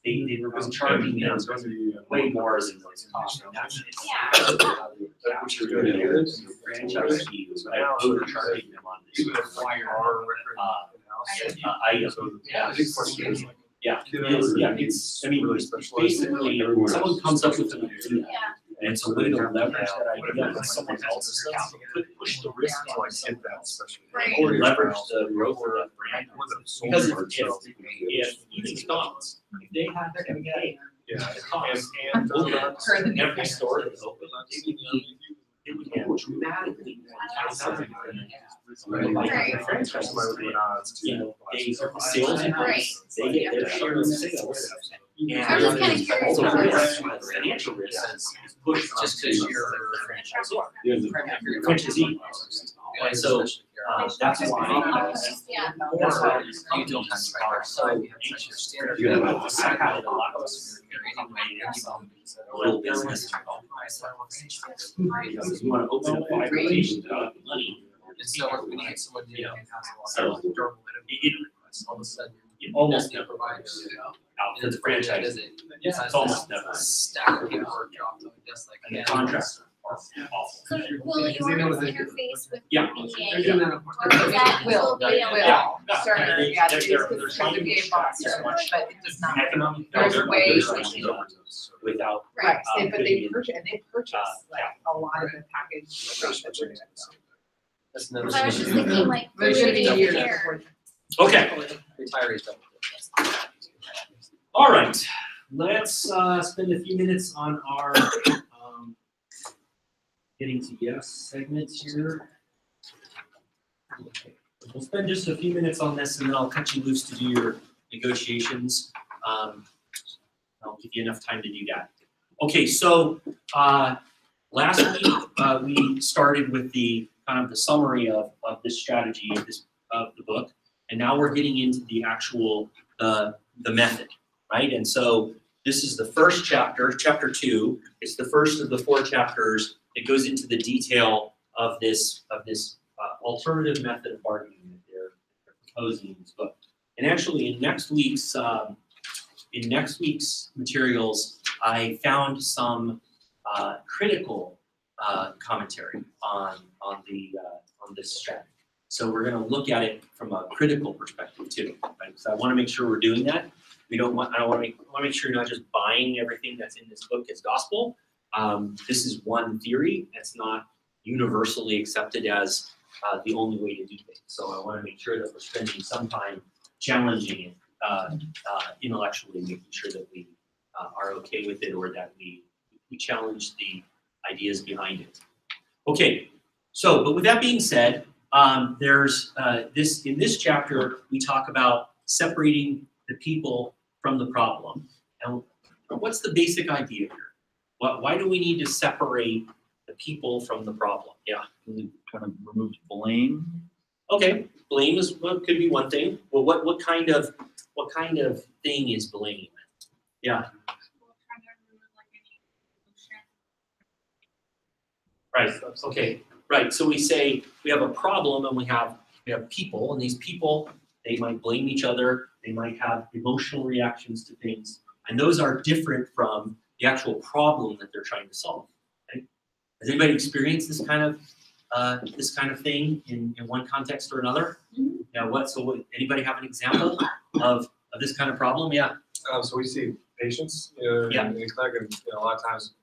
they were charging them way more than those costs. And that's- Yeah. Which is really good. Franchise fee was like overcharging them on this. Even if like our Item. Yeah, I think question is like. Yeah, it's, I mean, Really it's specialized. basically, someone comes up with an idea, Yeah. and it's a way to leverage that idea on someone else's capital, could push the risk To on like someone hit that else. especially. Right. Or leverage the growth of that brand. Or the Because solar if, itself. if even McDonald's, if they have They're to gonna get pay it. the cost, And Per the new every store that's open, it would can dramatically. Right. Franchise, you know, they, sales increase, they get their share of sales. And I was just kinda curious also about risk, financial risk is pushed just because you're a franchisor, franchisee. And so, that's why, Yeah. that's why you don't have to are so anxious. I had a lot of little business. Because you wanna open up a location, money. And so when you get someone new and has a lot So, of durable it, all of a sudden. it almost never provides. out for the franchise. It's almost never. Stack of paperwork dropped on the desk like. And the contracts are awful. So will yours interface with Yeah. BMBA? They're doing that. Or is that will be Yeah. able Yeah. Cerner, They- yeah, they're- it's they're because trying to BMBA fosters, as much but it does not. economic There's development ways as that much you- without. Right, Uh, but putting they in, purchase like a lot of the package. stuff that we're doing, so. That's another. So I was just thinking like But it should be fluidity of years care. before. Okay, Retirees don't. all right, let's spend a few minutes on our getting to yes segments here. Okay. We'll spend just a few minutes on this and then I'll cut you loose to do your negotiations. I'll give you enough time to do that. Okay, so last week we started with the kind of the summary of this strategy of the book, and now we're getting into the actual the method, right? And so this is the first chapter, chapter 2. It's the first of the 4 chapters. It goes into the detail of this alternative method of bargaining that they're proposing in this book. And actually, in next week's materials, I found some critical commentary on this strategy. So we're going to look at it from a critical perspective too, right? So I want to make sure we're doing that. I want to make sure you're not just buying everything that's in this book as gospel. This is one theory that's not universally accepted as the only way to do things. So I want to make sure that we're spending some time challenging it intellectually, making sure that we are okay with it, or that we challenge the ideas behind it. Okay, so but with that being said, there's in this chapter we talk about separating the people from the problem. And what's the basic idea here? Why do we need to separate the people from the problem? Yeah. Kind of remove blame. Okay, blame could be one thing. Well, what kind of thing is blame? Yeah. Right. Okay. Right. So we say we have a problem, and we have people, and these people, they might blame each other. They might have emotional reactions to things, and those are different from the actual problem that they're trying to solve. Okay? Has anybody experienced this kind of thing in one context or another? Mm-hmm. Yeah. Anybody have an example of this kind of problem? Yeah. So we see patients, Yeah. in the clinic, and a lot of times,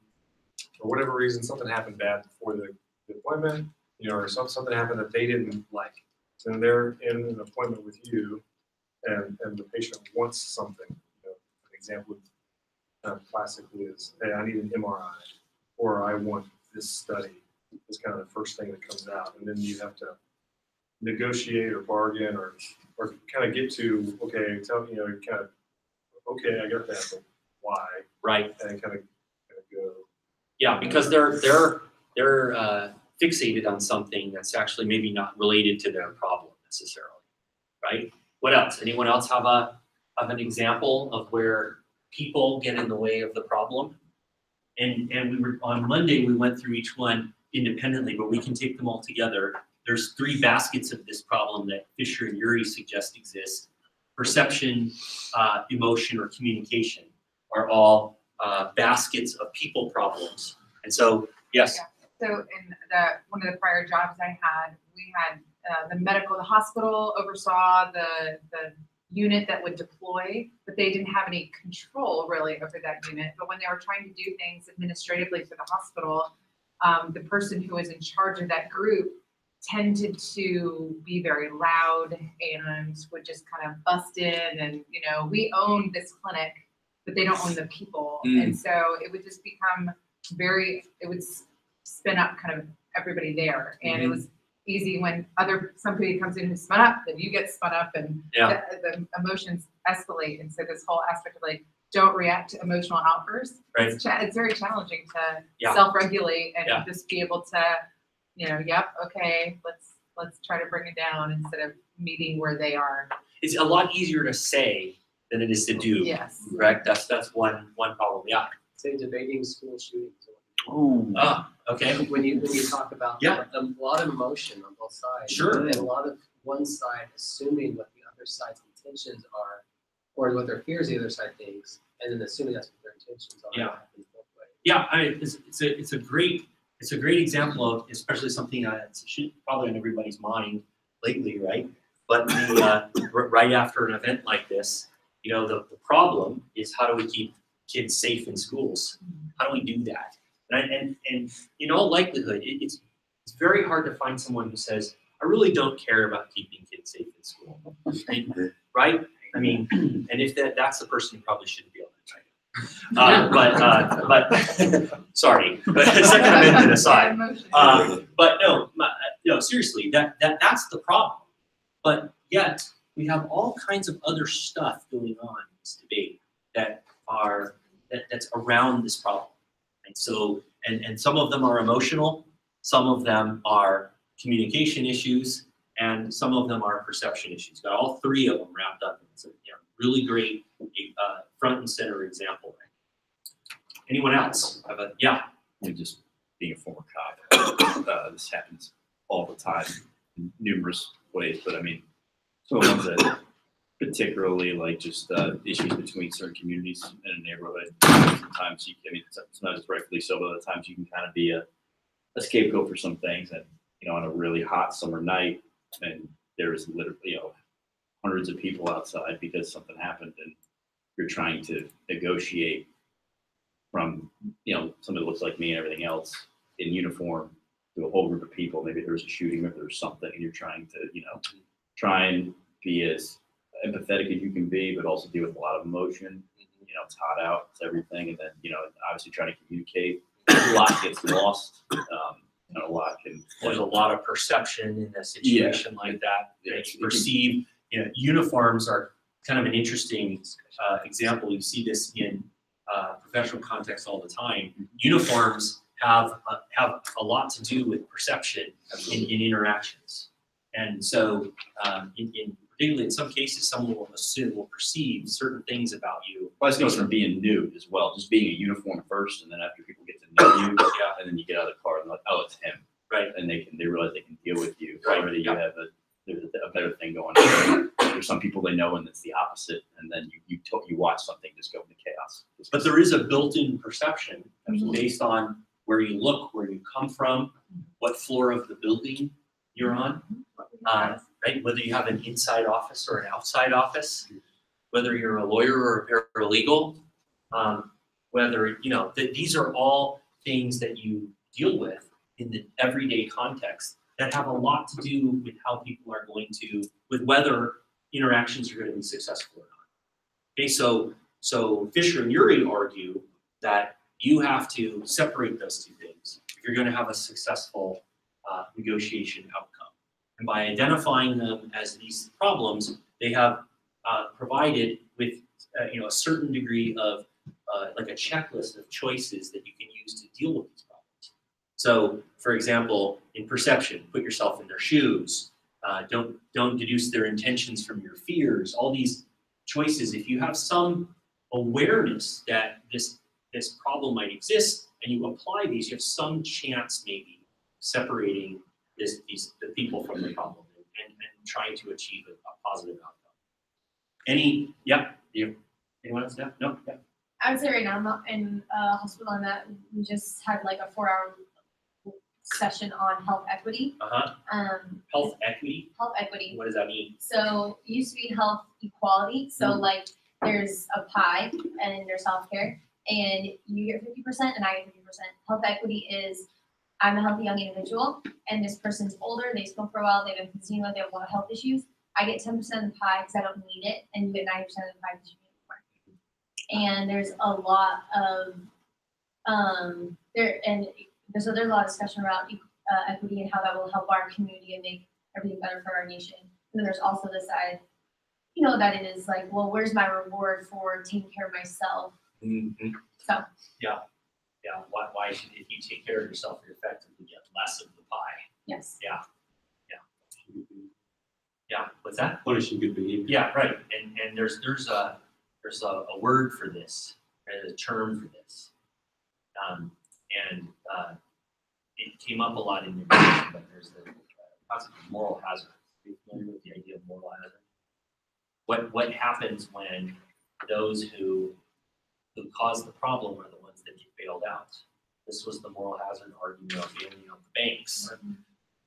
for whatever reason, something happened bad before the appointment, or something happened that they didn't like. And they're in an appointment with you, and the patient wants something. An example classically is, hey, I need an MRI, or I want this study. It's kind of the first thing that comes out, and then you have to negotiate or bargain or kind of get to, okay, tell me, kind of, okay, I got that, but why? Right. And kind of go. Yeah, because they're fixated on something that's actually maybe not related to their problem necessarily, right? What else? Anyone else have an example of where people get in the way of the problem? And we were on Monday, we went through each one independently, but we can take them all together. There's 3 baskets of this problem that Fisher and Urey suggest exist. Perception, emotion, or communication are all baskets of people problems. And so, yes. Yeah. So in one of the prior jobs I had, we had the hospital oversaw the unit that would deploy, but they didn't have any control really over that unit. But when they were trying to do things administratively for the hospital, the person who was in charge of that group tended to be very loud and would just kind of bust in, and we own this clinic, but they don't own the people. And so it would just become it would spin up kind of everybody there. And it was easy when somebody comes in who's spun up, then you get spun up and the emotions escalate. And so this whole aspect of like, don't react to emotional outbursts. Right. It's very challenging to self-regulate and just be able to, yep, okay, let's try to bring it down instead of meeting where they are. It's a lot easier to say than it is to do. Yes. Correct? That's one problem. Yeah. Say debating school shootings. Oh, okay. When you talk about a lot of emotion on both sides. Sure. And a lot of one side assuming what the other side's intentions are, or what their fears the other side thinks, and then assuming that's what their intentions are. Yeah. Yeah, I mean, it's a great example of especially something that's probably on everybody's mind lately, right? But right after an event like this, the problem is how do we keep kids safe in schools? How do we do that? And in all likelihood, it's very hard to find someone who says, I really don't care about keeping kids safe in school, right? I mean, and if that's the person who probably shouldn't be able to but sorry, but Second Amendment aside, but no, seriously, that's the problem. But yet we have all kinds of other stuff going on in this debate that's around this problem. And so, and some of them are emotional, some of them are communication issues, and some of them are perception issues. Got all three of them wrapped up in a really great front and center example. Anyone else? Just being a former cop, this happens all the time in numerous ways. But I mean, some of the ones that particularly like just issues between certain communities in a neighborhood. Sometimes sometimes it's rightfully so, but other times you can kind of be a scapegoat for some things. And on a really hot summer night, and there's literally hundreds of people outside because something happened, and you're trying to negotiate from somebody that looks like me and everything else in uniform to a whole group of people. Maybe there was a shooting, maybe there was something, and you're trying to try and be as empathetic as you can be, but also deal with a lot of emotion. It's hot out, it's everything, and then obviously trying to communicate. A lot gets lost. A lot can. There's a lot of perception in a situation like that. You perceive. Uniforms are kind of an interesting example. You see this in professional context all the time. Uniforms have a lot to do with perception in interactions, and so particularly in some cases, someone will perceive certain things about you. Well, this goes from being new as well, just being a uniform first, and then after people get to know you, and then you get out of the car and they're like, oh, it's him, right? And they realize they can deal with you. Right. Already, you have a better thing going on. There's some people they know, and it's the opposite, and then you watch something just go into chaos. But there is a built-in perception based on where you look, where you come from, what floor of the building you're on, right? Whether you have an inside office or an outside office, whether you're a lawyer or a paralegal, whether these are all things that you deal with in the everyday context that have a lot to do with how people are going to, with whether interactions are going to be successful or not. Okay, so Fisher and Urey argue that you have to separate those two things if you're going to have a successful negotiation outcome. And by identifying them as these problems, they have provided with a certain degree of like a checklist of choices that you can use to deal with these problems. So, for example, in perception, put yourself in their shoes. Don't deduce their intentions from your fears. All these choices, if you have some awareness that this problem might exist and you apply these, you have some chance maybe separating the people from the problem and trying to achieve a positive outcome. Anyone else? No? Yeah. I would say right now I'm not in a hospital on that. We just had like a 4-hour session on health equity. Health equity? Health equity. What does that mean? So it used to be health equality. So like there's a pie and there's healthcare and you get 50% and I get 50%. Health equity is I'm a healthy young individual and this person's older, they smoke for a while, they've been consuming, they have a lot of health issues. I get 10% of the pie because I don't need it, and you get 90% of the pie because you need more. And there's a lot of so there's a lot of discussion about equity and how that will help our community and make everything better for our nation. And then there's also the side, you know, that it is like, well, where's my reward for taking care of myself? Mm-hmm. So. Yeah. Why should, if you take care of yourself, you effectively get less of the pie. Yes. Yeah. What's that? Punishing good behavior. Yeah, right. And there's a word for this, there's a term for this. It came up a lot in immigration, but there's the concept of moral hazard. Are you familiar with the idea of moral hazard? What happens when those who cause the problem are the ones that get bailed out? This was the moral hazard argument of bailing out the banks.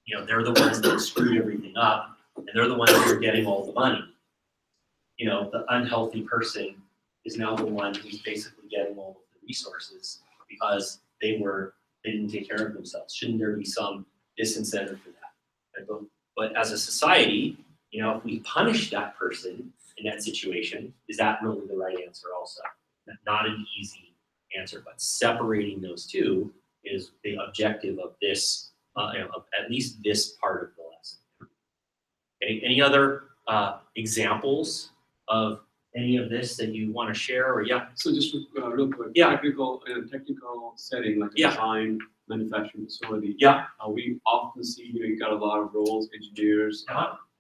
You know, they're the ones that screwed everything up, and they're the ones who are getting all the money. You know, the unhealthy person is now the one who's basically getting all of the resources because they didn't take care of themselves. Shouldn't there be some disincentive for that? But as a society, you know, if we punish that person in that situation, is that really the right answer also? Not an easy answer, but separating those two is the objective of this, of at least this part of the lesson. Any other examples of any of this that you want to share, or yeah? So just real quick, in a technical setting, like a design manufacturing facility, we often see, you know, you got a lot of roles, engineers,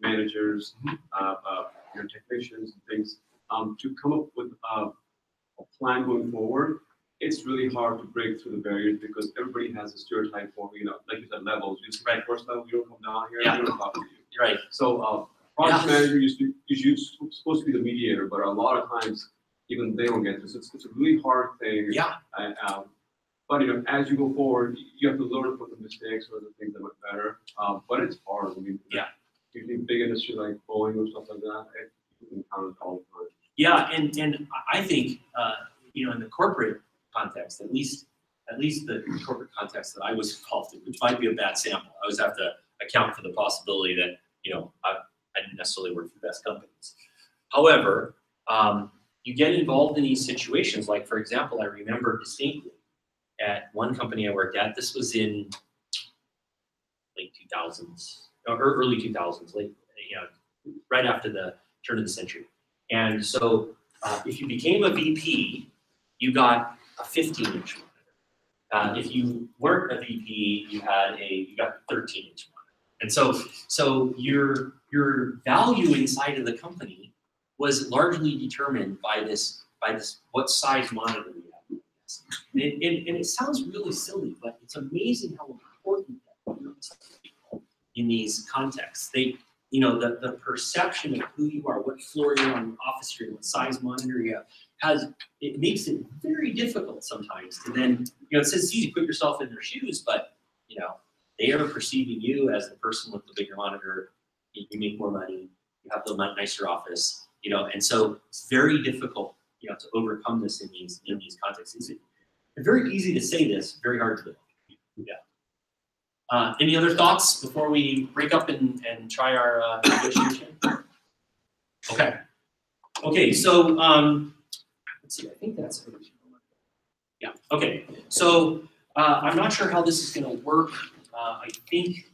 managers, technicians and things. To come up with a plan going forward, it's really hard to break through the barriers because everybody has a stereotype for, you know, like you said, levels. You see first level, you don't come down here, you don't talk to you. Right. So project manager is supposed to be the mediator, but a lot of times even they don't get this. It's a really hard thing. Yeah. But you know, as you go forward, you have to learn from the mistakes or the things that went better. But it's hard. I mean, usually big industry like Boeing or stuff like that, you can encounter it all the time. Yeah, and I think you know, in the corporate context, at least the corporate context that I was involved in, which might be a bad sample. I always have to account for the possibility that, you know, I didn't necessarily work for the best companies. However, you get involved in these situations. Like, for example, I remember distinctly at one company I worked at, this was in late 2000s, or early 2000s, late, you know, right after the turn of the century. And so if you became a VP, you got a 15-inch monitor. If you weren't a VP, you got a 13-inch monitor. And so your value inside of the company was largely determined by this what size monitor you have. And it sounds really silly, but it's amazing how important that is to people in these contexts. They, you know, the perception of who you are, what floor you're on, office you're in, what size monitor you have, it makes it very difficult sometimes to then, you know, it says it's easy to put yourself in their shoes, but, you know, they are perceiving you as the person with the bigger monitor. You make more money, you have the nicer office, you know, and so it's very difficult, you know, to overcome this in these contexts. It's very easy to say this, very hard to do. Yeah. Any other thoughts before we break up and try our negotiation? Okay. Okay, so let's see, I think that's everything. Yeah, okay. So I'm not sure how this is gonna work. I think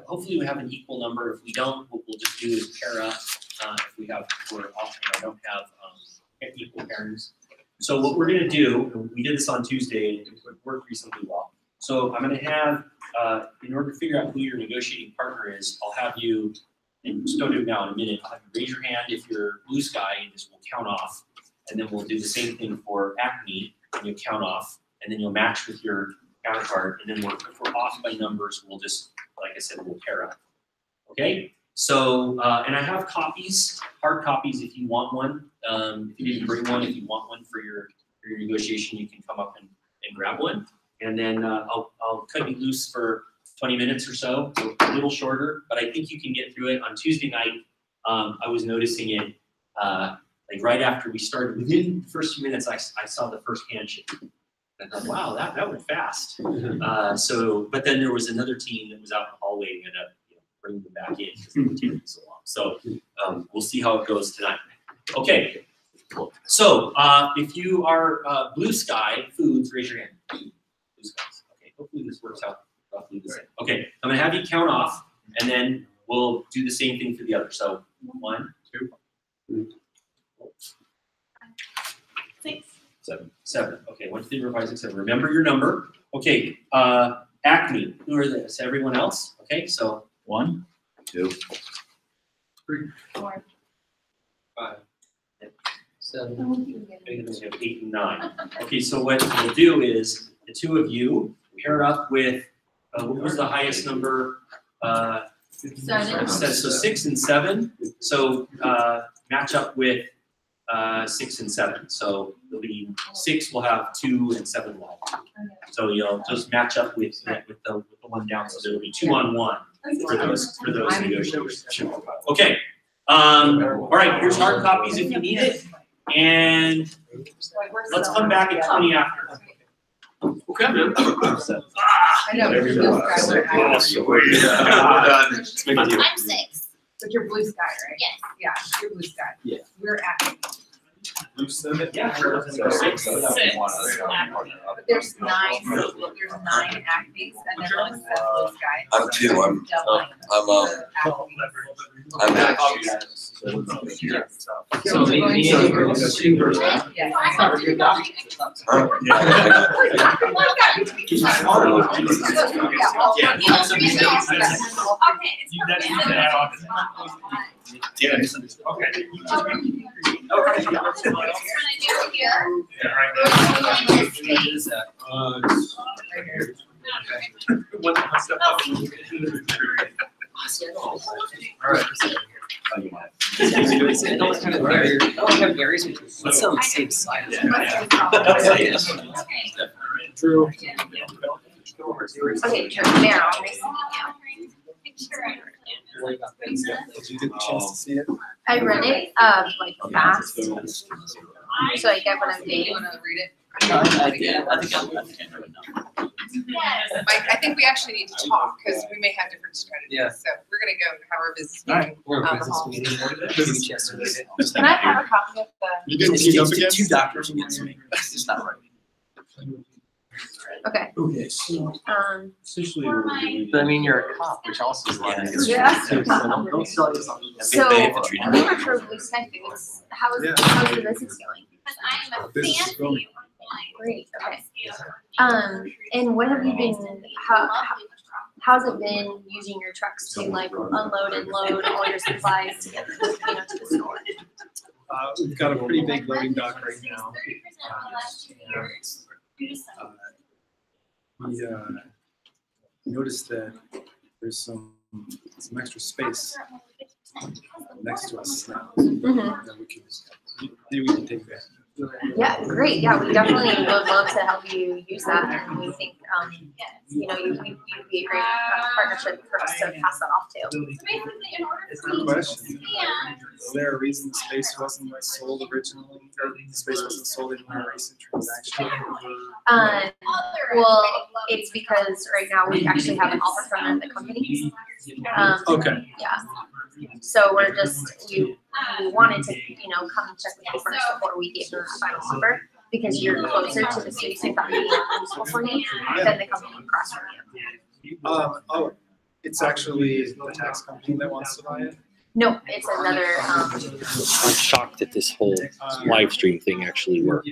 hopefully we have an equal number. If we don't, what we'll just do is pair up. If I don't have equal pairings. So what we're gonna do, we did this on Tuesday, and it worked reasonably well. So I'm gonna have, in order to figure out who your negotiating partner is, I'll have you, and just don't do it now in a minute, I'll have you raise your hand if you're blue sky, and just we'll count off. And then we'll do the same thing for Acme, and you'll count off, and then you'll match with your counterpart, and then if we're off by numbers, we'll just, like I said, we'll pair up. Okay? So, and I have copies, hard copies if you want one. If you didn't bring one, if you want one for your negotiation, you can come up and grab one. And then I'll cut you loose for 20 minutes or so a little shorter, but I think you can get through it. On Tuesday night, I was noticing it like right after we started. Within the first few minutes, I saw the first handshake. And I thought, wow, that went fast. But then there was another team that was out in the hallway and ended up bringing them back in because they were taking so long. So we'll see how it goes tonight. Okay. So if you are blue sky foods, raise your hand. Blue skies. Okay. Hopefully this works out roughly the same. Okay, I'm gonna have you count off, and then we'll do the same thing for the other. So 1, 2, 3, 4, 6, 7. Okay, 1, 2, 3, 4, 5, 6, 7. Remember your number. Okay, Acme. Who are this? Everyone else? Okay, so 1, 2, 4. 5. 7. we have 8 and 9. Okay, so what we'll do is the two of you pair up with what was the highest number? 7. So 6 and 7. So match up with 6 and 7. So it'll be 6 will have 2 and 7 will have 2. So you'll just match up with the one down. So it'll be 2 on 1 for those negotiations. Okay. All right. Here's hard copies if you need it, and let's come back at 20 after. Okay. I know. There we you're go. blue sky, right? Oh, sweet. I'm 6. But you're blue sky, right? Yes. Yeah, you're blue sky. Yeah. We're acting. Yeah, sure. So 6. But there's 9, there's 9 acmes, and then one says blue sky. I'm 2, I'm So maybe you're super. Yeah. Let's on the same side. True. Okay, now. Did you get the chance to see it? I read it like fast, so I get what I'm Do you doing. wanna read it? I think I know it now. Mike, I think we actually need to talk, because we may have different strategies. Yeah. So we're gonna go have our business Alright, meeting. we're a out in the business hall. meeting. Give me a chance to read it. Can I have a copy of the? You getting teamed up again? Two doctors against me. It's not right. Okay. Okay, so essentially what we're doing. But I mean, you're a cop, which also is lying against you. Yeah. So don't sell yourself. So, They have to treat it. we were for Blue Sky Foods. How's the business going? Because I am a This is fancy going- wine. Great, okay. And what have you been, how's it been using your trucks to like unload and load all your supplies to get, to the store? We've got a pretty big loading dock right now. We noticed that there's some extra space next to us now Mhm. that maybe we can take advantage of. Yeah, great. Yeah, we definitely would love to help you use that, and we think, you'd be a great partnership for us to pass that off to. Good question. Is there a reason the space wasn't sold originally, or the space wasn't sold in a recent transaction? Well, it's because right now we actually have an offer from the company. Okay. Yeah. So we're just, we wanted to, come and check with you first before we gave you a final offer, because you're closer to the space we thought would be useful for you than the company across from you. It's actually the tax company that wants to buy it? No, it's another, I'm shocked that this whole live stream thing actually worked.